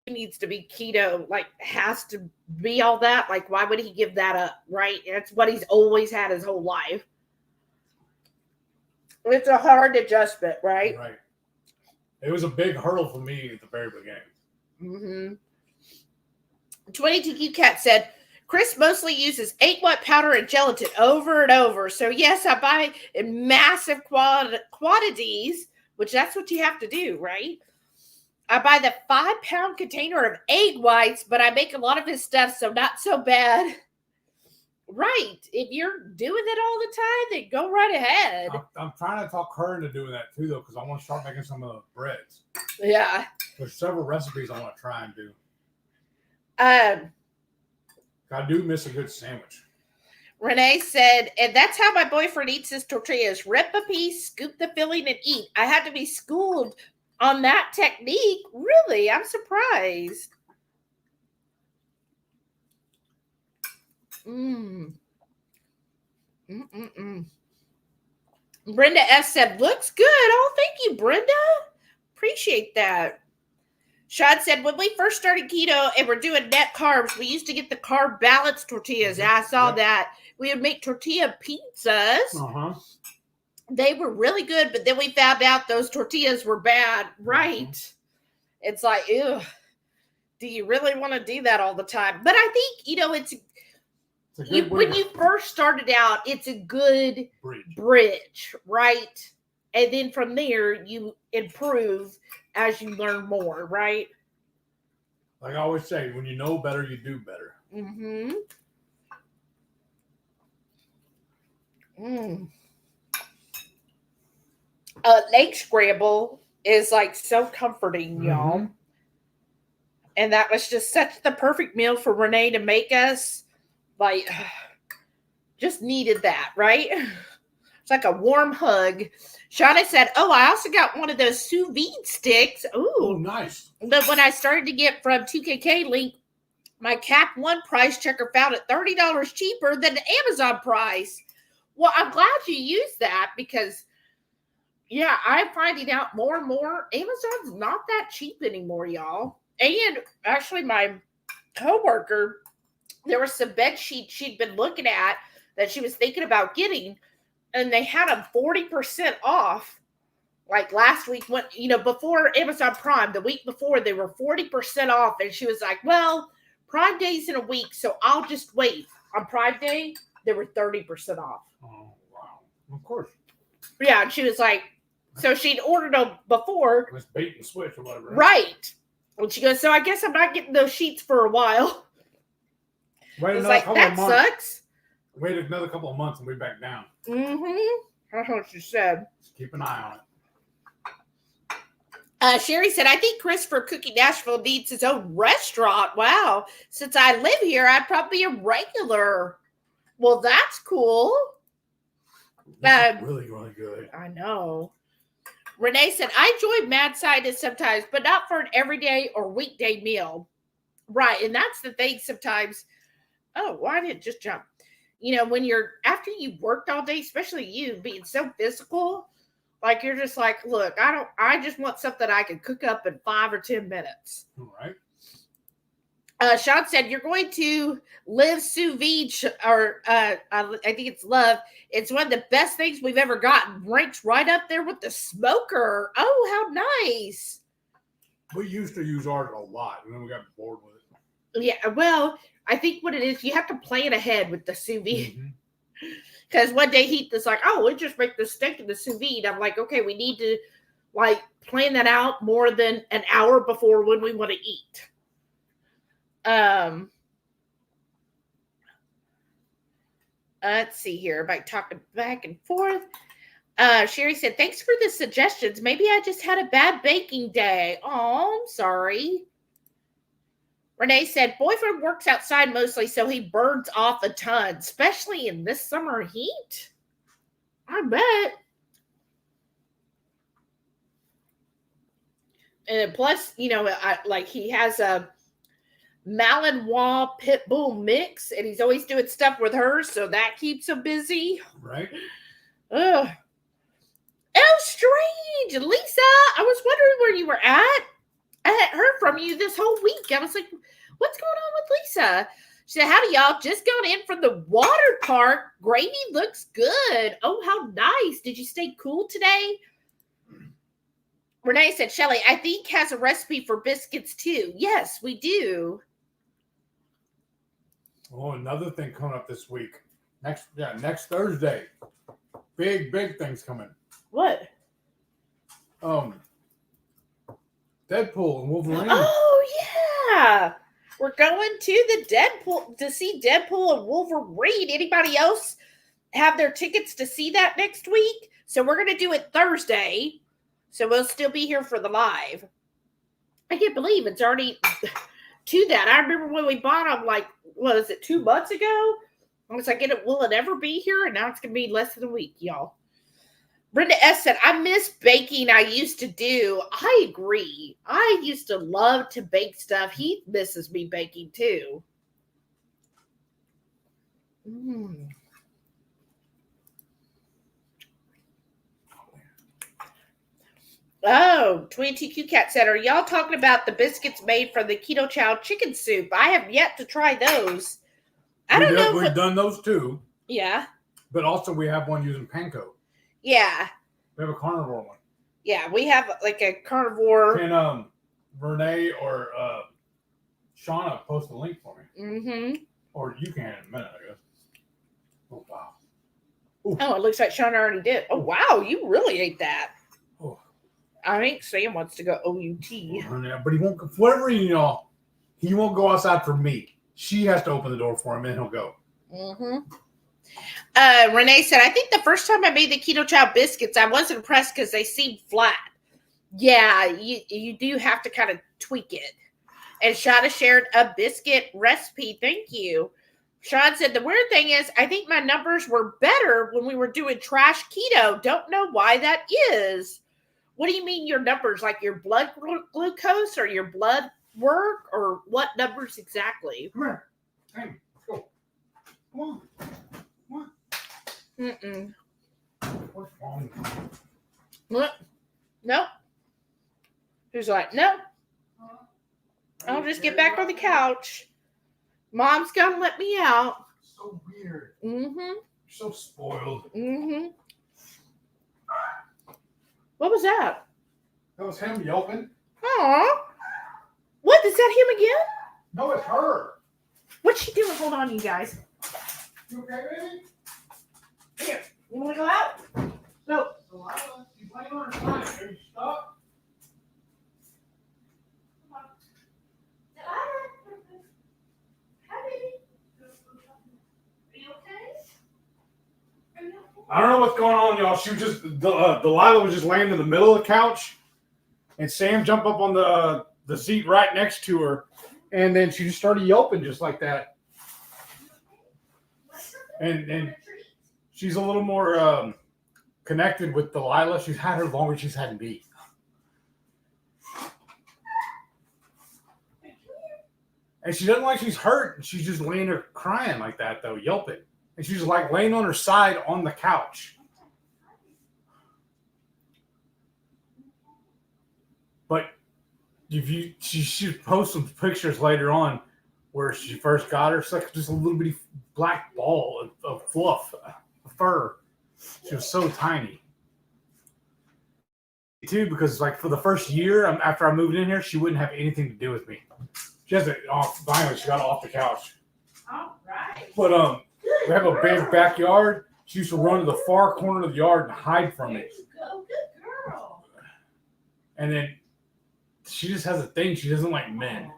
needs to be keto, like has to be all that. Like, why would he give that up? Right? That's what he's always had his whole life. It's a hard adjustment, right? Right. It was a big hurdle for me at the very Mm-hmm. beginning. 22Q Cat said, Chris mostly uses egg white powder and gelatin over and over. So yes, I buy in massive quantities, which that's what you have to do, right? I buy the 5-pound container of egg whites, but I make a lot of his stuff, so not so bad. Right. If you're doing it all the time, then go right ahead. I'm trying to talk her into doing that too, though, because I want to start making some of the breads. Yeah. There's several recipes I want to try and do. I do miss a good sandwich. Renee said, and that's how my boyfriend eats his tortillas. Rip a piece, scoop the filling, and eat. I had to be schooled on that technique. Really? I'm surprised. Brenda F. said, looks good. Oh, thank you, Brenda. Appreciate that. Sean said, when we first started keto and we're doing net carbs, we used to get the carb balanced tortillas. I saw that. We would make tortilla pizzas. They were really good, but then we found out those tortillas were bad. Right. It's like, ew, do you really want to do that all the time? But I think, when you first started out, it's a good bridge, right? And then from there, you improve as you learn more, right? Like I always say, when you know better, you do better. Leg scramble is like so comforting, y'all. And that was just such the perfect meal for Renee to make us. Like, just needed that, right? It's like a warm hug. Shauna said, oh, I also got one of those sous vide sticks. Ooh. Oh, nice. But when I started to get from 2KK Link, my Cap 1 price checker found it $30 cheaper than the Amazon price. Well, I'm glad you used that because, yeah, I'm finding out more and more Amazon's not that cheap anymore, y'all. And actually, my coworker, there were some bed sheets she'd been looking at that she was thinking about getting, and they had them 40% off. Like last week, when before Amazon Prime, the week before, they were 40% off, and she was like, "Well, Prime Day's in a week, so I'll just wait." On Prime Day, they were 30% off. Oh wow! Of course. Yeah, and she was like, so she'd ordered them before. It was bait and switch or whatever. Right. And she goes, so I guess I'm not getting those sheets for a while. Wait another couple of months. Sucks. Wait another couple of months and we're back down. That's what she said. Just keep an eye on it. Sherry said, I think Chris for Cookie Nashville needs his own restaurant. Wow. Since I live here, I'd probably be a regular. Well, that's cool. Really, really good. I know. Renee said, I enjoy Mad Scientist sometimes, but not for an everyday or weekday meal. Right. And that's the thing sometimes. Oh, why didn't it just jump? When after you worked all day, especially you being so physical, like you're just like, look, I just want something I can cook up in 5 or 10 minutes. All right. Sean said, you're going to live sous vide, or I think it's love. It's one of the best things we've ever gotten. Ranks right up there with the smoker. Oh, how nice. We used to use ours a lot, and then we got bored with it. Yeah, well, I think what it is, you have to plan ahead with the sous vide. Because one day Heath is like, oh, we'll just make the steak in the sous vide. I'm like, okay, we need to like plan that out more than an hour before when we want to eat. Let's see here. By talking back and forth. Sherry said, thanks for the suggestions. Maybe I just had a bad baking day. Oh, I'm sorry. Renee said, boyfriend works outside mostly, so he burns off a ton, especially in this summer heat. I bet. And plus, you know, like he has a Malinois pit bull mix, and he's always doing stuff with her, so that keeps him busy. Right. Ugh. Oh, strange. Lisa, I was wondering where you were at. I hadn't heard from you this whole week. I was like, what's going on with Lisa? She said, howdy, y'all. Just got in from the water park. Gravy looks good. Oh, how nice. Did you stay cool today? Renee said, Shelly, I think has a recipe for biscuits too. Yes, we do. Oh, another thing coming up this week. Next Thursday. Big things coming. What? Deadpool and Wolverine. Oh, yeah. We're going to the Deadpool to see Deadpool and Wolverine. Anybody else have their tickets to see that next week? So we're going to do it Thursday. So we'll still be here for the live. I can't believe it's already to that. I remember when we bought them, like, what is it, 2 months ago? I was like, will it ever be here? And now it's going to be less than a week, y'all. Brenda S. said, I miss baking I used to do. I agree. I used to love to bake stuff. He misses me baking too. Oh, 22Q Cat said, are y'all talking about the biscuits made from the Ketochow chicken soup? I have yet to try those. I don't know. We've done those too. Yeah. But also we have one using panko. Yeah. We have a carnivore one. Yeah, we have like a carnivore. Can Renee or Shauna post a link for me? Mm-hmm. Or you can in a minute, I guess. Oh, wow. Ooh. Oh, it looks like Shauna already did. Oh, wow, you really ate that. Oh. I think Sam wants to go OUT. Yeah, but he won't, for whatever reason, y'all, he won't go outside for me. She has to open the door for him, and he'll go. Mm-hmm. Renee said, I think the first time I made the Ketochow biscuits, I wasn't impressed because they seemed flat. Yeah, you do have to kind of tweak it. And Shauna shared a biscuit recipe. Thank you. Sean said, the weird thing is, I think my numbers were better when we were doing trash keto. Don't know why that is. What do you mean your numbers? Like your blood glucose or your blood work? Or what numbers exactly? Come here. Hey, let's go. Come on. Come on. Mm-mm. What's wrong? What? Nope. Who's like, no. I'll just get back on the couch. Mom's gonna let me out. So weird. Mm-hmm. You're so spoiled. Mm-hmm. What was that? That was him yelping. Aw. What? Is that him again? No, it's her. What's she doing? Hold on, you guys. You okay, baby? Here. You want to go out? No. Delilah, she's laying on her side. Are you stuck? Hi, baby. Are you okay? Are you okay? I don't know what's going on, y'all. She was just Delilah was just laying in the middle of the couch, and Sam jumped up on the seat right next to her, and then she just started yelping just like that. And she's a little more connected with Delilah. She's had her longer than she's had me. And she doesn't like she's hurt. She's just laying there crying like that, though, yelping. And she's like laying on her side on the couch. But she should post some pictures later on where she first got her. It's like just a little bitty black ball of fluff, of fur. She was so tiny. Too, because like for the first year after I moved in here, she wouldn't have anything to do with me. She has it off. Finally, she got off the couch. All right. But we have a big backyard, She used to run to the far corner of the yard and hide from me. Good girl. And then she just has a thing. She doesn't like men.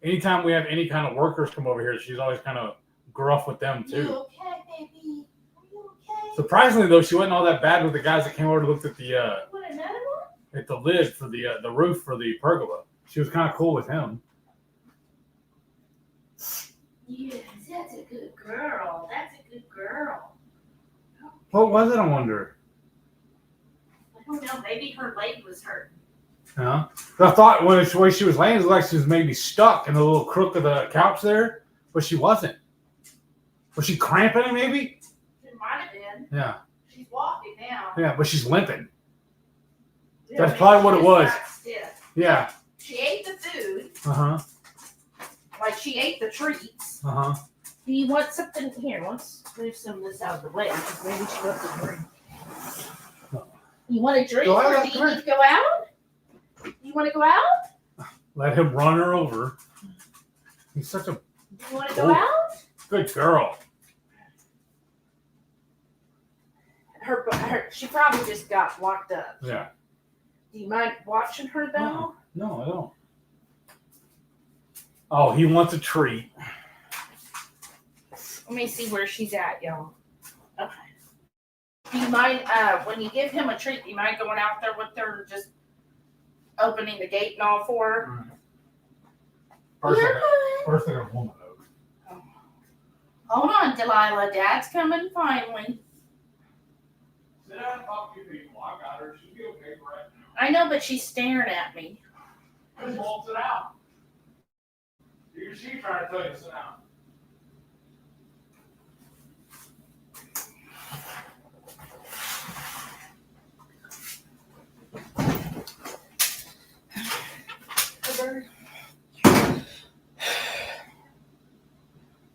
Anytime we have any kind of workers come over here, she's always kind of gruff with them too. You okay, baby? Are you okay? Surprisingly, though, she wasn't all that bad with the guys that came over to look at the Want another one? at the lid for the roof for the pergola. She was kind of cool with him. Yes, that's a good girl. That's a good girl. What was it, I wonder? I don't know. Maybe her leg was hurt. Yeah. I thought when the way she was laying, it was like she was maybe stuck in the little crook of the couch there, but she wasn't. Was she cramping it maybe? It might have been. Yeah. She's walking now. Yeah, but she's limping. Yeah, That's probably what it was. Stiff. Yeah. She ate the food. Uh-huh. Like she ate the treats. Uh-huh. Do you want something here? Let's move some of this out of the way because maybe she wants a drink. You want a drink or do you need to go out? You want to go out? Let him run her over. He's such a You want to go out? good girl. She probably just got locked up. Yeah. Do you mind watching her though? No, I don't. Oh, he wants a treat. Let me see where she's at, y'all. Okay. Do you mind, when you give him a treat, do you mind going out there with her, just opening the gate and all for her? First I got a woman though. Oh. Hold on, Delilah. Dad's coming finally. Sit down and talk to people. I got her. She'll be okay right now. I know, but she's staring at me. Just won't sit down. She's trying to tell you to sit down.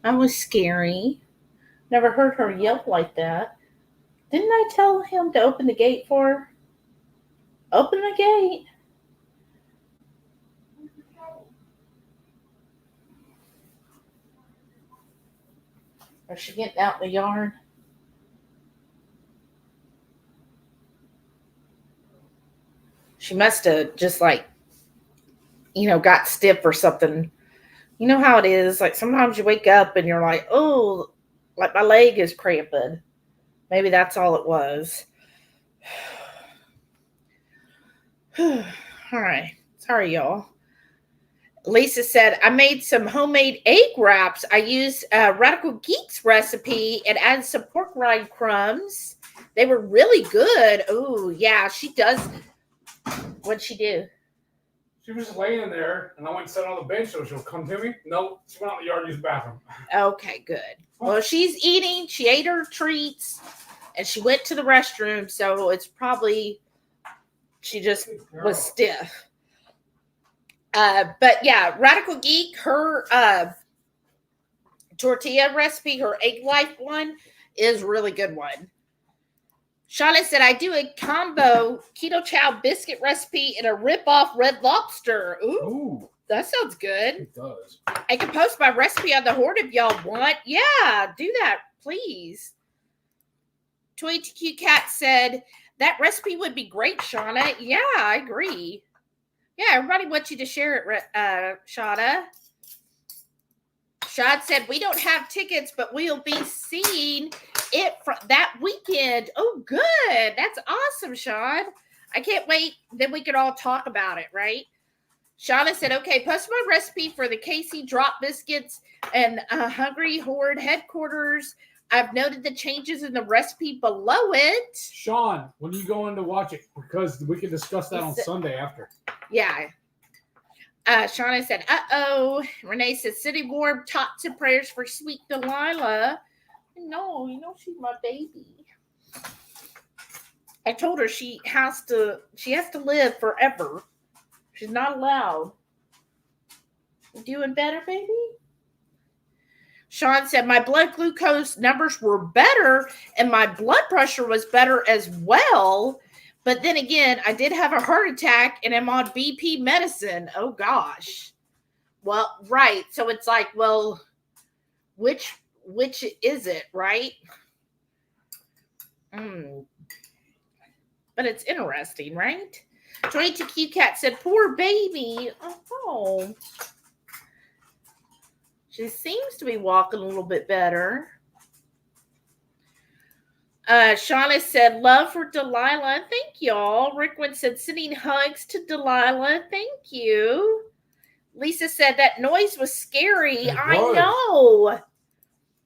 That was scary. Never heard her yelp like that. Didn't I tell him to open the gate for her? Open the gate. Is she getting out in the yard? She must have just got stiff or something. You know how it is. Like sometimes you wake up and you're like, oh, like my leg is cramping. Maybe that's all it was. All right. Sorry, y'all. Lisa said, I made some homemade egg wraps. I used Radical Geek's recipe and added some pork rind crumbs. They were really good. Oh, yeah, she does. What'd she do? She was just laying there, and I went and sat on the bench so she'll come to me. No, she went out in the yard to use the bathroom. Okay, good. Well, she's eating. She ate her treats, and she went to the restroom, so it's probably she just was stiff. But yeah, Radical Geek, her tortilla recipe, her egg life one is really good one. Shauna said, I do a combo Ketochow biscuit recipe and a rip-off Red Lobster. Ooh, that sounds good. It does. I can post my recipe on the Horde if y'all want. Yeah, do that, please. Toy Cute Cat said, that recipe would be great, Shauna. Yeah, I agree. Yeah, everybody wants you to share it, Shauna. Shad said, we don't have tickets, but we'll be seeing it that weekend. Oh, good. That's awesome, Shad. I can't wait. Then we could all talk about it, right? Shauna said, okay, post my recipe for the KC drop biscuits and HungryHorde headquarters. I've noted the changes in the recipe below it. Sean, when you go in to watch it, because we can discuss that on Sunday after. Yeah. Shauna said, uh-oh. Renee said, City Warm tots and prayers for sweet Delilah. No, she's my baby. I told her she has to live forever. She's not allowed. You doing better, baby? Sean said, my blood glucose numbers were better and my blood pressure was better as well. But then again, I did have a heart attack and I'm on BP medicine. Oh, gosh. Well, right. So it's like, well, which is it, right? But it's interesting, right? 22Q Cat said, "Poor baby." Oh, she seems to be walking a little bit better. Shauna said, "Love for Delilah." Thank y'all. Rickwood said, "Sending hugs to Delilah." Thank you. Lisa said, "That noise was scary." I know.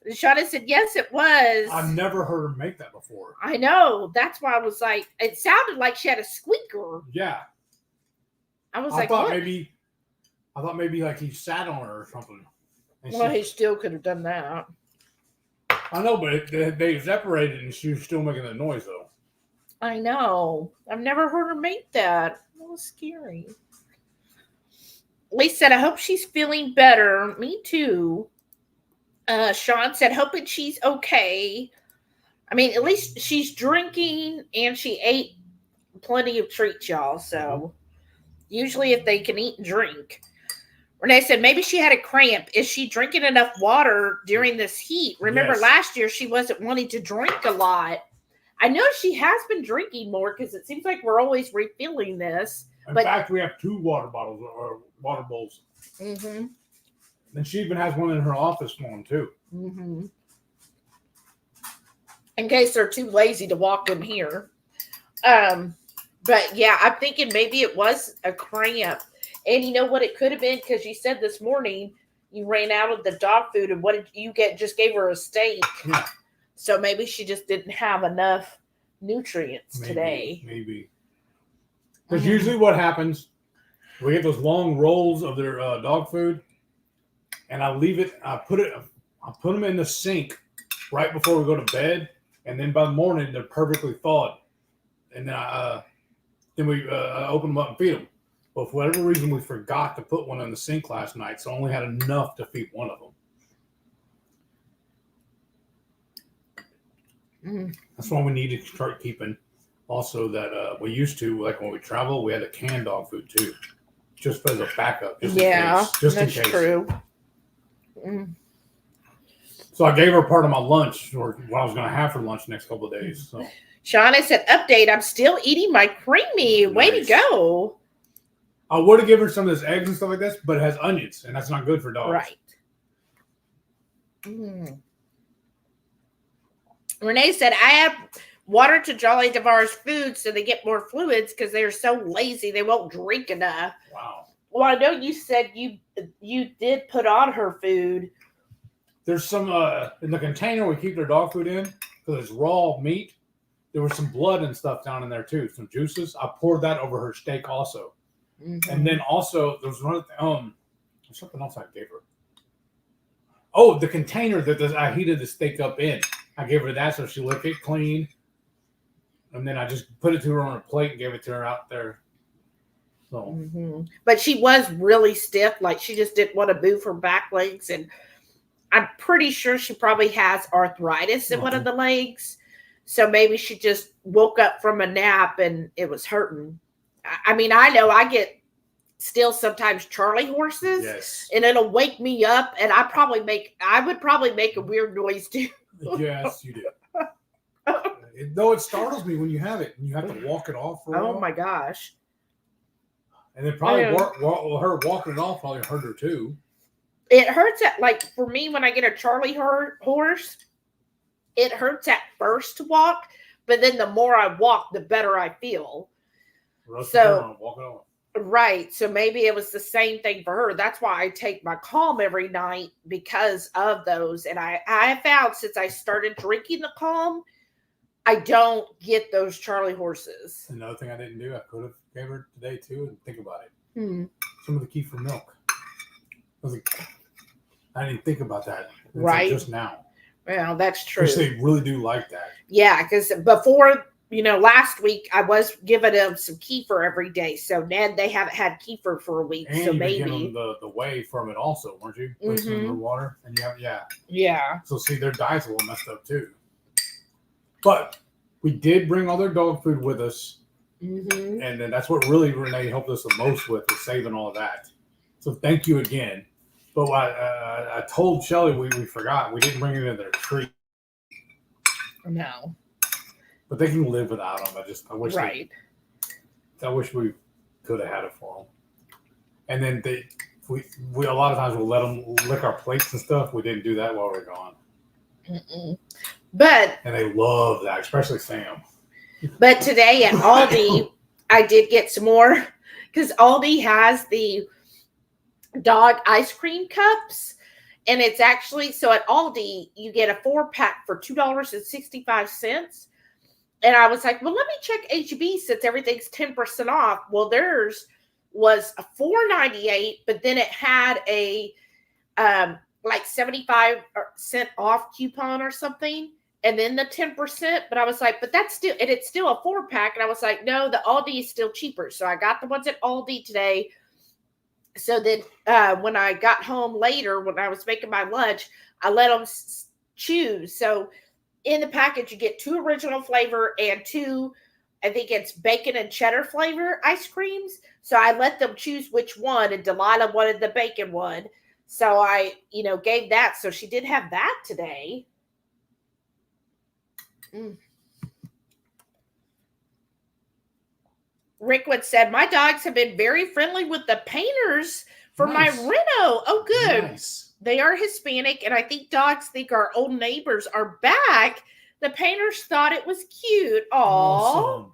Shauna said, "Yes, it was." I've never heard her make that before. I know. That's why I was like, it sounded like she had a squeaker. Yeah. I thought maybe like he sat on her or something. Well, he still could have done that. I know, but they separated and she was still making that noise, though. I know. I've never heard her make that. That was scary. Lisa said, "I hope she's feeling better." Me too. Sean said, "Hoping she's okay." I mean, at least she's drinking and she ate plenty of treats, y'all. So usually if they can eat and drink. Renee said, "Maybe she had a cramp. Is she drinking enough water during this heat? Remember last year she wasn't wanting to drink a lot." I know she has been drinking more because it seems like we're always refilling this. In fact, we have 2 water bottles or water bowls. Mm-hmm. And she even has one in her office for them, too. Mm-hmm. In case they're too lazy to walk in here. But yeah, I'm thinking maybe it was a cramp. And you know what it could have been? Because you said this morning you ran out of the dog food, and what did you get? Just gave her a steak. Yeah. So maybe she just didn't have enough nutrients today. Maybe. Because usually what happens, we get those long rolls of their dog food, and I leave it. I put them in the sink right before we go to bed, and then by the morning they're perfectly thawed, and then we open them up and feed them. But for whatever reason, we forgot to put one in the sink last night, so I only had enough to feed one of them. That's why we need to start keeping. Also, that we used to, like when we travel, we had a canned dog food too, just as a backup. Just in case. Just in case. True. So I gave her part of my lunch, or what I was going to have for lunch the next couple of days. So Shauna said, "Update, I'm still eating my creamy." Nice. Way to go. I would have given her some of this eggs and stuff like this, but it has onions, and that's not good for dogs. Right. Renee said, "I have water to Jolly Devar's food so they get more fluids because they're so lazy they won't drink enough." Wow. Well, I know you said you did put on her food. There's some in the container we keep their dog food in, because it's raw meat. There was some blood and stuff down in there too, some juices. I poured that over her steak also. And then also there's one there's something else I gave her. Oh, the container that I heated the steak up in. I gave her that so she licked it clean. And then I just put it to her on a plate and gave it to her out there. So But she was really stiff, like she just didn't want to move her back legs, and I'm pretty sure she probably has arthritis in one of the legs. So maybe she just woke up from a nap and it was hurting. I mean, I know I get still sometimes Charlie horses, and it'll wake me up, and I would probably make a weird noise too. Yes, you do. Though it startles me when you have it and you have to walk it off for a while. Oh my gosh. And then probably her walking it off probably hurt her too. It hurts for me when I get a Charlie horse, it hurts at first to walk, but then the more I walk, the better I feel. So walk it on. Right. So maybe it was the same thing for her. That's why I take my Calm every night, because of those. And I have found since I started drinking the Calm, I don't get those Charlie horses. Another thing I didn't do, I could have gave her today too, and think about it. Some of the kefir milk. I didn't think about that. Right. Just now. Well, that's true. Which they really do like that. Yeah, because before, last week I was giving them some kefir every day. So then they haven't had kefir for a week. And so you maybe give them the whey from it also, weren't you? With some water, and yeah. So see, their diet's a little messed up too. But we did bring all their dog food with us, and then that's what really Renee helped us the most with, is saving all of that. So thank you again. But I told Shelly we forgot. We didn't bring it in their treat. No. But they can live without them. I wish right. I wish we could have had it for them. And then we a lot of times we'll let them lick our plates and stuff. We didn't do that while we were gone. But and they love that, especially Sam. But today at Aldi, I did get some more because Aldi has the dog ice cream cups. And it's actually, so at Aldi, you get a 4-pack for $2.65. And I was like, well, let me check HB since everything's 10% off. Well, theirs was a $4.98, but then it had a like 75% off coupon or something. And then the 10%, but I was like, but that's still, and it's still a 4-pack. And I was like, no, the Aldi is still cheaper. So I got the ones at Aldi today. So then when I got home later, when I was making my lunch, I let them choose. So in the package, you get 2 original flavor and 2, I think it's bacon and cheddar flavor ice creams. So I let them choose which one, and Delilah wanted the bacon one. So I, gave that. So she did have that today. Rickwood said, my dogs have been very friendly with the painters for my Reno. Oh, good. Nice. They are Hispanic, and I think dogs think our old neighbors are back. The painters thought it was cute. Aww.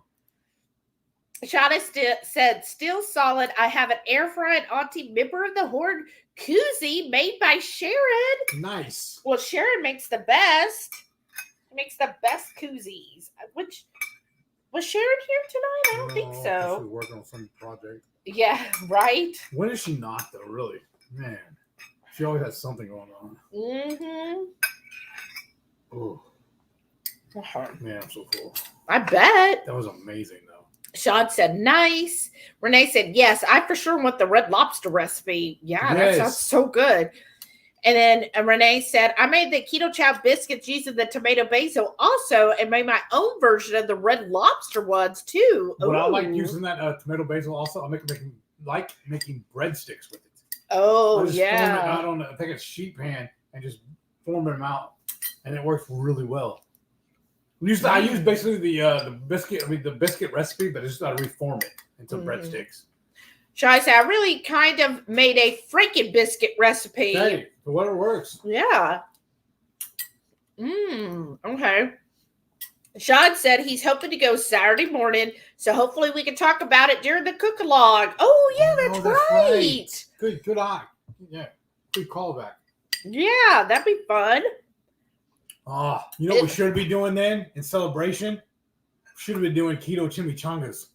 Shauna said, still solid. I have an air fried auntie member of the Horde koozie made by Sharon. Nice. Well, Sharon makes the best. She makes the best koozies. Which was Sharon here tonight? I don't think so. She's working on some project. Yeah, right. When is she not though? Really, man. She always has something going on. Mm-hmm. Oh. Man, I'm so full. I bet. That was amazing, though. Sean said, nice. Renee said, yes, I for sure want the red lobster recipe. Yeah, that sounds so good. And then Renee said, I made the Ketochow biscuits using the tomato basil also and made my own version of the red lobster ones, too. But I like using that tomato basil also. I like making breadsticks with it. Oh, I just form it out on, I think it's sheet pan, and just form them out. And it works really well. I use basically the biscuit recipe, but I just got to reform it into breadsticks. Shai said, I really kind of made a Franken biscuit recipe. Hey, for what it works. Yeah. Okay. Sean said he's hoping to go Saturday morning, so hopefully we can talk about it during the cook-along. Oh, yeah, that's right. Good eye. Yeah, good callback. Yeah, that'd be fun. You know what we should be doing then in celebration? Should have been doing keto chimichangas.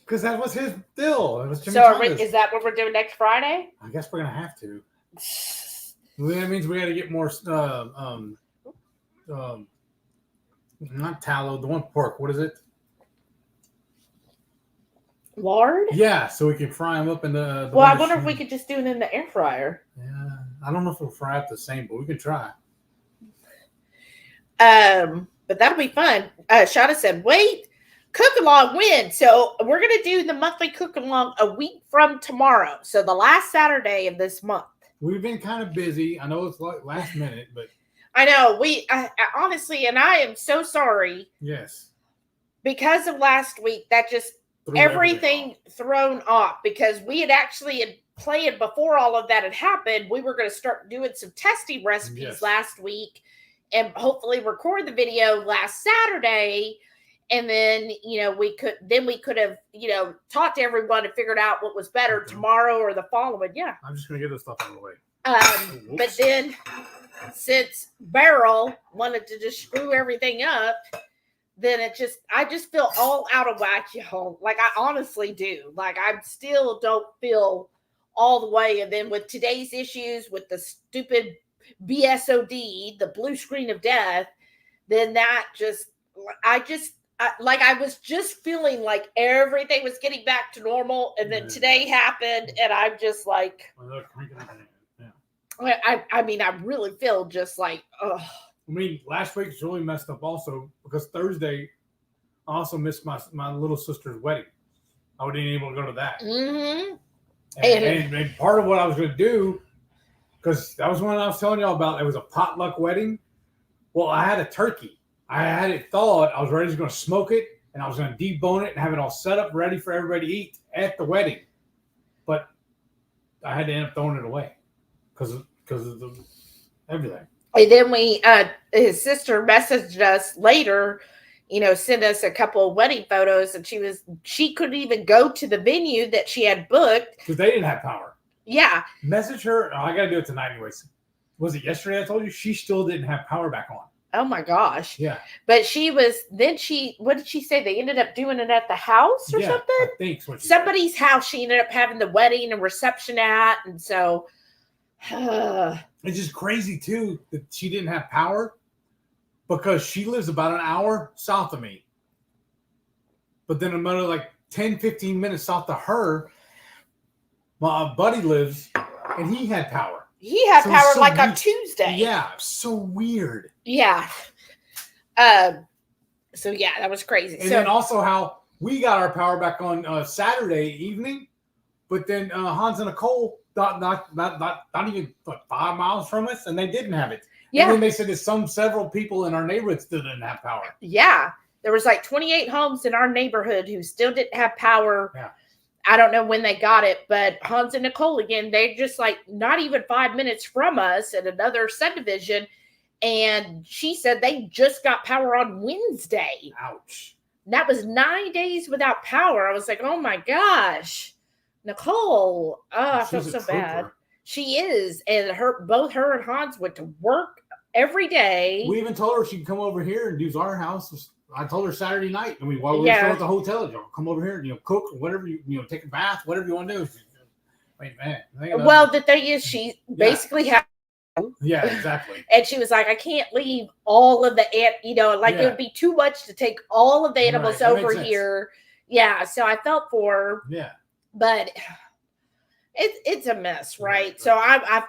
Because that was his deal. It was chimichangas. So is that what we're doing next Friday? I guess we're going to have to. That means we got to get more, not tallow, the one pork. What is it? Lard? Yeah, so we can fry them up in the well, I wonder if we could just do it in the air fryer. Yeah, I don't know if we'll fry up the same, but we can try. But that'll be fun. Shauna said, wait, cook-along when? So we're going to do the monthly cook-along a week from tomorrow. So the last Saturday of this month. We've been kind of busy. I know it's like last minute, but. I know. I honestly, and I am so sorry. Yes. Because of last week, that just everything thrown off, because we had actually planned before all of that had happened. We were going to start doing some testing recipes last week and hopefully record the video last Saturday. And then, we could have, talked to everyone and figured out what was better tomorrow or the following. Yeah. I'm just going to get this stuff out of the way. But then since Beryl wanted to just screw everything up, then I just feel all out of whack, y'all. Like, I honestly do. Like, I still don't feel all the way. And then with today's issues with the stupid BSOD, the blue screen of death, then that I was just feeling like everything was getting back to normal. And then today happened, and I'm just like, I really feel just like, ugh. I mean, last week's really messed up also because Thursday I also missed my little sister's wedding. I wasn't able to go to that. Mm-hmm. And part of what I was going to do, because that was one I was telling y'all about, it was a potluck wedding. Well, I had a turkey. I had it thawed. I was ready to smoke it, and I was going to debone it and have it all set up, ready for everybody to eat at the wedding. But I had to end up throwing it away because of everything. And then his sister messaged us later, sent us a couple of wedding photos, and she couldn't even go to the venue that she had booked because they didn't have power. Yeah. Message her. Oh, I got to do it tonight anyways. Was it yesterday I told you? She still didn't have power back on. Oh my gosh. Yeah. But what did she say? They ended up doing it at the house or something? I think so. Somebody's house she ended up having the wedding and reception at. And so it's just crazy too that she didn't have power because she lives about an hour south of me. But then another like 10, 15 minutes south of her, my buddy lives and he had power. He had power like on Tuesday. Yeah, so weird. Yeah. So yeah, that was crazy. And then also how we got our power back on Saturday evening, but then Hans and Nicole not even 5 miles from us, and they didn't have it. Yeah. And then they said that several people in our neighborhood still didn't have power. Yeah, there was like 28 homes in our neighborhood who still didn't have power. Yeah. I don't know when they got it, but Hans and Nicole, again, they're just like not even 5 minutes from us at another subdivision. And she said they just got power on Wednesday. Ouch. And that was 9 days without power. I was like, oh my gosh, Nicole. Oh, I feel so bad. She is. And both her and Hans went to work every day. We even told her she could come over here and use our house. I told her Saturday night, and while we were still at the hotel, come over here and cook, whatever take a bath, whatever you want to do. Wait, man. Well, the thing is, she basically had. Yeah, exactly. And she was like, I can't leave all of the it would be too much to take all of the animals over here. Yeah, so I felt for her. Yeah, but it's a mess, right? So I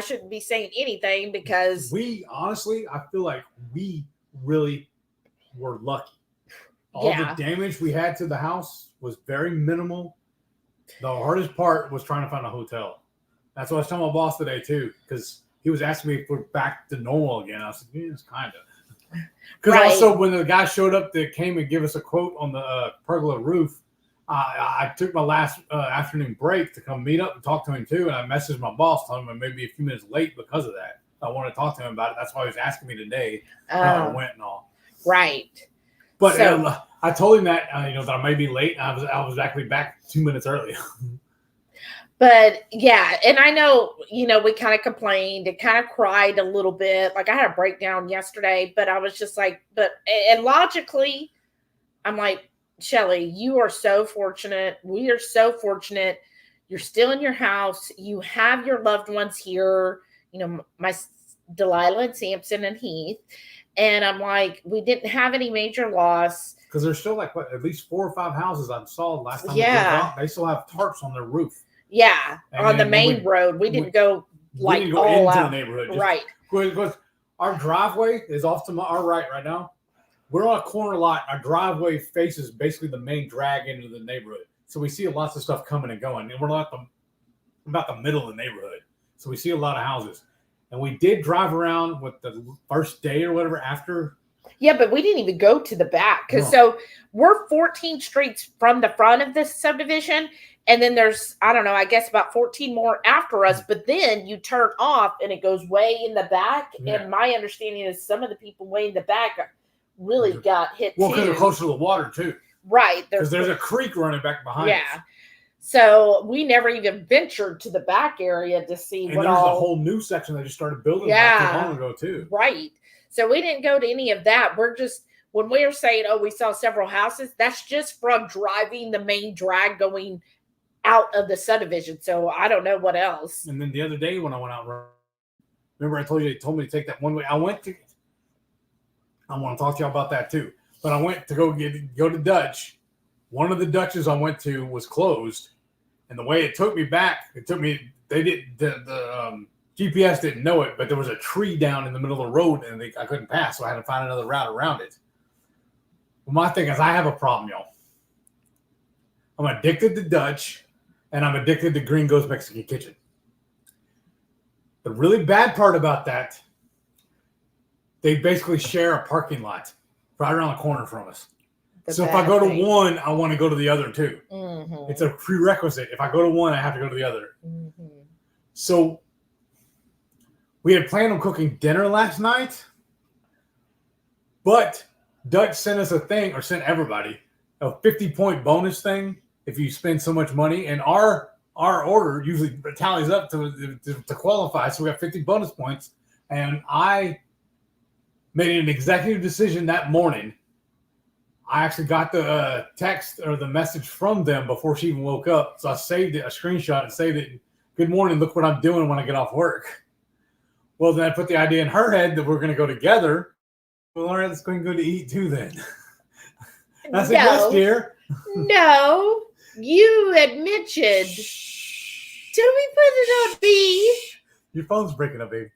shouldn't be saying anything because I feel like we really were lucky. All the damage we had to the house was very minimal. The hardest part was trying to find a hotel. That's what I was telling my boss today too, because he was asking me if we're back to normal again. I said, yeah, it's kind of. Because also when the guy showed up that came and give us a quote on the pergola roof, I took my last afternoon break to come meet up and talk to him too, and I messaged my boss telling him I'm maybe a few minutes late because of that. I want to talk to him about it. That's why he was asking me today how it went and all. Right. But I told him that that I may be late. I was actually back 2 minutes early. But yeah, and I know, we kind of complained and kind of cried a little bit. Like I had a breakdown yesterday, but I was just like, and logically, I'm like, Shelly, you are so fortunate. We are so fortunate. You're still in your house. You have your loved ones here, my Delilah and Samson and Heath. And I'm like, we didn't have any major loss. Because there's still at least 4 or 5 houses I saw last time. Yeah. They still have tarps on their roof. Yeah. And on the main road. We didn't go all into the neighborhood. Right. Because our driveway is off to our right now. We're on a corner lot. Our driveway faces basically the main drag into the neighborhood. So we see lots of stuff coming and going. And we're not about the middle of the neighborhood. So we see a lot of houses. And we did drive around with the first day or whatever after. Yeah, but we didn't even go to the back. So we're 14 streets from the front of this subdivision. And then there's, I don't know, I guess about 14 more after us. But then you turn off and it goes way in the back. Yeah. And my understanding is some of the people way in the back really got hit too. Well, because they're closer to the water too. Right. Because there's a creek running back behind us. Yeah. So we never even ventured to the back area to see and there's a whole new section they just started building not too long ago too. Right. So we didn't go to any of that. We're just, when we were saying, we saw several houses, that's just from driving the main drag going out of the subdivision. So I don't know what else. And then the other day when I went out, remember I told you, they told me to take that one way. I want to talk to you about that too. But I went to go to Dutch. One of the Dutches I went to was closed. And the way it took me back, the GPS didn't know it, but there was a tree down in the middle of the road and I couldn't pass. So I had to find another route around it. Well, my thing is I have a problem, y'all. I'm addicted to Dutch and I'm addicted to Gringo's Mexican Kitchen. The really bad part about that, they basically share a parking lot right around the corner from us. So if I bad go to thing. one, I want to go to the other too. Mhm. It's a prerequisite. If I go to one, I have to go to the other. Mhm. So we had planned on cooking dinner last night, but Dutch sent us a thing, or sent everybody, a 50-point bonus thing if you spend so much money. And our order usually tallies up to qualify. So we got 50 bonus points. And I made an executive decision that morning. I actually got the text or the message from them before she even woke up. So I saved it, a screenshot, and saved it. Good morning. Look what I'm doing when I get off work. Well, then I put the idea in her head that we're going to go together. Well, all right, let's go and go to eat too then. I said, yes, dear. No, you had mentioned. Did we put it on B? Your phone's breaking up, baby.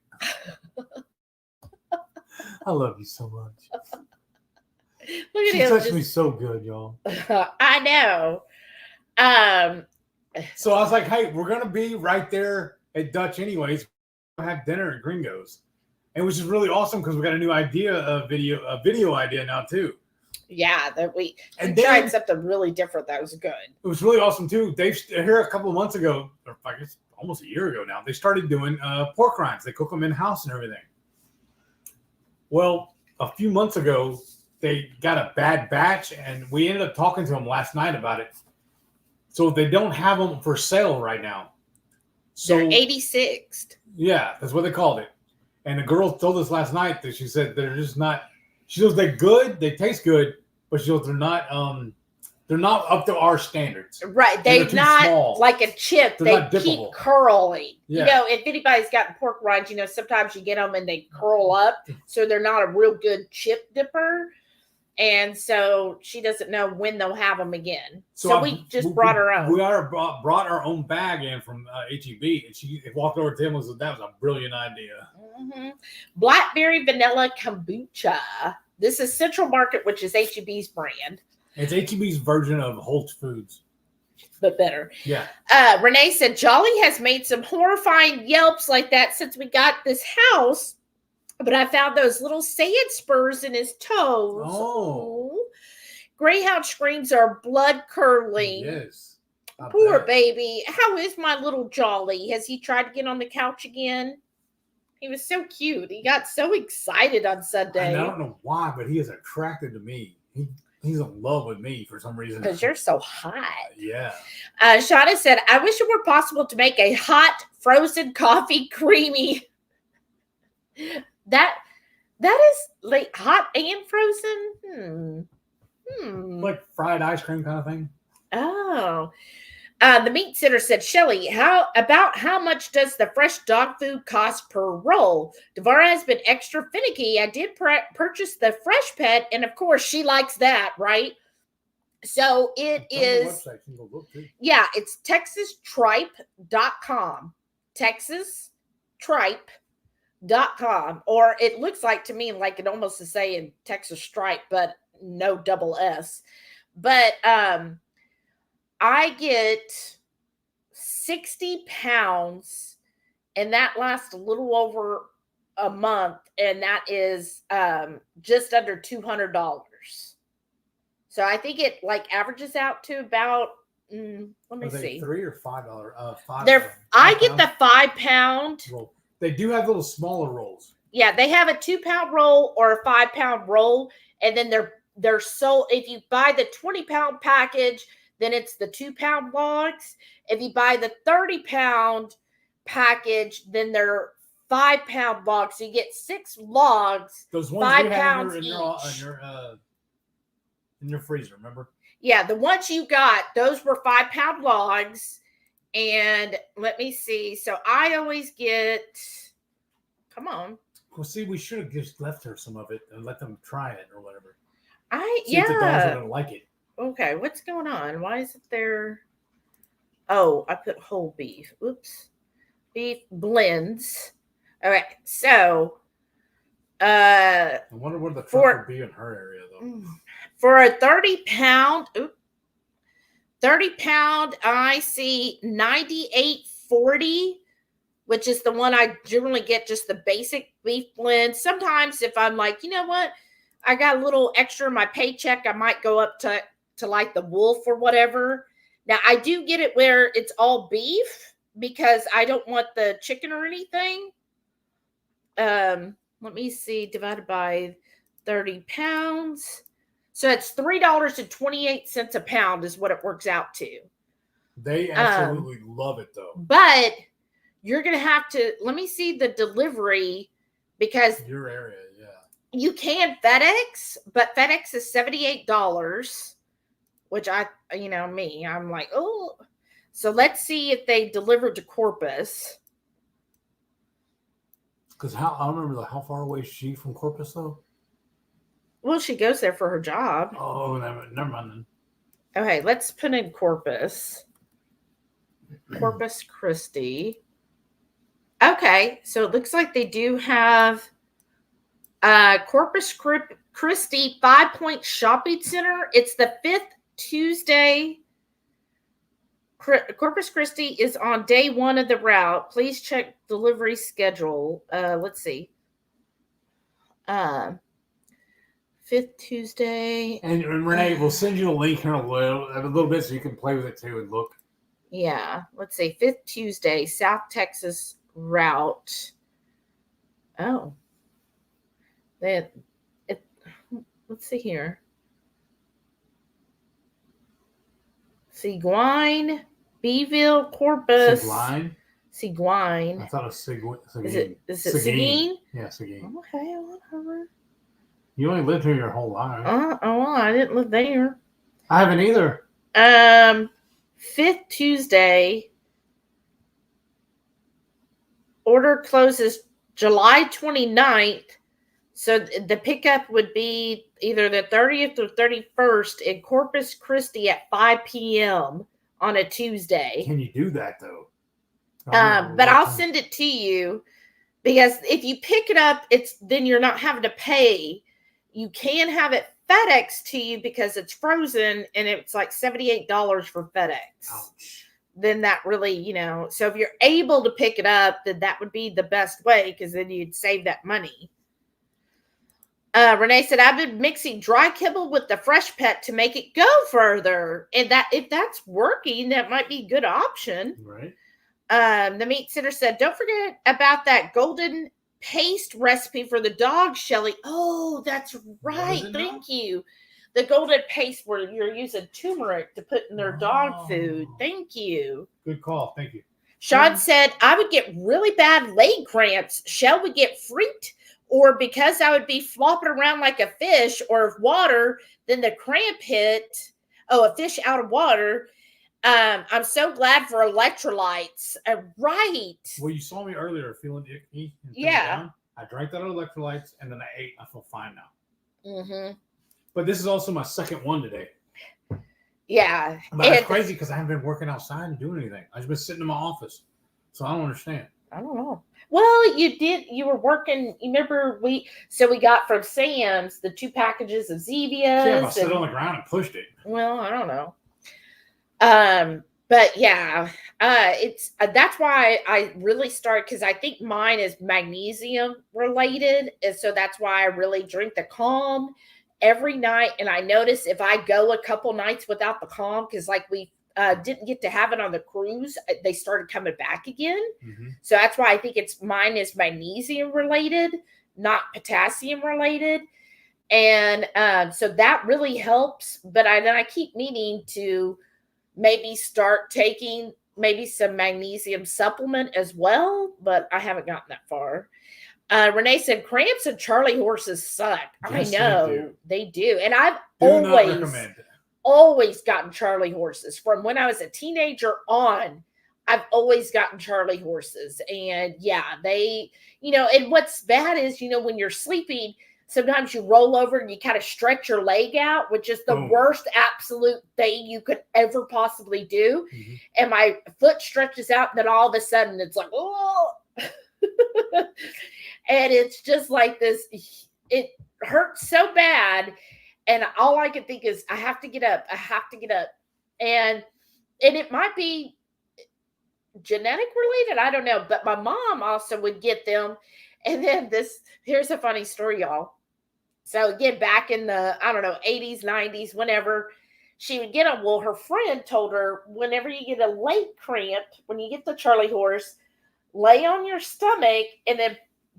I love you so much. Look at She him. touched me so good, y'all. I know. So I was like, hey, we're going to be right there at Dutch anyways. We'll have dinner at Gringo's. And which is really awesome because we got a new idea, a video idea now too. Yeah, that we And tried something really different that was good. It was really awesome too. They here a couple of months ago, or I guess almost a year ago now, they started doing pork rinds. They cook them in house and everything. Well, a few months ago, they got a bad batch, and we ended up talking to them last night about it. So they don't have them for sale right now. So they're 86th. Yeah, that's what they called it. And the girl told us last night that she said they're just not. She goes, they're good, they taste good, but she goes, they're not up to our standards. Right, they're not small. Like a chip. They're they keep curling. Yeah. You know, if anybody's gotten pork rinds, you know, sometimes you get them and they curl up, so they're not a real good chip dipper. And so she doesn't know when they'll have them again. So we just brought our own. We brought our own bag in from HEB, and she walked over to him and said, that was a brilliant idea. Mm-hmm. Blackberry vanilla kombucha. This is Central Market, which is HEB's brand. It's HEB's version of Whole Foods. But better. Yeah. Renee said, Jolly has made some horrifying yelps like that since we got this house. But I found those little sand spurs in his toes. Oh. Greyhound screams are blood curdling. Yes. Poor baby. How is my little Jolly? Has he tried to get on the couch again? He was so cute. He got so excited on Sunday. And I don't know why, but he is attracted to me. He's in love with me for some reason. Because you're so hot. Yeah. Shauna said, I wish it were possible to make a hot frozen coffee creamy. That is like hot and frozen. Like fried ice cream kind of thing. Oh. The meat sitter said, Shelly, how much does the fresh dog food cost per roll? Devara has been extra finicky. I did purchase the fresh pet, and of course she likes that, right? So it is. Website, you can go look too. Yeah, it's texastripe.com. texastripe.com. Or it looks like to me like it almost is saying Texas Stripe, but no double S. But I get 60 pounds, and that lasts a little over a month, and that is just under $200. So I think it like averages out to about let me see, $3 or $5. I get the 5 pound roll. They do have little smaller rolls. Yeah, they have a 2 pound roll or a 5 pound roll, and then they're sold. If you buy the 20 pound package, then it's the 2 pound logs. If you buy the 30 pound package, then they're 5 pound logs. So you get 6 logs. Those ones 5 you pounds have in your freezer, remember? Yeah, the ones you got, those were 5 pound logs. And let me see. So I always get. Come on. Well, see, we should have just left her some of it and let them try it or whatever. See if the dogs are gonna like it. Okay, what's going on? Why is it there? Oh, I put whole beef. Oops. Beef blends. All right, so I wonder what the truck would be in her area though. For a 30 pound, 30 pound, I see $98.40. which is the one I generally get, just the basic beef blend. Sometimes if I'm like, you know what, I got a little extra in my paycheck, I might go up to like the wolf or whatever. Now I do get it where it's all beef because I don't want the chicken or anything. Let me see, divided by 30 pounds. So it's $3.28 a pound is what it works out to. They absolutely love it though. But you're going to have to, let me see the delivery because your area, yeah. You can FedEx, but FedEx is $78, which I'm like, oh. So let's see if they deliver to Corpus. Because I don't remember how far away is she from Corpus though? Well, she goes there for her job. Oh, never mind then. Okay, let's put in Corpus. Corpus Christi. Okay, so it looks like they do have Corpus Christi 5 Point Shopping Center. It's the 5th Tuesday. Corpus Christi is on day 1 of the route. Please check delivery schedule. Let's see. 5th Tuesday. And Renee, we'll send you a link here in a little bit so you can play with it too and look. Yeah, let's see. 5th Tuesday, South Texas route. Oh. Let's see here. Seguin, Beeville, Corpus. Seguin. I thought it was Seguin. Is it Seguin? Yeah, Seguin. Okay, whatever. You only lived here your whole life. I didn't live there. I haven't either. 5th Tuesday. Order closes July 29th. So the pickup would be either the 30th or 31st in Corpus Christi at 5 p.m. on a Tuesday. Can you do that though? But I'll send it to you because if you pick it up, then you're not having to pay. You can have it FedEx to you because it's frozen and it's like $78 for FedEx. Ouch. Then that really, so if you're able to pick it up, then that would be the best way because then you'd save that money. Renee said, I've been mixing dry kibble with the fresh pet to make it go further. And that if that's working, that might be a good option. Right. The meat sitter said, don't forget about that golden paste recipe for the dog, Shelly. Oh, that's right. Thank you. The golden paste where you're using turmeric to put in their dog food. Thank you. Good call. Thank you. Sean said, I would get really bad leg cramps. Shell would get freaked, or because I would be flopping around like a fish or water, then the cramp hit. Oh, a fish out of water. I'm so glad for electrolytes. Right. Well, you saw me earlier feeling icky. Yeah. Down. I drank that electrolytes and then I ate. I feel fine now. Mm-hmm. But this is also my second one today. Yeah. But it's crazy because I haven't been working outside and doing anything. I've just been sitting in my office. So I don't understand. I don't know. Well, you were working. You remember we got from Sam's the 2 packages of Zevias. Yeah, I sit on the ground and pushed it. Well, I don't know. But yeah, it's that's why I really started because I think mine is magnesium related, and so that's why I really drink the Calm every night. And I notice if I go a couple nights without the Calm, because like we didn't get to have it on the cruise, they started coming back again. Mm-hmm. So that's why I think mine is magnesium related, not potassium related. And so that really helps. But I keep meaning to maybe start taking maybe some magnesium supplement as well, but I haven't gotten that far. Renee said cramps and Charlie horses suck. Yes, I know they do. And I've always gotten Charlie horses from when I was a teenager on. I've always gotten Charlie horses. And yeah, they, and what's bad is, when you're sleeping, sometimes you roll over and you kind of stretch your leg out, which is the worst absolute thing you could ever possibly do. Mm-hmm. And my foot stretches out, and then all of a sudden it's like, oh, and it's just like this. It hurts so bad. And all I can think is, I have to get up. I have to get up. And it might be genetic related. I don't know. But my mom also would get them. And then here's a funny story, y'all. So again, back in the, I don't know, 80s, 90s, whenever she would get them, well, her friend told her, whenever you get a leg cramp, when you get the Charlie horse, lay on your stomach and then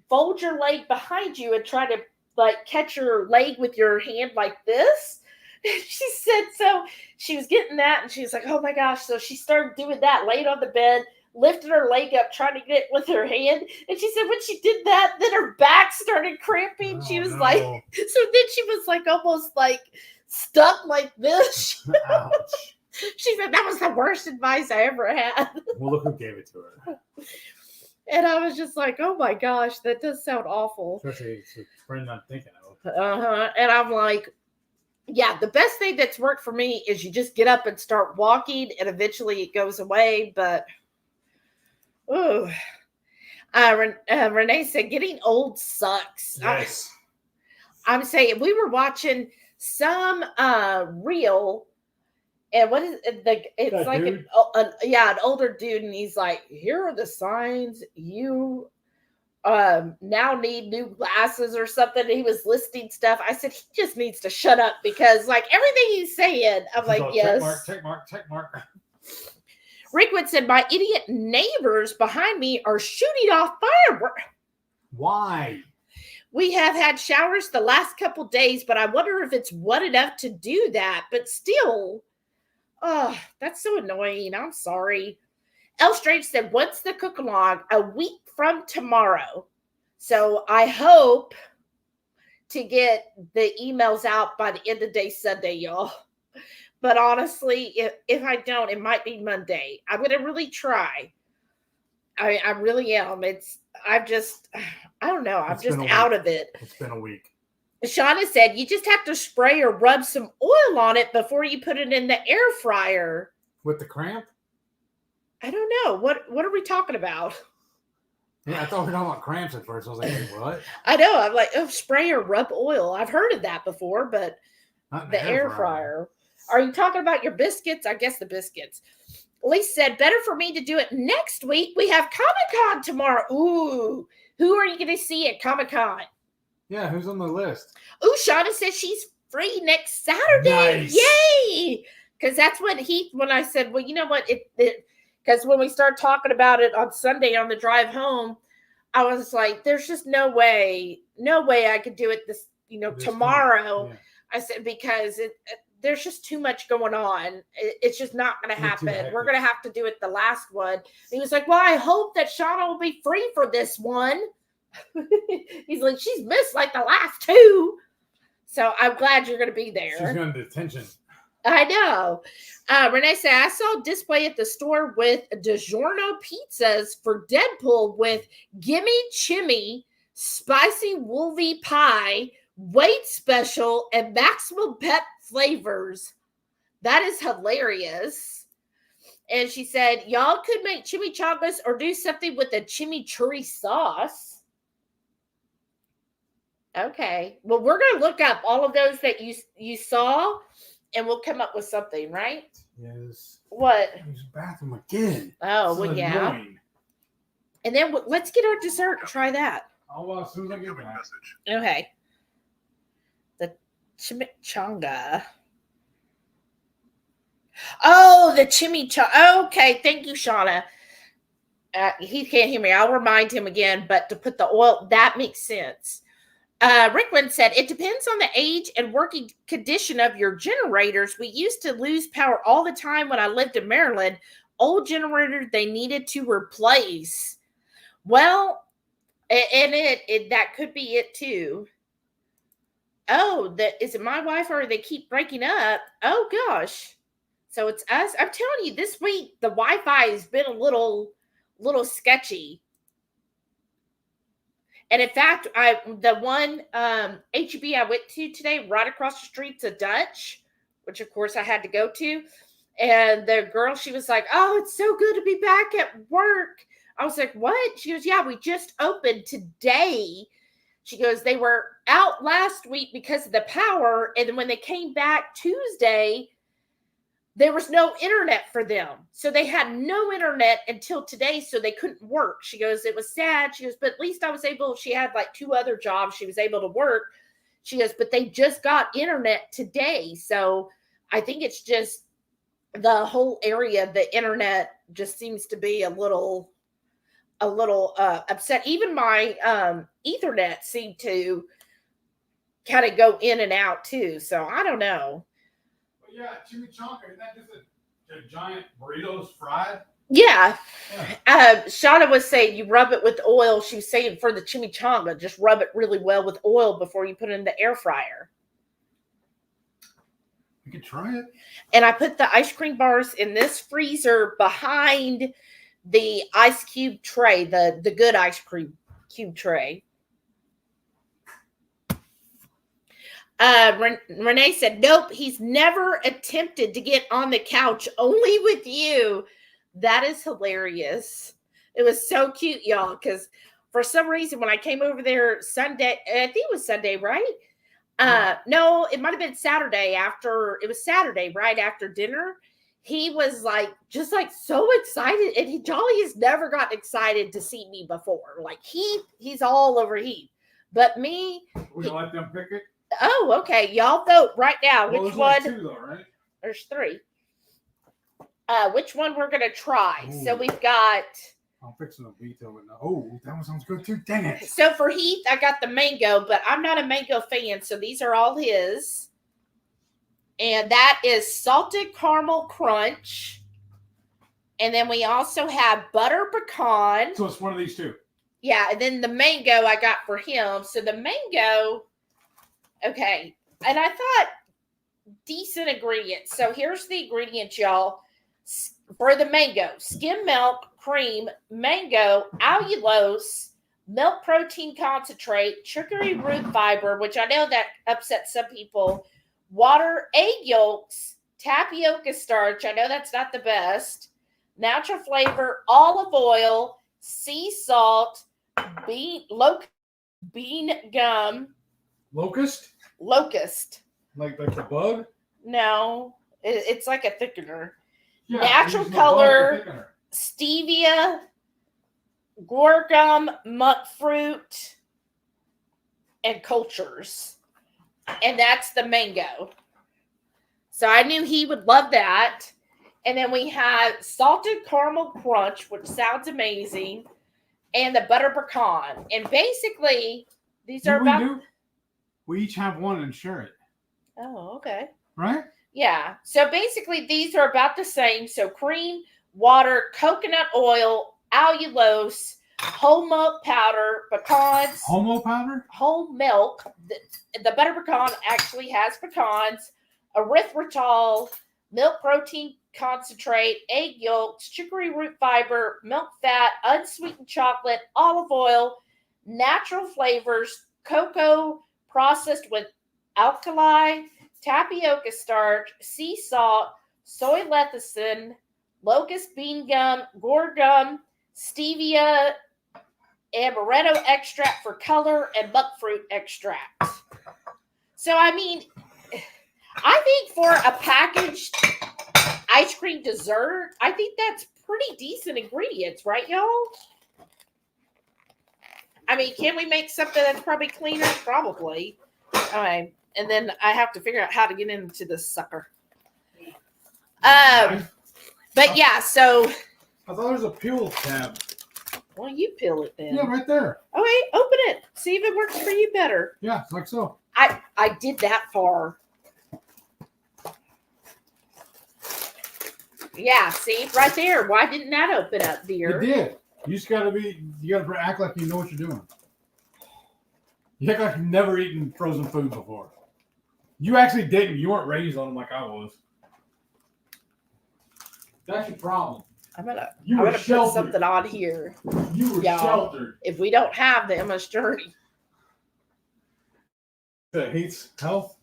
fold your leg behind you and try to like catch your leg with your hand like this. She said, so she was getting that and she was like, oh my gosh. So she started doing that, laid on the bed, lifted her leg up, trying to get it with her hand. And she said when she did that, then her back started cramping. She was like, so then she was like almost like stuck like this. Ouch. She said that was the worst advice I ever had. Well, look who gave it to her. And I was just like, oh my gosh, that does sound awful. Especially it's a friend I'm thinking of. And I'm like, yeah, the best thing that's worked for me is you just get up and start walking and eventually it goes away. But, ooh. Renee said, getting old sucks. Yes. I'm saying we were watching some reel. And what is it? It's that like an older dude, and he's like, "Here are the signs you now need new glasses or something." And he was listing stuff. I said he just needs to shut up because, like, everything he's saying, I'm like, yes. Check mark. Rickwood said, "My idiot neighbors behind me are shooting off fireworks." Why? We have had showers the last couple days, but I wonder if it's wet enough to do that. But still. Oh, that's so annoying. I'm sorry. L Strange said, what's the cook-along? A week from tomorrow. So I hope to get the emails out by the end of day Sunday, y'all. But honestly, if I don't, it might be Monday. I'm going to really try. I really am. I don't know. I'm just out of it. It's been a week. Shauna said, you just have to spray or rub some oil on it before you put it in the air fryer. With the cramp? I don't know. What are we talking about? Yeah, I thought we were talking about cramps at first. I was like, wait, what? I know. I'm like, oh, spray or rub oil. I've heard of that before, but not the air fryer. Are you talking about your biscuits? I guess the biscuits. Lisa said, better for me to do it next week. We have Comic-Con tomorrow. Ooh. Who are you going to see at Comic-Con? Yeah, who's on the list? Ooh, Shauna says she's free next Saturday. Nice. Yay! Because that's what when I said, well, you know what? Because when we started talking about it on Sunday on the drive home, I was like, there's just no way I could do it this tomorrow. Yeah. I said, because there's just too much going on. It's just not going to happen. We're going to have to do it the last one. And he was like, well, I hope that Shauna will be free for this one. He's like, she's missed like the last two. So I'm glad you're going to be there. She's going to detention. I know. Renee said, I saw a display at the store with DiGiorno pizzas for Deadpool with gimme chimmy, spicy wolvie pie, weight special, and maximum pep flavors. That is hilarious. And she said, y'all could make chimichangas or do something with a chimichurri sauce. Okay. Well, we're going to look up all of those that you saw, and we'll come up with something, right? Yes. What? Use the bathroom again. Oh, well, yeah. Annoying. And then let's get our dessert and try that. Oh, as soon as I get back. Okay. The chimichanga. Oh, the chimichanga. Okay. Thank you, Shauna. He can't hear me. I'll remind him again, but to put the oil, that makes sense. Rickman said, it depends on the age and working condition of your generators. We used to lose power all the time when I lived in Maryland. Old generator they needed to replace. Well, and that could be it too. Oh, is it my Wi-Fi or they keep breaking up? Oh gosh. So it's us. I'm telling you, this week the Wi-Fi has been a little sketchy. And in fact, the one HEB I went to today, right across the street's a Dutch, which of course I had to go to. And the girl, she was like, oh, it's so good to be back at work. I was like, what? She goes, yeah, we just opened today. She goes, they were out last week because of the power. And then when they came back Tuesday, there was no internet for them. So they had no internet until today, so they couldn't work. She goes, it was sad. She goes, but at least I was able, she had like 2 other jobs. She was able to work. She goes, but they just got internet today. So I think it's just the whole area, the internet just seems to be a little upset. Even my Ethernet seemed to kind of go in and out too. So I don't know. But yeah, chimichanga, isn't that just a giant burritos fried? Yeah. Shauna was saying you rub it with oil. She was saying for the chimichanga, just rub it really well with oil before you put it in the air fryer. You could try it. And I put the ice cream bars in this freezer behind the ice cube tray, the good ice cream cube tray. Renee said, nope, he's never attempted to get on the couch, only with you. That is hilarious. It was so cute, y'all, because for some reason when I came over there Sunday, I think it was Sunday, right? No, it might have been Saturday Saturday, right after dinner. He was like, just like so excited. And Jolly has never gotten excited to see me before. Like he's all over Heath. But me. Would you let them pick it? Oh, okay. Y'all vote right now. Well, Which there's one? only 2 though, right? There's 3. Which one we're gonna try? Ooh. So we've got. I'm fixing a veto with that. Oh, that one sounds good too. Dang it. So for Heath, I got the mango, but I'm not a mango fan, so these are all his. And that is salted caramel crunch. And then we also have butter pecan. So it's one of these 2. Yeah, and then the mango I got for him. So the mango, okay. And I thought decent ingredients. So here's the ingredients, y'all. For the mango: skim milk, cream, mango, allulose, milk protein concentrate, chicory root fiber, which I know that upsets some people, water, egg yolks, tapioca starch. I know that's not the best. Natural flavor, olive oil, sea salt, bean gum. Locust? Like the bug? No, it's like a thickener. Yeah, Natural color, stevia, guar gum, monk fruit, and cultures. And that's the mango. So I knew he would love that. And then we have salted caramel crunch, which sounds amazing, and the butter pecan. And basically, these are about. We each have one and share it. Oh, okay. Right? Yeah. So basically, these are about the same. So cream, water, coconut oil, allulose, whole milk powder, pecans. Homo powder? Whole milk. The butter pecan actually has pecans, erythritol, milk protein concentrate, egg yolks, chicory root fiber, milk fat, unsweetened chocolate, olive oil, natural flavors, cocoa processed with alkali, tapioca starch, sea salt, soy lecithin, locust bean gum, guar gum, stevia, amaretto extract for color, and monk fruit extract. So, I mean, I think for a packaged ice cream dessert, I think that's pretty decent ingredients, right, y'all? I mean, can we make something that's probably cleaner? Probably. All right. And then I have to figure out how to get into this sucker. But yeah, so. I thought there was a peel tab. Well, you peel it then. Yeah, right there. Oh, wait, open it. See if it works for you better. Yeah, like so. I did that far. Yeah, see, right there. Why didn't that open up, dear? It did. You just gotta act like you know what you're doing. You act like you've never eaten frozen food before. You actually didn't. You weren't raised on them like I was. That's your problem. I'm gonna put something on here. You were sheltered. If we don't have the Emma's Journey. The Heath's health.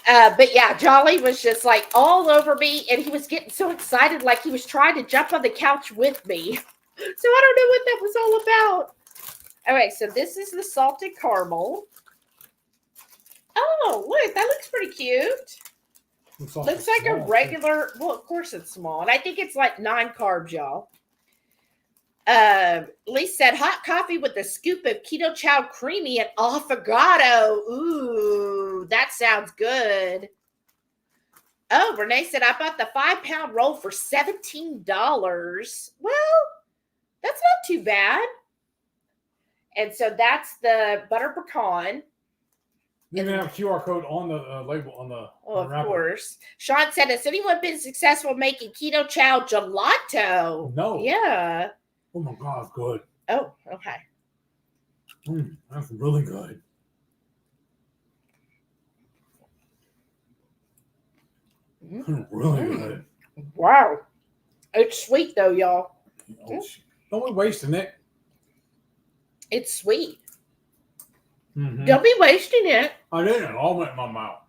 But yeah, Jolly was just like all over me, and he was getting so excited, like he was trying to jump on the couch with me. So I don't know what that was all about. All right, so this is the salted caramel. Oh, look, that looks pretty cute. Looks like a regular. Well, of course it's small, and I think it's like 9 carbs, y'all. Lisa said hot coffee with a scoop of Ketochow creamy and affogato. Ooh, that sounds good. Oh, Renee said I bought the 5-pound roll for $17. Well, that's not too bad. And so that's the butter pecan. You can have a QR code on the label on the. Oh, of course. Sean said, "Has anyone been successful making Ketochow gelato?" No. Yeah. Oh my God, it's good. Oh, okay. That's really good. Really good. Wow. It's sweet though, y'all. Don't be wasting it. It's sweet. Mm-hmm. Don't be wasting it. I didn't. It all went in my mouth.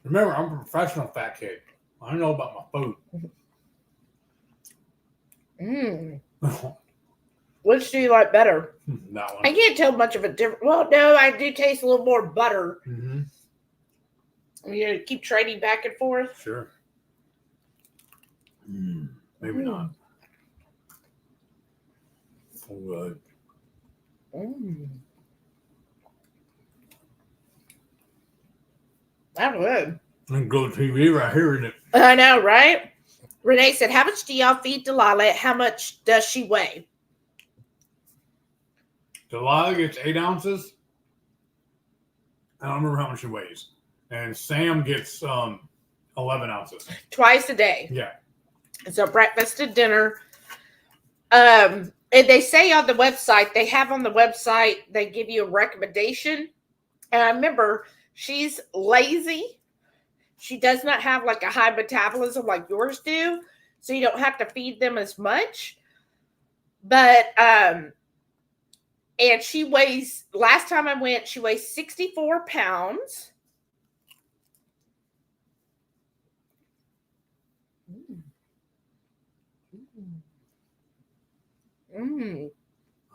Remember, I'm a professional fat kid. I know about my food. Which do you like better? That one. I can't tell much of a difference. Well, no, I do taste a little more butter. Mm-hmm. You know, keep trading back and forth. Sure. Maybe not. So good. That's good. And good TV right here, isn't it? I know, right? Renee said, how much do y'all feed Delilah? How much does she weigh? Delilah gets 8 ounces. I don't remember how much she weighs. And Sam gets 11 ounces. Twice a day. Yeah. So breakfast and dinner. And they say on the website, they give you a recommendation. And I remember she's lazy. She does not have like a high metabolism like yours do. So you don't have to feed them as much. But, and she weighs, last time I went, she weighs 64 pounds. I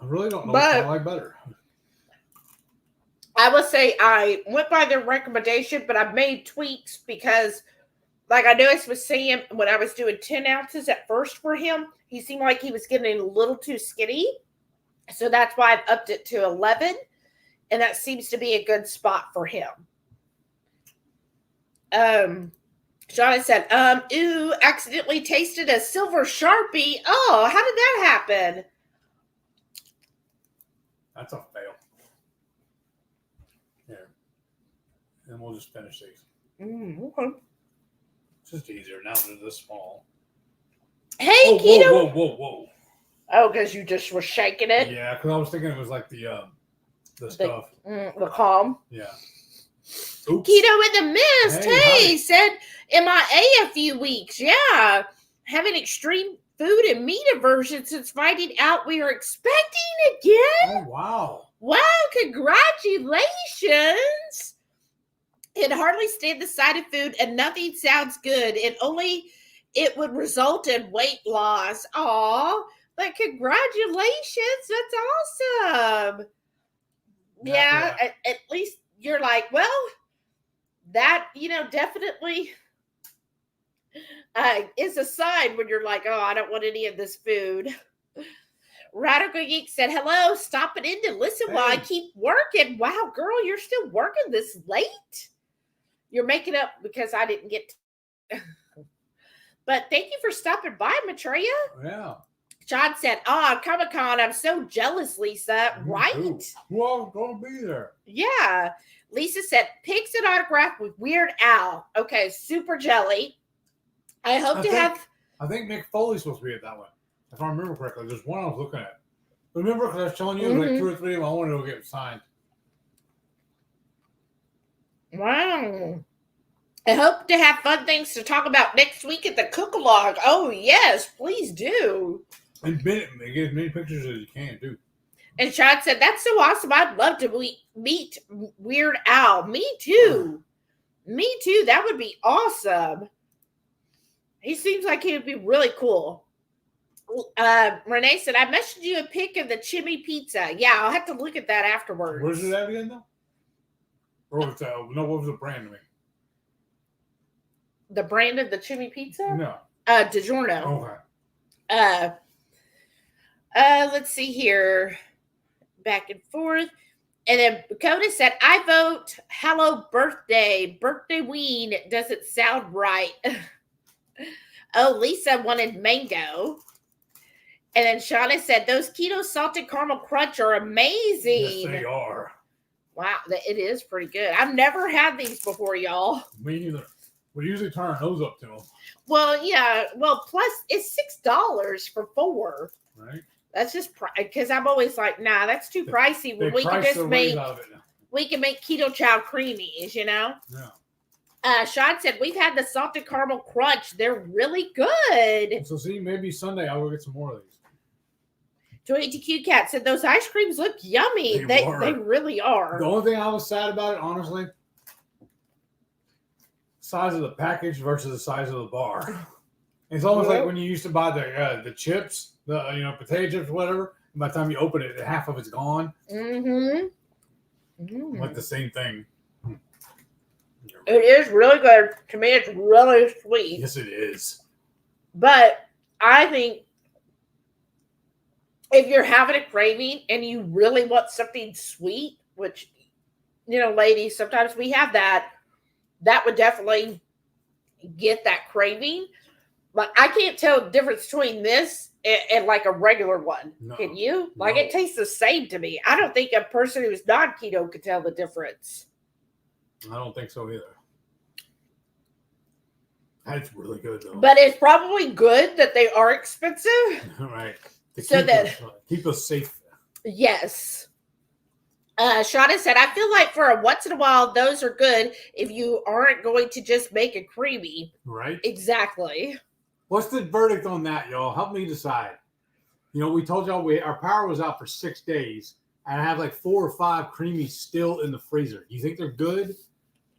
really don't know what I like better. I would say I went by their recommendation, but I made tweaks because, like I noticed with Sam, when I was doing 10 ounces at first for him, he seemed like he was getting a little too skinny. So that's why I've upped it to 11. And that seems to be a good spot for him. Sharon said, ooh, accidentally tasted a silver Sharpie. Oh, how did that happen? That's a fail. Here. And we'll just finish these. Okay. It's just easier now that they're this small. Hey, Keto. Whoa. Oh, because you just were shaking it? Yeah, because I was thinking it was like the stuff. The calm. Yeah. Oops. Keto in the mist. Hey, hi. said MIA a few weeks. Yeah. Having extreme food and meat aversion since finding out we are expecting again. Oh, wow. Wow, congratulations. Can hardly stand the sight of food and nothing sounds good. It would result in weight loss. Aw, but congratulations. That's awesome. Yeah, at least you're like, well, that, definitely is a sign when you're like, oh, I don't want any of this food. Radical Geek said, hello, stopping in to listen while I keep working. Wow, girl, you're still working this late? You're making up because I didn't get to. But thank you for stopping by, Matreya. Yeah. John said, Comic-Con, I'm so jealous, Lisa. Right? Too. Well, gonna be there. Yeah. Lisa said, pics and autograph with Weird Al. Okay, super jelly. I think Mick Foley's supposed to be at that one. If I remember correctly, there's one I was looking at. Remember, because I was telling you, like 2 or 3 of them, I wanted to go get signed. Wow. I hope to have fun things to talk about next week at the cook-along. Oh, yes, please do. And get as many pictures as you can, too. And Sean said, that's so awesome. I'd love to meet Weird Al. Me too. Me too. That would be awesome. He seems like he would be really cool. Renee said, I messaged you a pic of the chimney pizza. Yeah, I'll have to look at that afterwards. Where's it at again, though? Or was no, what was the brand name? The brand of the Chimney Pizza? No. DiGiorno. Okay. Let's see here. Back and forth. And then Coda said, I vote hello birthday. Birthday ween doesn't sound right. Oh, Lisa wanted mango. And then Shauna said, those keto salted caramel crunch are amazing. Yes, they are. Wow, it is pretty good. I've never had these before, y'all. Me neither. We usually turn our nose up to them. Well, yeah. Well, plus it's $6 for 4. Right. That's just because I'm always like, nah, that's too pricey. When we can just make keto chow creamies, you know? Yeah. Sean said we've had the salted caramel crunch. They're really good. So see, maybe Sunday I'll go get some more of these. Joey TQ Cat said those ice creams look yummy. They really are. The only thing I was sad about it, honestly, size of the package versus the size of the bar. It's almost like when you used to buy the chips, the potato chips, whatever. And by the time you open it, half of it's gone. Mm-hmm. Like the same thing. It is really good. To me, it's really sweet. Yes, it is. But I think if you're having a craving and you really want something sweet, which, ladies, sometimes we have that would definitely get that craving. But I can't tell the difference between this and like a regular one. No, can you? Like, it tastes the same to me. I don't think a person who's not keto could tell the difference. I don't think so either. That's really good, though. But it's probably good that they are expensive. Right. Keep us safe. Yes. Shauna said, I feel like for a once in a while, those are good if you aren't going to just make a creamy. Right. Exactly. What's the verdict on that, y'all? Help me decide. We told y'all our power was out for 6 days, and I have like 4 or 5 creamies still in the freezer. You think they're good?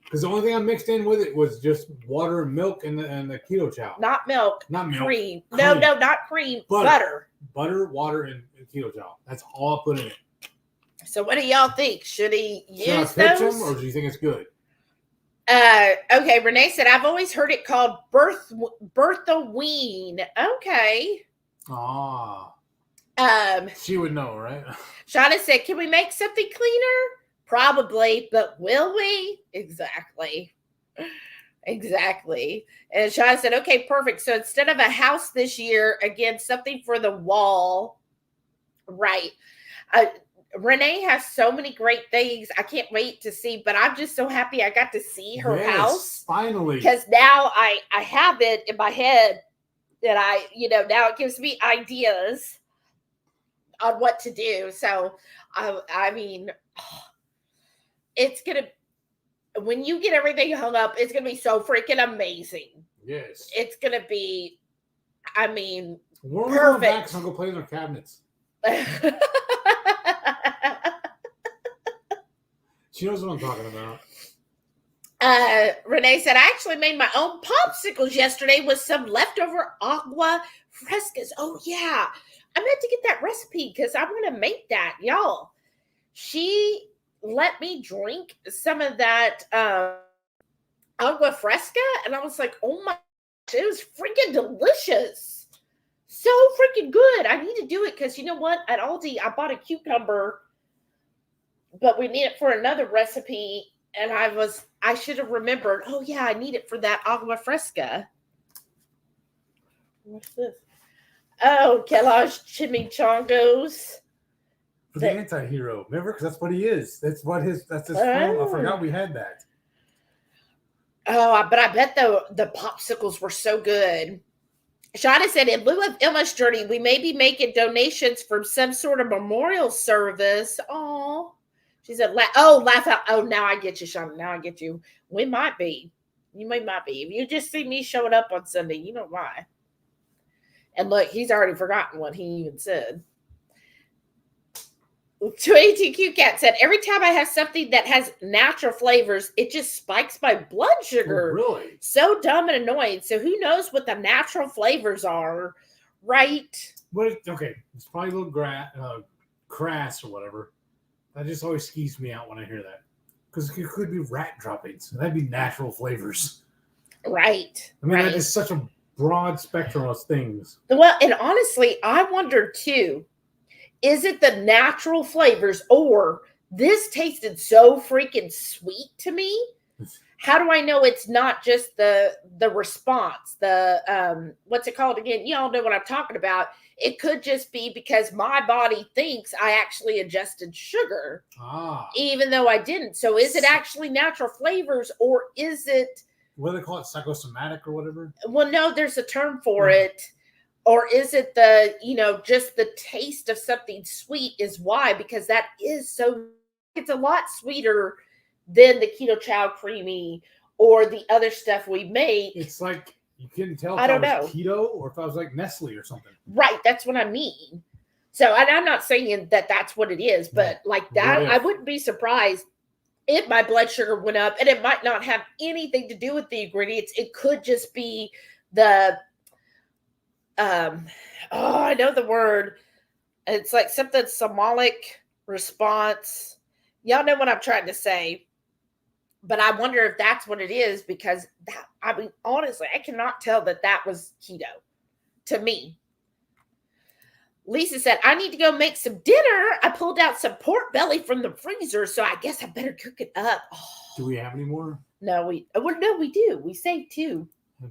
Because the only thing I mixed in with it was just water and milk and the keto chow. Not milk. Not milk. Cream. No, not cream. Butter. Butter, water, and keto chow. That's all I put in it. So what do y'all think? Should he use those? Should I pitch them, or do you think it's good? Okay, Renee said, I've always heard it called Bertha Ween. Okay. She would know, right? Shauna said, can we make something cleaner? Probably, but will we? Exactly. Exactly. And Shauna said, okay, perfect. So instead of a house this year, again, something for the wall. Right. Renee has so many great things. I can't wait to see, but I'm just so happy I got to see her house. Finally. Because now I have it in my head that now it gives me ideas on what to do. So, I mean, it's going to, when you get everything hung up, it's going to be so freaking amazing. Yes. It's going to be, I mean, we're going back so I'll go play in our cabinets. She knows what I'm talking about. Renee said, I actually made my own popsicles yesterday with some leftover agua frescas. Oh, yeah. I meant to get that recipe because I'm going to make that, y'all. She let me drink some of that agua fresca, and I was like, oh my gosh, it was freaking delicious. So freaking good. I need to do it because you know what? At Aldi, I bought a cucumber, but we need it for another recipe. And I should have remembered, oh yeah, I need it for that agua fresca. What's this? Oh, Kellogg's chimichangas. For the anti-hero. Remember? Because that's what he is. That's his film. I forgot we had that. Oh, but I bet the popsicles were so good. Shauna said, in lieu of Emma's journey, we may be making donations from some sort of memorial service. Oh. She said, laugh out. Oh, now I get you, Shauna. Now I get you. We might be. You might be. If you just see me showing up on Sunday, you know why. And look, he's already forgotten what he even said. 2ATQ Cat said, every time I have something that has natural flavors, it just spikes my blood sugar. Oh, really? So dumb and annoying. So who knows what the natural flavors are, right? Okay, it's probably a little crass or whatever. That just always skeeves me out when I hear that. Because it could be rat droppings. That'd be natural flavors. Right. I mean, right. that is such a broad spectrum of things. Well, and honestly, I wonder too, is it the natural flavors or this tasted so freaking sweet to me? How do I know it's not just the response? The what's it called again? Y'all know what I'm talking about. It could just be because my body thinks I actually adjusted sugar, even though I didn't. So is it actually natural flavors or is it? What do they call it? Psychosomatic or whatever? Well, no, there's a term for it. Or is it the, just the taste of something sweet is why? Because that is so, it's a lot sweeter than the Ketochow creamy or the other stuff we make. It's like, you couldn't tell if I don't was know. keto or if I was like Nestle or something. Right. That's what I mean. So and I'm not saying that that's what it is, but like that, I wouldn't be surprised if my blood sugar went up, and it might not have anything to do with the ingredients. It could just be the, I know the word. It's like something somatic response. Y'all know what I'm trying to say. But I wonder if that's what it is because that, I mean, honestly, I cannot tell that was keto to me. Lisa said, I need to go make some dinner. I pulled out some pork belly from the freezer, so I guess I better cook it up. Oh. Do we have any more? No, we do. We saved 2.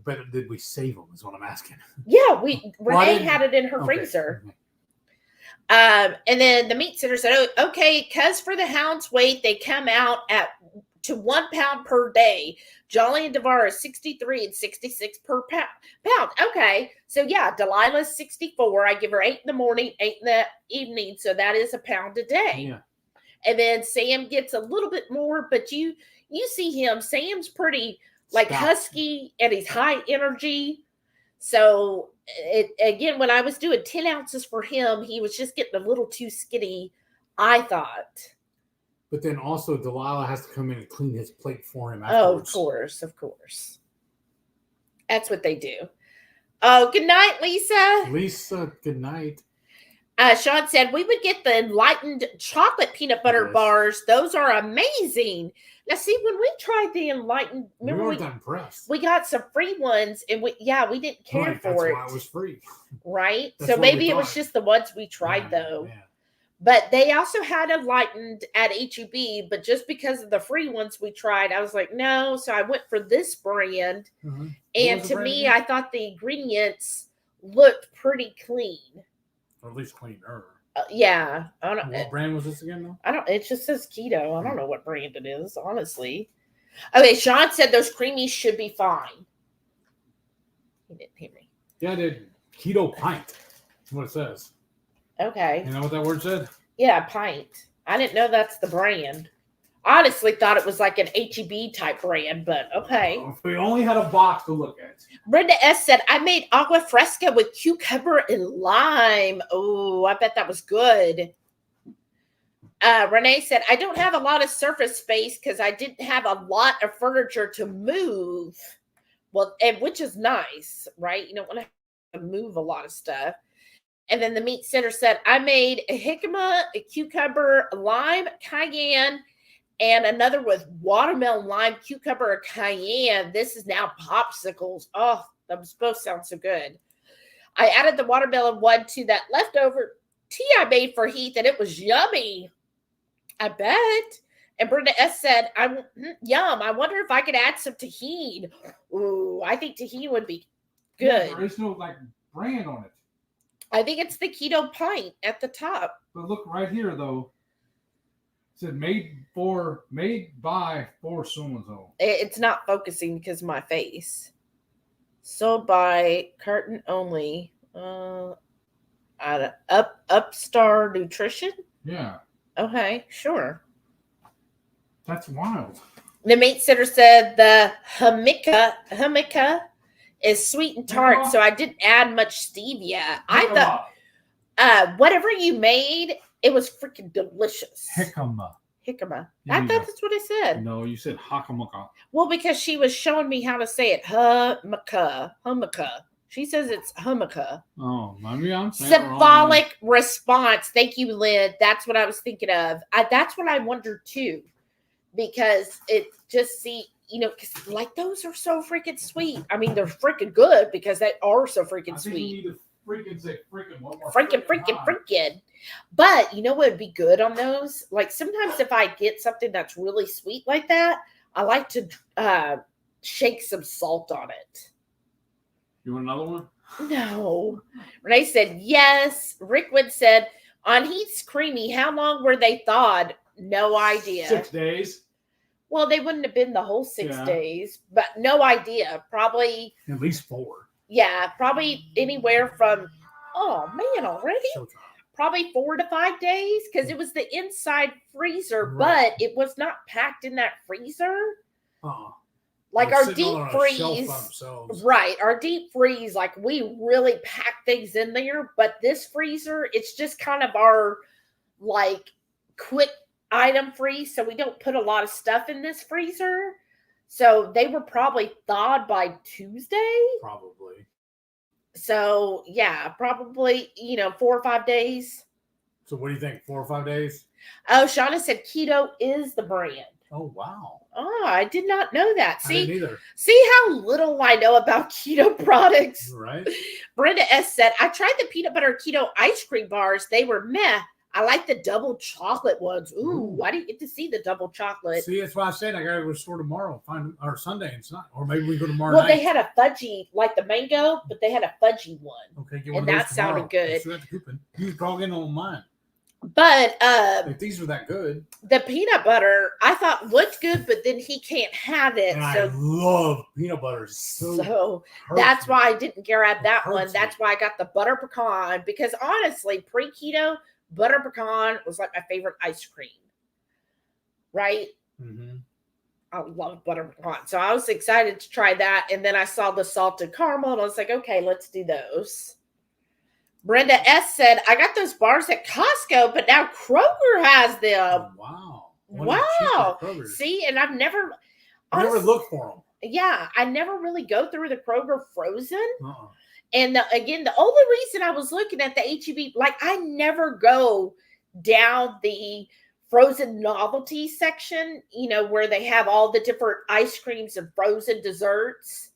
But did we save them is what I'm asking. Yeah, Renee had it in her freezer. And then the meat sitter said, oh, okay, because for the hound's weight, they come out to 1 pound per day. Jolly and Devar is 63 and 66 per pound. Okay. So yeah, Delilah's 64. I give her 8 in the morning, 8 in the evening. So that is a pound a day. Yeah. And then Sam gets a little bit more, but you see him. Sam's pretty like husky and he's high energy. So again, when I was doing 10 ounces for him, he was just getting a little too skinny, I thought. But then also Delilah has to come in and clean his plate for him afterwards. Oh, of course. That's what they do. Oh, good night, Lisa. Lisa, good night. Sean said, we would get the Enlightened chocolate peanut butter bars. Those are amazing. Now, see, when we tried the Enlightened, remember we weren't impressed. We got some free ones, and we didn't care for it. That's why it was free. Right? So maybe it was just the ones we tried, though. Yeah. But they also had Enlightened at HEB, but just because of the free ones we tried, I was like, no. So I went for this brand. Mm-hmm. And to me, I thought the ingredients looked pretty clean. Or at least cleaner. Yeah. I don't know. What brand was this again, though? It just says keto. I don't know what brand it is, honestly. Okay, Sean said those creamies should be fine. He didn't hear me. Yeah, I did. Keto pint. That's what it says. Okay. You know what that word said? Yeah, pint. I didn't know that's the brand. I honestly thought it was like an HEB type brand, but okay. If we only had a box to look at. Brenda S. said, I made agua fresca with cucumber and lime. Oh, I bet that was good. Renee said, I don't have a lot of surface space because I didn't have a lot of furniture to move. Well, and which is nice, right? You don't want to move a lot of stuff. And then the meat sitter said, I made a jicama, a cucumber, lime, cayenne, and another with watermelon, lime, cucumber, cayenne. This is now popsicles. Oh, those both sound so good. I added the watermelon one to that leftover tea I made for Heath, and it was yummy. I bet. And Brenda S. said, yum. I wonder if I could add some tahini. Ooh, I think tahini would be good. Yeah, there is no brand on it. I think it's the keto pint at the top. But look right here, though. It said made by for so-and-so. It's not focusing because of my face. Sold by carton only. Upstar Nutrition? Yeah. Okay, sure. That's wild. The meat sitter said the hummica is sweet and tart, so I didn't add much stevia. I thought whatever you made, it was freaking delicious. Jicama. I thought that's what I said. No, you said hakamaka. Well, because she was showing me how to say it. Hummica. She says it's hummica. Oh, maybe I'm saying Symbolic response. Thank you, Lynn. That's what I was thinking of. That's what I wondered too. because it just cause like those are so freaking sweet. I mean, they're freaking good because they are so freaking sweet. You need to freaking say freaking one more. Freaking. But you know what would be good on those? Like sometimes if I get something that's really sweet like that, I like to shake some salt on it. You want another one? No. Renee said yes. Rickwood said on Heath's creamy, how long were they thawed? No idea. 6 days. Well, they wouldn't have been the whole 6 days, but no idea. Probably at least 4. Yeah, probably anywhere from already? Probably 4 to 5 days because it was the inside freezer, but it was not packed in that freezer. Like our deep freeze, right? Our deep freeze, like we really pack things in there, but this freezer, it's just kind of our like quick item freeze, so we don't put a lot of stuff in this freezer. So they were probably thawed by Tuesday. Probably. So yeah, probably 4 or 5 days. So what do you think? 4 or 5 days? Oh, Shauna said Keto is the brand. Oh wow. Oh, I did not know that. I didn't either. See how little I know about keto products. Right. Brenda S said, I tried the peanut butter keto ice cream bars. They were meh. I like the double chocolate ones. Ooh, I didn't get to see the double chocolate. See, that's why I said I got to go to the store tomorrow, or Sunday, and not, or maybe we go tomorrow night. Well, they had a fudgy, like the mango, but they had a fudgy one. Okay, get one and of those that tomorrow. Sounded good. So the coupon. You can log in on mine. But if these are that good, the peanut butter I thought looked good, but then he can't have it. And so I love peanut butter. So that's why I didn't grab that one. That's why I got the butter pecan, because honestly, pre-keto, butter pecan was like my favorite ice cream. Right? Mm-hmm. I love butter pecan. So I was excited to try that. And then I saw the salted caramel and I was like, okay, let's do those. Brenda S said, I got those bars at Costco, but now Kroger has them. Oh, wow. See, and I've never looked for them. Yeah, I never really go through the Kroger frozen. And again, the only reason I was looking at the HEB, like I never go down the frozen novelty section, where they have all the different ice creams and frozen desserts,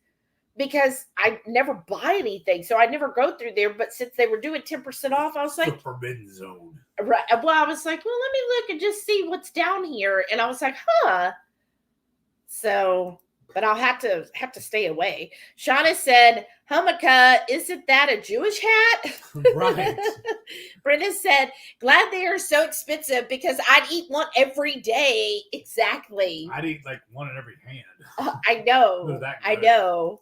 because I never buy anything. So I never go through there. But since they were doing 10% off, I was like, the forbidden zone. Right. Well, I was like, well, let me look and just see what's down here. And I was like, So, but I'll have to stay away. Shauna said, Maka, isn't that a Jewish hat? Right. Brenda said, glad they are so expensive because I'd eat one every day. Exactly. I'd eat like one in every hand. I know. I know.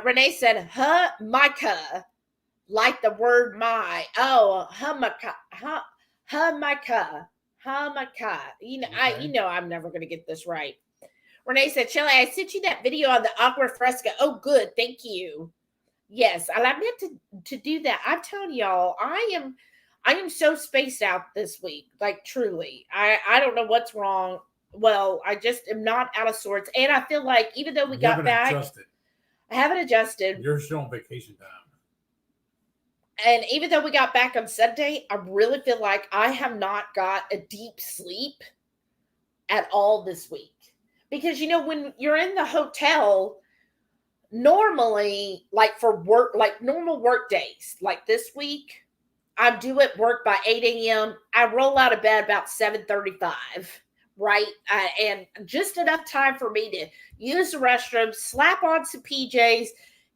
Renee said, Maka, like the word my. Oh, Maka. Maka. Okay. I'm never going to get this right. Renee said, Shelly, I sent you that video on the aqua fresca. Oh, good. Thank you. Yes, I meant to do that. I'm telling y'all, I am so spaced out this week. Like, truly. I don't know what's wrong. Well, I just am not out of sorts. And I feel like even though we got back, I haven't adjusted. You're still on vacation time. And even though we got back on Sunday, I really feel like I have not got a deep sleep at all this week. Because, when you're in the hotel, normally, like for work, like normal work days, like this week, I'm due at work by 8 a.m. I roll out of bed about 7:35, right? And just enough time for me to use the restroom, slap on some PJs,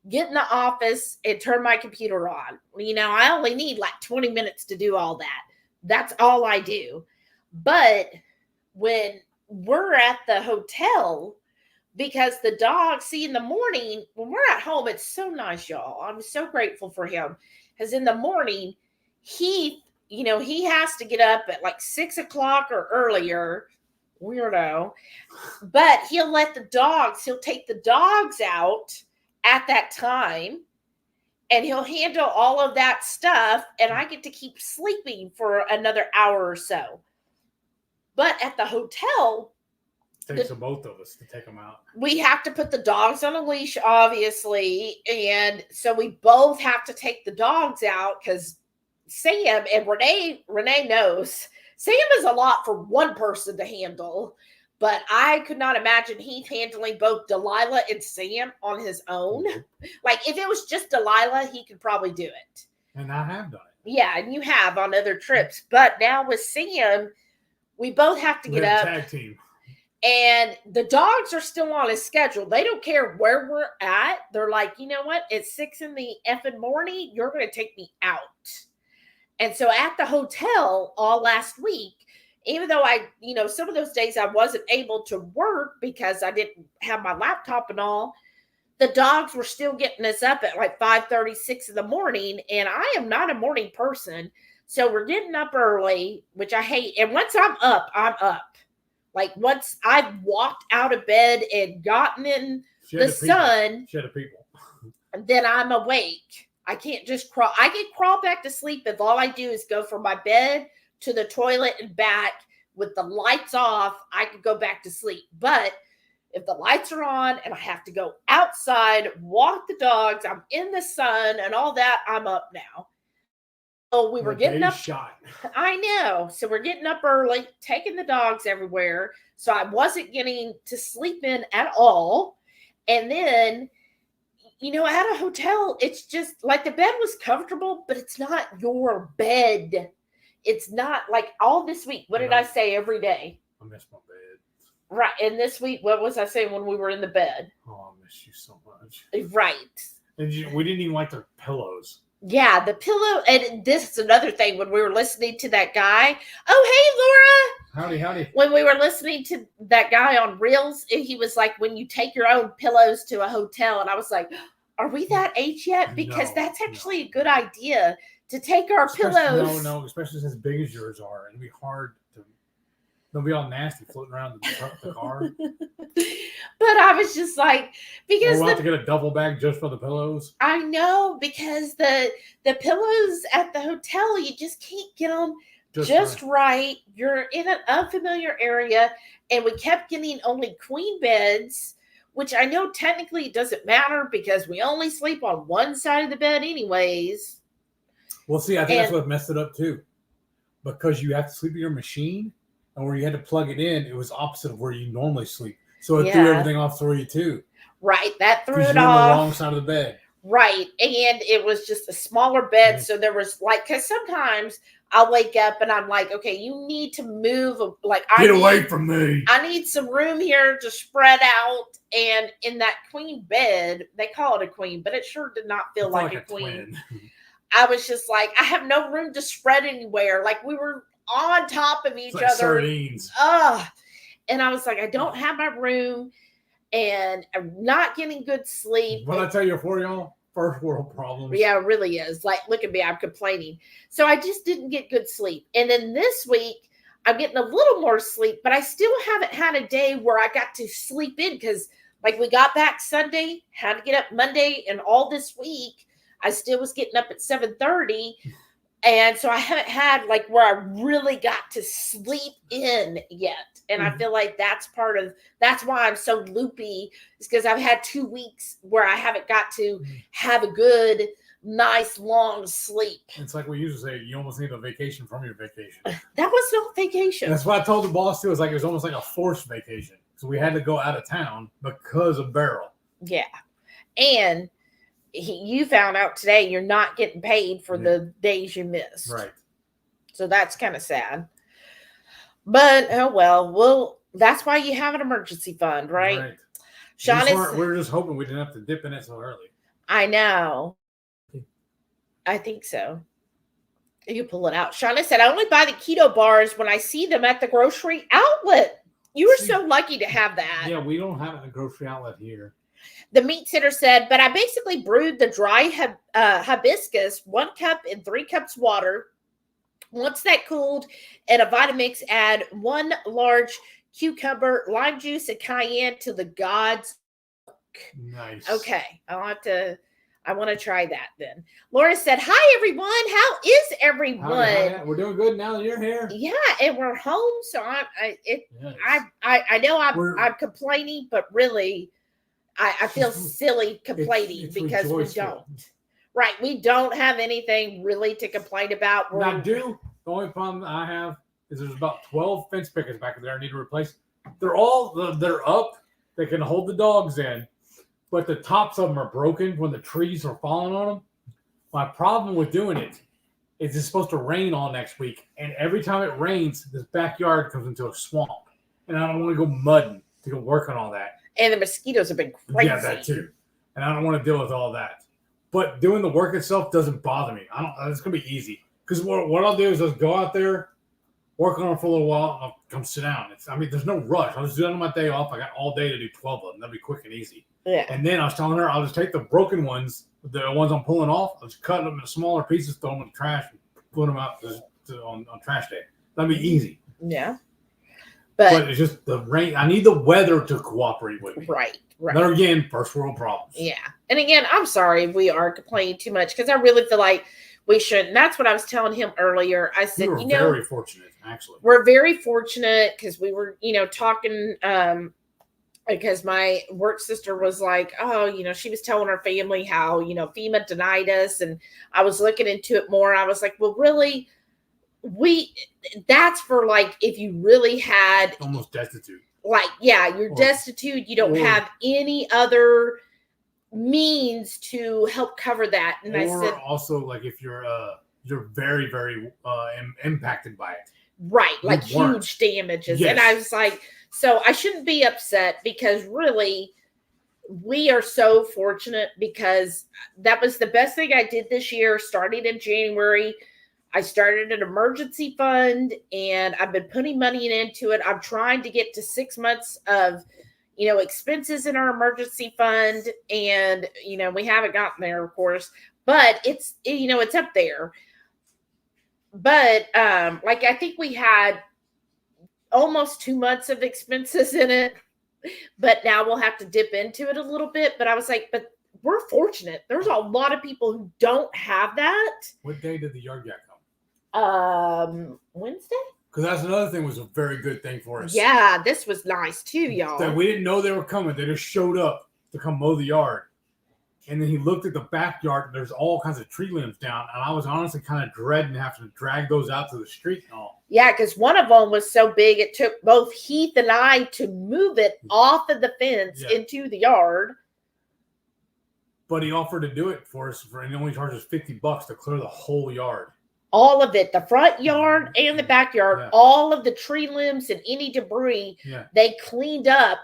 get in the office, and turn my computer on. I only need like 20 minutes to do all that. That's all I do. But when we're at the hotel, because the dog, see, in the morning, when we're at home, it's so nice, y'all. I'm so grateful for him. Because in the morning, he has to get up at like 6 o'clock or earlier. Weirdo. But he'll take the dogs out at that time, and he'll handle all of that stuff, and I get to keep sleeping for another hour or so. But at the hotel, it takes both of us to take them out. We have to put the dogs on a leash, obviously, and so we both have to take the dogs out because Sam and Renee knows. Sam is a lot for one person to handle, but I could not imagine Heath handling both Delilah and Sam on his own. Like, if it was just Delilah, he could probably do it. And I have done it. Yeah, and you have on other trips. But now with Sam, we both have to get up. Tag team. And the dogs are still on a schedule. They don't care where we're at. They're like, you know what? It's 6 in the effing morning. You're going to take me out. And so at the hotel all last week, even though some of those days I wasn't able to work because I didn't have my laptop and all, the dogs were still getting us up at like 5:30, 6 in the morning. And I am not a morning person. So we're getting up early, which I hate. And once I'm up, I'm up. Like, once I've walked out of bed and gotten in the sun, then I'm awake. I can't just crawl. I can crawl back to sleep if all I do is go from my bed to the toilet and back with the lights off. I could go back to sleep. But if the lights are on and I have to go outside, walk the dogs, I'm in the sun and all that, I'm up now. So we were getting up. I know. So we're getting up early, taking the dogs everywhere. So I wasn't getting to sleep in at all. And then, at a hotel, it's just like the bed was comfortable, but it's not your bed. It's not like all this week. What did I say every day? I miss my bed. Right. And this week, what was I saying when we were in the bed? Oh, I miss you so much. Right. And we didn't even like the pillows. Yeah, the pillow. And this is another thing when we were listening to that guy. Oh, hey, Laura. Howdy. When we were listening to that guy on Reels, he was like, when you take your own pillows to a hotel. And I was like, are we that age yet? Because that's actually a good idea to take our pillows. No, especially as big as yours are. It'd be hard to. They'll be all nasty floating around the car. But I was just like, because we'll have to get a double bag just for the pillows. I know, because the pillows at the hotel, you just can't get them just right. You're in an unfamiliar area, and we kept getting only queen beds, which I know technically it doesn't matter because we only sleep on one side of the bed anyways. Well, see, I think that's what messed it up too, because you have to sleep in your machine. And where you had to plug it in, it was opposite of where you normally sleep. So it threw everything off for you too. Right. That threw it off. On the wrong side of the bed. Right. And it was just a smaller bed. So there was because sometimes I'll wake up and I'm like, okay, you need to move. Get away from me. I need some room here to spread out. And in that queen bed, they call it a queen, but it sure did not feel like a queen. I was just like, I have no room to spread anywhere. Like, we were on top of each other. Sardines. And I was like, I don't have my room and I'm not getting good sleep. What I tell you for y'all? First world problems. Yeah, it really is. Like, look at me, I'm complaining. So I just didn't get good sleep. And then this week, I'm getting a little more sleep, but I still haven't had a day where I got to sleep in because, like, we got back Sunday, had to get up Monday, and all this week, I still was getting up at 7:30. And so I haven't had where I really got to sleep in yet. And I feel like that's why I'm so loopy, is because I've had 2 weeks where I haven't got to have a good, nice, long sleep. It's like we usually say, you almost need a vacation from your vacation. That was no vacation. That's what I told the boss too. It was almost like a forced vacation. So we had to go out of town because of Beryl. Yeah. And you found out today you're not getting paid for the days you missed. Right. So that's kind of sad. But, oh well, that's why you have an emergency fund, right? Right. We were just hoping we didn't have to dip in it so early. I know. I think so. You pull it out. Shauna said, I only buy the keto bars when I see them at the grocery outlet. You were so lucky to have that. Yeah, we don't have it at the grocery outlet here. The meat sitter said, but I basically brewed the dry hibiscus, 1 cup in 3 cups water. Once that cooled, in a Vitamix, add 1 large cucumber, lime juice, and cayenne to the gods. Nice. Okay, I want to try that then. Laura said, hi, everyone. How is everyone? Hi. We're doing good now that you're here. Yeah, and we're home. So I know I'm complaining, but really, I feel silly complaining it's because we don't. Right. We don't have anything really to complain about. I do. The only problem I have is there's about 12 fence pickets back there I need to replace. They're up. They can hold the dogs in, but the tops of them are broken when the trees are falling on them. My problem with doing it is it's supposed to rain all next week, and every time it rains, this backyard comes into a swamp, and I don't want to go mudding to go work on all that. And the mosquitoes have been crazy. Yeah, that too. And I don't want to deal with all that. But doing the work itself doesn't bother me. It's gonna be easy because what I'll do is just go out there, work on it for a little while, and I'll come sit down. There's no rush. I'll just do it on my day off. I got all day to do 12 of them. That'll be quick and easy. Yeah. And then I was telling her I'll just take the broken ones, the ones I'm pulling off, I'll just cut them into smaller pieces, throw them in the trash, and put them out on trash day. That'd be easy. Yeah. But it's just the rain. I need the weather to cooperate with me. Right. There again, first world problems. Yeah. And again, I'm sorry if we are complaining too much because I really feel like we should. And that's what I was telling him earlier. I said, we were very fortunate, actually. We're very fortunate because we were, talking because my work sister was like, oh, she was telling her family how, FEMA denied us. And I was looking into it more. I was like, well, really, that's for like if you really had almost destitute. Like, yeah, you're destitute. You don't have any other means to help cover that. And I said, also like if you're very, very impacted by it. Right, like huge damages. Yes. And I was like, so I shouldn't be upset because really we are so fortunate because that was the best thing I did this year, starting in January. I started an emergency fund and I've been putting money into it. I'm trying to get to 6 months of, expenses in our emergency fund. And, we haven't gotten there, of course, but it's, it's up there. But I think we had almost 2 months of expenses in it, but now we'll have to dip into it a little bit. But I was like, but we're fortunate. There's a lot of people who don't have that. What day did the yard yak come? Wednesday? Because that's another thing was a very good thing for us. Yeah, this was nice too, y'all. That we didn't know they were coming. They just showed up to come mow the yard. And then he looked at the backyard. There's all kinds of tree limbs down. And I was honestly kind of dreading having to drag those out to the street and all. Yeah, because one of them was so big, it took both Heath and I to move it off of the fence into the yard. But he offered to do it for us, and he only charges $50 to clear the whole yard. All of it, the front yard and the backyard, all of the tree limbs and any debris, they cleaned up.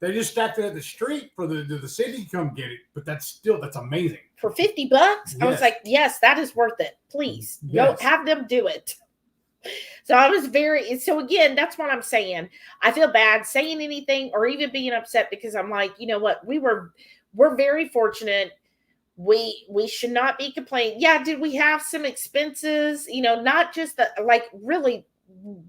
They just stacked it at the street for the city to come get it, but that's amazing. For $50? Yes. I was like, yes, that is worth it. Please, go have them do it. So I was so again, that's what I'm saying. I feel bad saying anything or even being upset because I'm like, you know what? We're very fortunate. We should not be complaining. Yeah, did we have some expenses? Not just really,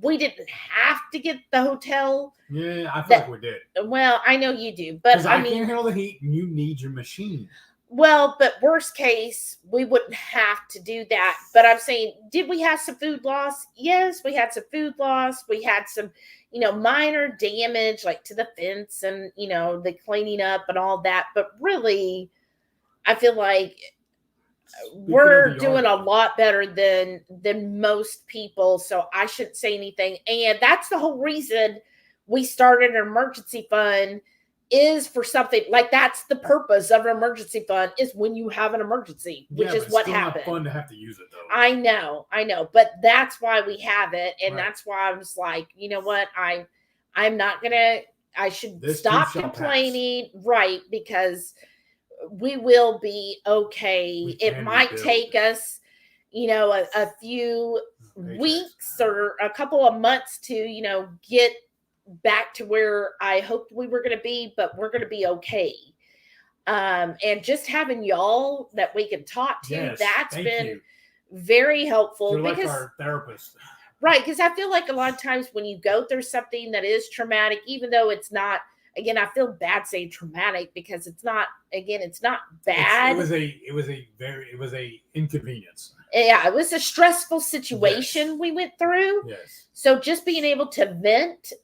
we didn't have to get the hotel. Yeah, I feel like we did. Well, I know you do, but I can't handle the heat and you need your machine. Well, but worst case, we wouldn't have to do that. But I'm saying, did we have some food loss? Yes, we had some food loss. We had some, minor damage like to the fence and, the cleaning up and all that. But really, I feel like we're doing a lot better than most people. So I shouldn't say anything. And that's the whole reason we started an emergency fund is for something like that's the purpose of an emergency fund is when you have an emergency, which is what happened. It's fun to have to use it though. I know, but that's why we have it. And that's why I was like, you know what? I'm not going to, I should stop complaining. Right. Because we will be okay. It might take us, a few weeks or a couple of months to, get back to where I hoped we were going to be, but we're going to be okay. And just having y'all that we can talk to, that's been very helpful. You're because like our therapist. Right. Because I feel like a lot of times when you go through something that is traumatic, even though it's not, again, I feel bad saying traumatic because it's not bad. It was a inconvenience. Yeah, it was a stressful situation we went through. Yes. So just being able to vent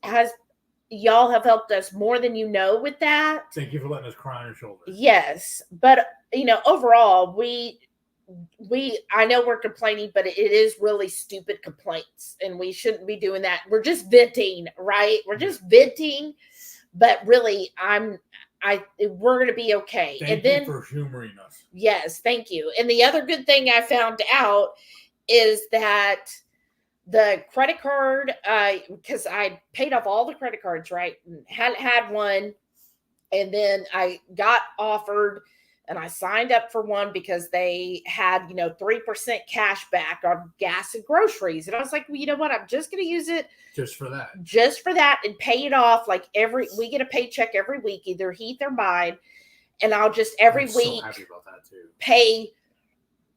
y'all have helped us more than with that. Thank you for letting us cry on your shoulder. Yes. But overall I know we're complaining, but it is really stupid complaints, and we shouldn't be doing that. We're just venting, right? We're just venting, but really, we're going to be okay. Thank you for humoring us. Yes, thank you. And the other good thing I found out is that the credit card, because I paid off all the credit cards, right? Hadn't had one. And then I got offered and I signed up for one because they had, 3% cash back on gas and groceries. And I was like, well, you know what? I'm just going to use it just for that and pay it off. Like we get a paycheck every week, either Heath or mine. And I'll just every week so happy about that too. Pay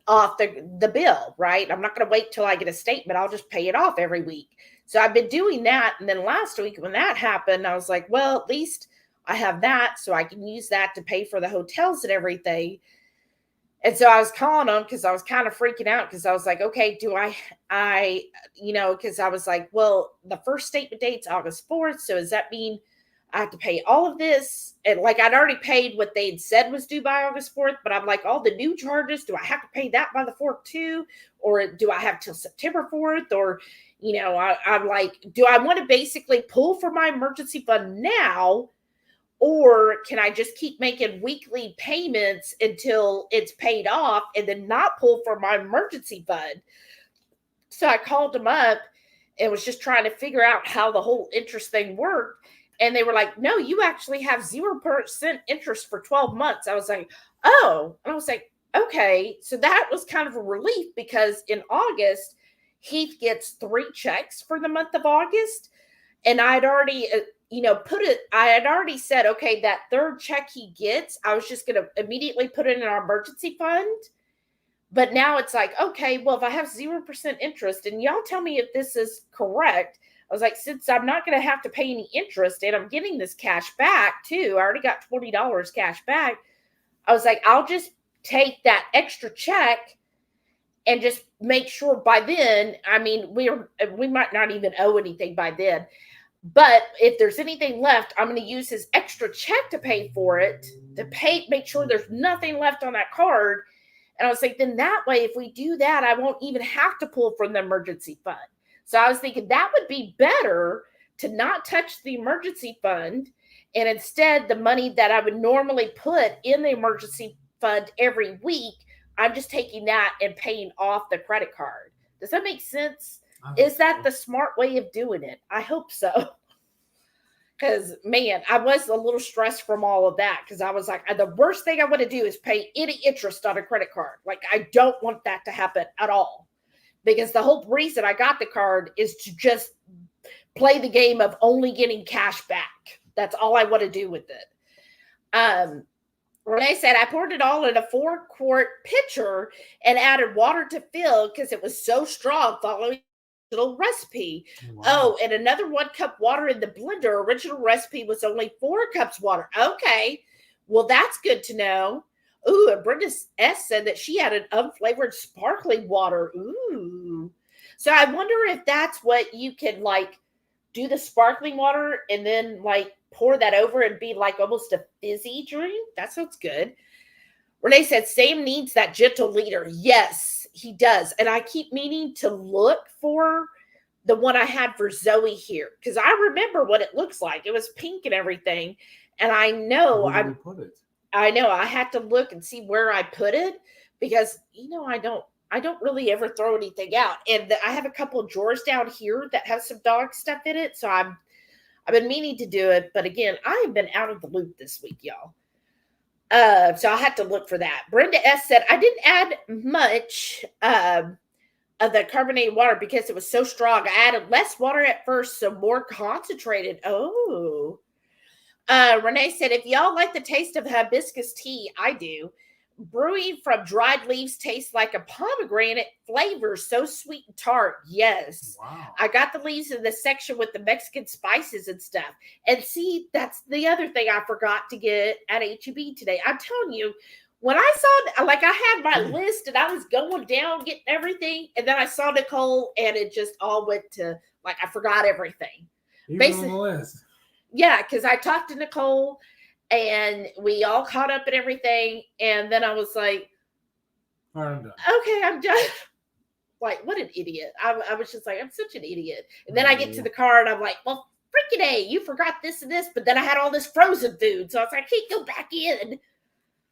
off the bill, right? I'm not going to wait till I get a statement. I'll just pay it off every week. So I've been doing that. And then last week when that happened, I was like, well, at least I have that, so I can use that to pay for the hotels and everything. And so I was calling them because I was kind of freaking out because I was like, okay, do I because I was like, well, the first statement date's August 4th. So does that mean I have to pay all of this? And like, I'd already paid what they'd said was due by August 4th, but I'm like, all the new charges, do I have to pay that by the 4th too? Or do I have till September 4th? Or, I'm like, do I want to basically pull from my emergency fund now? Or can I just keep making weekly payments until it's paid off and then not pull from my emergency fund? So I called them up and was just trying to figure out how the whole interest thing worked. And they were like, no, you actually have 0% interest for 12 months. I was like, oh, and I was like, okay. So that was kind of a relief because in August, Heath gets 3 checks for the month of August. And I'd already, I had already said, okay, that 3rd check he gets, I was just going to immediately put it in our emergency fund. But now it's like, okay, well, if I have 0% interest, and y'all tell me if this is correct. I was like, since I'm not going to have to pay any interest and I'm getting this cash back too, I already got $20 cash back. I was like, I'll just take that extra check and just make sure by then, I mean, we might not even owe anything by then. But if there's anything left, I'm going to use his extra check to pay for it, make sure there's nothing left on that card. And I was like, then that way, if we do that, I won't even have to pull from the emergency fund. So I was thinking that would be better to not touch the emergency fund. And instead, the money that I would normally put in the emergency fund every week, I'm just taking that and paying off the credit card. Does that make sense? Is that the smart way of doing it? I hope so. Because, man, I was a little stressed from all of that because I was like, the worst thing I want to do is pay any interest on a credit card. Like, I don't want that to happen at all. Because the whole reason I got the card is to just play the game of only getting cash back. That's all I want to do with it. Renee said, I poured it all in a 4-quart pitcher and added water to fill because it was so strong following original recipe. Wow. Oh, and another 1 cup water in the blender. Original recipe was only 4 cups water. Okay. Well, that's good to know. Ooh, and Brenda S said that she added unflavored sparkling water. Ooh. So I wonder if that's what you can do the sparkling water and then pour that over and be almost a fizzy drink. That sounds good. Renee said, Sam needs that gentle leader. Yes, he does. And I keep meaning to look for the one I had for Zoe here because I remember what it looks like. It was pink and everything. And I know Where did you put it? I know I had to look and see where I put it because, I don't really ever throw anything out. And I have a couple of drawers down here that have some dog stuff in it. So I've been meaning to do it. But again, I have been out of the loop this week, y'all. So I had to look for that. Brenda S said, I didn't add much of the carbonated water because it was so strong. I added less water at first, so more concentrated. Oh. Renee said, if y'all like the taste of hibiscus tea, I do. Brewing from dried leaves tastes like a pomegranate flavor, so sweet and tart. Yes. Wow. I got the leaves in the section with the Mexican spices and stuff. And see, that's the other thing I forgot to get at HEB today. I'm telling you, when I saw, I had my list and I was going down, getting everything. And then I saw Nicole and it just all went to, I forgot everything. Basically, on the list. Yeah, because I talked to Nicole and we all caught up and everything. And then I was like, All right, I'm done. Okay, I'm done. Like, what an idiot. I was just like, I'm such an idiot. And then I get to the car and I'm like, well, freaking A, you forgot this and this, but then I had all this frozen food. So I was like, I can't go back in.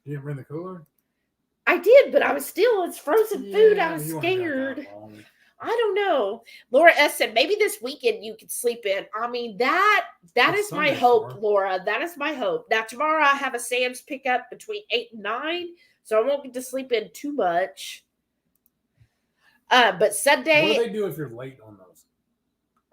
You didn't bring the cooler? I did, but I was still, it's frozen food. I was you weren't gonna scared. die long. I don't know. Laura S said, maybe this weekend you could sleep in. I mean, that It's is my Sunday, hope, Laura. Laura. That is my hope. Now, tomorrow I have a Sam's pickup between 8 and 9, so I won't get to sleep in too much. But Sunday. What do they do if you're late on those?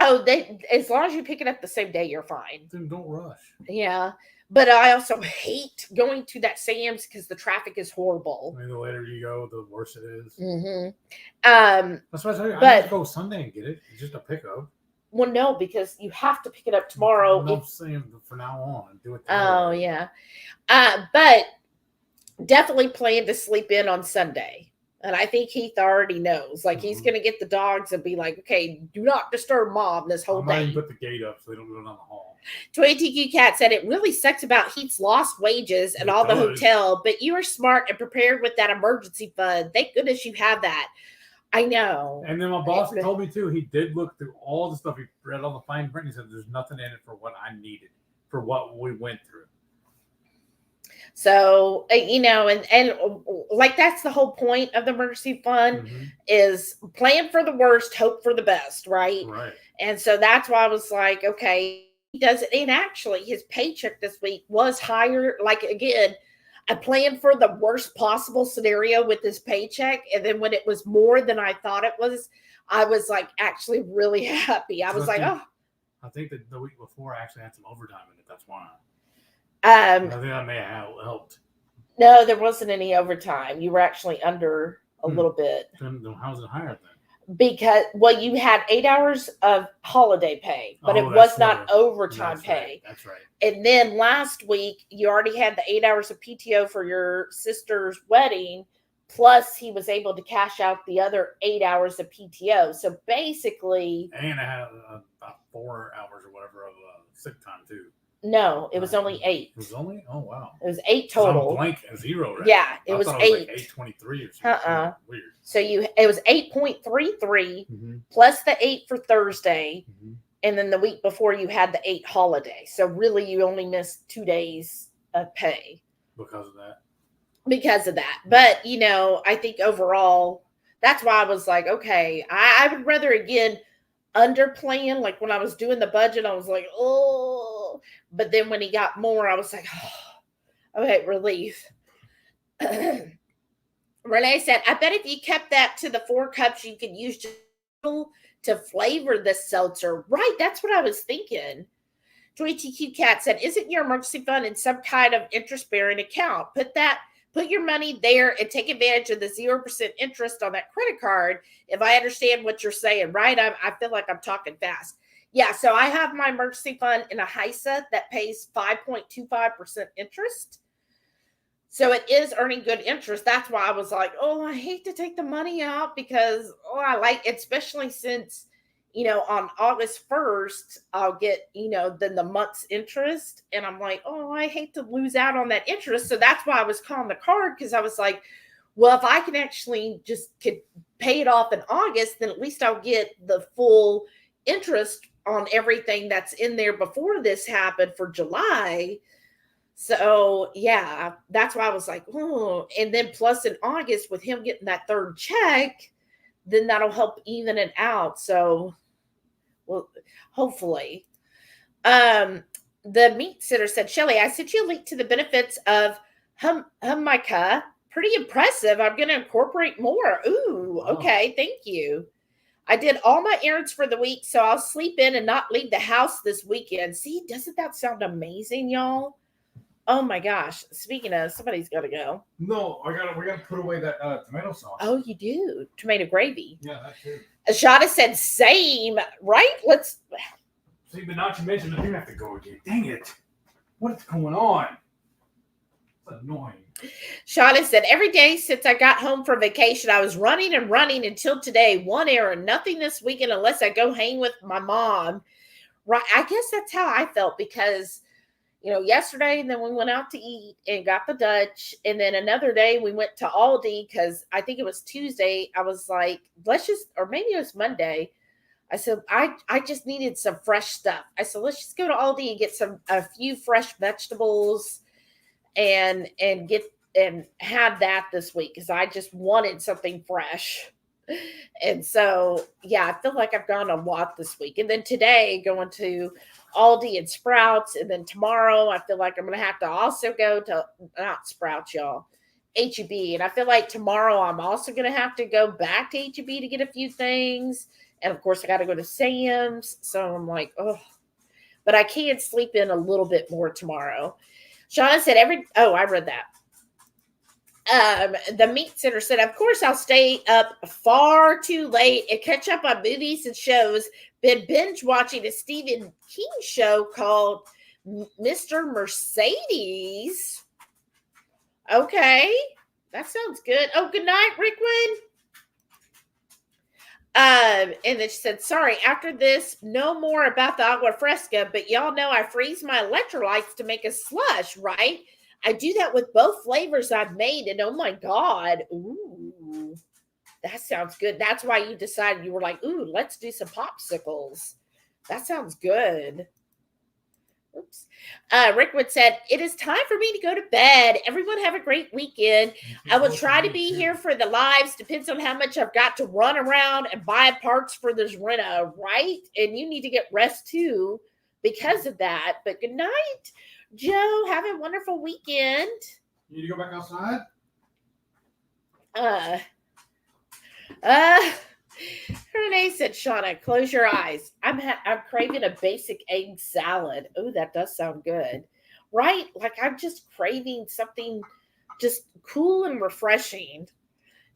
Oh, as long as you pick it up the same day, you're fine. Then don't rush. Yeah. But I also hate going to that Sam's because the traffic is horrible. I mean, the later you go, the worse it is. Mm-hmm. That's why I tell you, I need to go Sunday and get it. It's just a pickup. Well, no, because you have to pick it up tomorrow. I'm saying for now on, do it. Oh, yeah. But definitely plan to sleep in on Sunday. And I think Heath already knows. Like, he's going to get the dogs and be like, okay, do not disturb Mom this whole I might day. even put the gate up so they don't go down the hall. 20TQ Cat said, it really sucks about Heath's lost wages and all the hotel, but you are smart and prepared with that emergency fund. Thank goodness you have that. I know. And then my boss told me, too, he did look through all the stuff. He read all the fine print. He said there's nothing in it for what I needed, for what we went through. So, and like that's the whole point of the emergency fund is plan for the worst, hope for the best, right? Right. And so that's why I was like, okay, he does it. And actually his paycheck this week was higher. Like, again, I planned for the worst possible scenario with this paycheck. And then when it was more than I thought it was, I was like actually really happy. I was like, oh. I think that the week before I actually had some overtime in it. That's why. I think that may have helped. No, there wasn't any overtime. You were actually under a little bit. Then how's it higher then? Because, well, you had 8 hours of holiday pay, but it was not overtime pay. Right. That's right. And then last week, you already had the 8 hours of PTO for your sister's wedding, plus he was able to cash out the other 8 hours of PTO. So basically... And I had about 4 hours or whatever of sick time, too. No, it was only 8. It was only? Oh, wow. It was 8 total. I'm blank at 0, right? Yeah, it was 8. Like 823 or something. Weird. So it was 8.33 plus the 8 for Thursday. And then the week before you had the 8 holiday. So really you only missed 2 days of pay. Because of that. Because of that. But, I think overall, that's why I was like, okay, I would rather, again, underplan. Like when I was doing the budget, I was like, oh. But then when he got more, I was like, oh, okay, relief. Renee said, I bet if you kept that to the 4 cups, you could use just to flavor the seltzer. Right, that's what I was thinking. Joy TQ Cat said, isn't your emergency fund in some kind of interest-bearing account? Put your money there and take advantage of the 0% interest on that credit card. If I understand what you're saying, right? I feel like I'm talking fast. Yeah, so I have my emergency fund in a HISA that pays 5.25% interest. So it is earning good interest. That's why I was like, oh, I hate to take the money out because, I like it, especially since, on August 1st, I'll get, then the month's interest. And I'm like, oh, I hate to lose out on that interest. So that's why I was calling the card because I was like, well, if I can actually could pay it off in August, then at least I'll get the full interest on everything that's in there before this happened for July. So, yeah, that's why I was like, oh, and then plus in August with him getting that 3rd check, then that'll help even it out. So, well, hopefully. The meat sitter said, Shelly, I sent you a link to the benefits of Maka. Pretty impressive. I'm going to incorporate more. Ooh, okay. Thank you. I did all my errands for the week, so I'll sleep in and not leave the house this weekend. See, doesn't that sound amazing, y'all? Oh my gosh. Speaking of, somebody's got to go. No, we got to put away that tomato sauce. Oh, you do? Tomato gravy. Yeah, that too. Ashada said same, right? Let's. See, but not to mention, I do have to go again. Dang it. What's going on? It's annoying. Shada said, every day since I got home from vacation, I was running and running until today. One errand, nothing this weekend unless I go hang with my mom. Right. I guess that's how I felt because, yesterday, and then we went out to eat and got the Dutch. And then another day we went to Aldi because I think it was Tuesday. I was like, or maybe it was Monday. I said, I just needed some fresh stuff. I said, let's just go to Aldi and get a few fresh vegetables and have that this week because I just wanted something fresh. And so, yeah, I feel like I've gone a lot this week. And then today going to Aldi and Sprouts. And then tomorrow I feel like I'm going to have to also go to, not Sprouts, y'all, H-E-B. And I feel like tomorrow I'm also going to have to go back to H-E-B to get a few things. And of course I got to go to Sam's. So I'm like, oh, but I can sleep in a little bit more tomorrow. Shauna said I read that. The meat center said, of course I'll stay up far too late and catch up on movies and shows. Been binge watching a Stephen King show called Mr. Mercedes. Okay, that sounds good. Oh, good night, Rickwood. And then she said, sorry, after this, no more about the agua fresca, but y'all know I freeze my electrolytes to make a slush, right? I do that with both flavors I've made, and oh my God, ooh, that sounds good. That's why you decided, you were like, ooh, let's do some popsicles. That sounds good. Oops. Rickwood said, it is time for me to go to bed. Everyone have a great weekend. I will try to be here for the lives. Depends on how much I've got to run around and buy parts for this Rena, right? And you need to get rest too because of that. But good night, Joe. Have a wonderful weekend. You need to go back outside? Renee said, Shauna, close your eyes. I'm craving a basic egg salad. Oh, that does sound good. Right? Like I'm just craving something just cool and refreshing.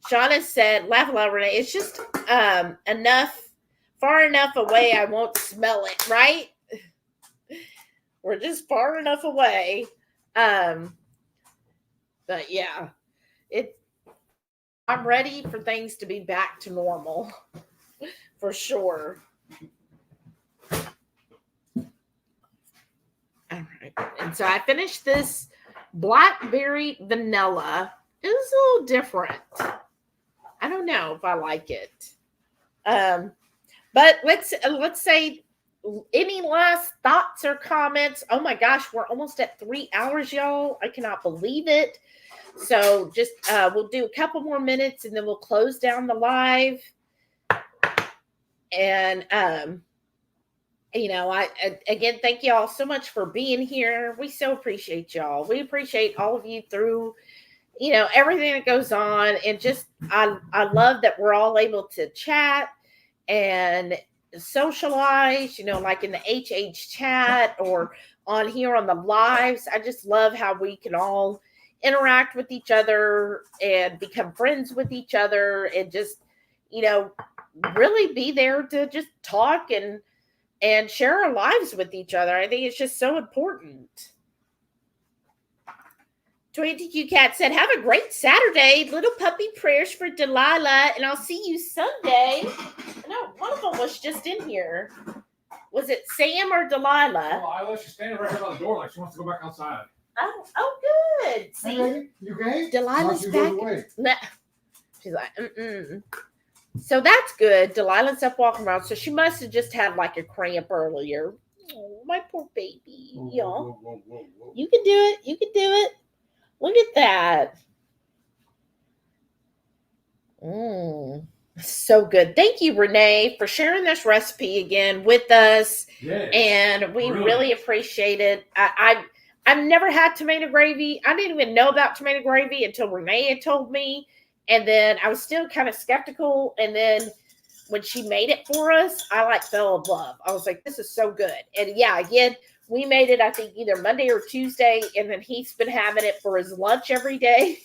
Shauna said, laugh loud, Renee. It's just far enough away I won't smell it, right? We're just far enough away. But yeah, I'm ready for things to be back to normal for sure. All right. And so I finished this blackberry vanilla. It was a little different. I don't know if I like it. But let's say, any last thoughts or comments? Oh my gosh, we're almost at 3 hours, y'all. I cannot believe it. So just we'll do a couple more minutes and then we'll close down the live. And I again thank y'all so much for being here. We so appreciate y'all. We appreciate all of you through everything that goes on, and just I love that we're all able to chat and socialize, like in the HH chat or on here on the lives. I just love how we can all interact with each other and become friends with each other and just, really be there to just talk and share our lives with each other. I think it's just so important. 22Q Cat said, have a great Saturday. Little puppy prayers for Delilah, and I'll see you Sunday. No, one of them was just in here. Was it Sam or Delilah? Oh, I let you standing right here by the door like she wants to go back outside. Oh, good. See, hey, you okay? Delilah's back. Nah. She's like, So that's good. Delilah's up walking around. So she must have just had like a cramp earlier. Oh, my poor baby. Y'all. Whoa. You can do it. You can do it. Look at that. So good. Thank you, Renee, for sharing this recipe again with us. Yes, and we really appreciate it. I've never had tomato gravy. I didn't even know about tomato gravy until Renee had told me. And then I was still kind of skeptical. And then when she made it for us, I fell in love. I was like, this is so good. And yeah, again, we made it, I think, either Monday or Tuesday. And then he's been having it for his lunch every day.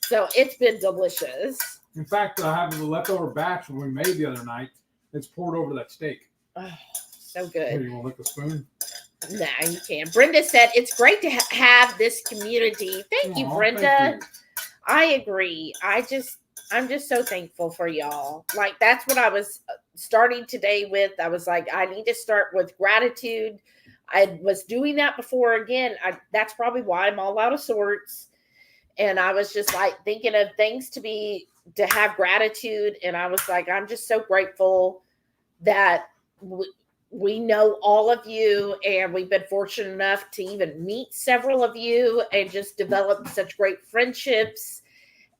So it's been delicious. In fact, I have the leftover batch when we made the other night. It's poured over that steak. Oh, so good. Here, you want to lick the spoon? Nah, you can. Brenda said, it's great to have this community. Thank you, Brenda. Thank you. I agree. I'm just so thankful for y'all. Like, that's what I was starting today with. I was like, I need to start with gratitude. I was doing that before. Again, that's probably why I'm all out of sorts. And I was just like thinking of things to have gratitude. And I was like, I'm just so grateful that we know all of you, and we've been fortunate enough to even meet several of you and just develop such great friendships,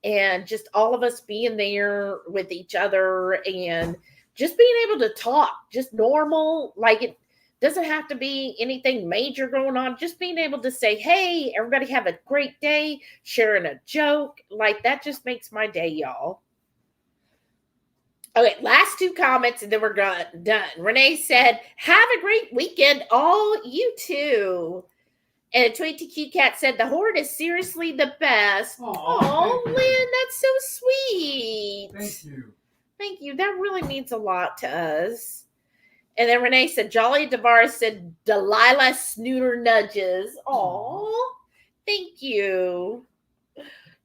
and just all of us being there with each other and just being able to talk, just normal, like it doesn't have to be anything major going on. Just being able to say, hey, everybody have a great day, sharing a joke, like that just makes my day, y'all. Okay, last 2 comments and then we're done. Renee said, have a great weekend, all you too. And Tweet to Cute Cat said, the Horde is seriously the best. Oh, Lynn, that's so sweet. Thank you. Thank you. That really means a lot to us. And then Renee said, Jolly Tavares said, Delilah Snooter nudges. Oh, thank you.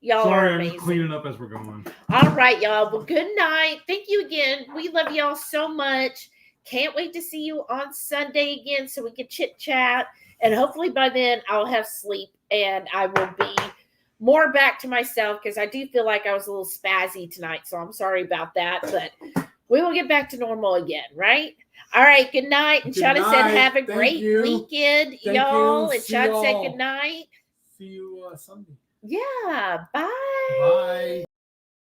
Y'all Sorry, are amazing. I'm just cleaning up as we're going. All right, y'all. Well, good night. Thank you again. We love y'all so much. Can't wait to see you on Sunday again so we can chit chat. And hopefully by then I'll have sleep and I will be more back to myself, because I do feel like I was a little spazzy tonight. So I'm sorry about that. But we will get back to normal again, right? All right. Good night. And Sharon said, have a great weekend, y'all. And Sharon said good night. See you Sunday. Yeah. Bye. Bye.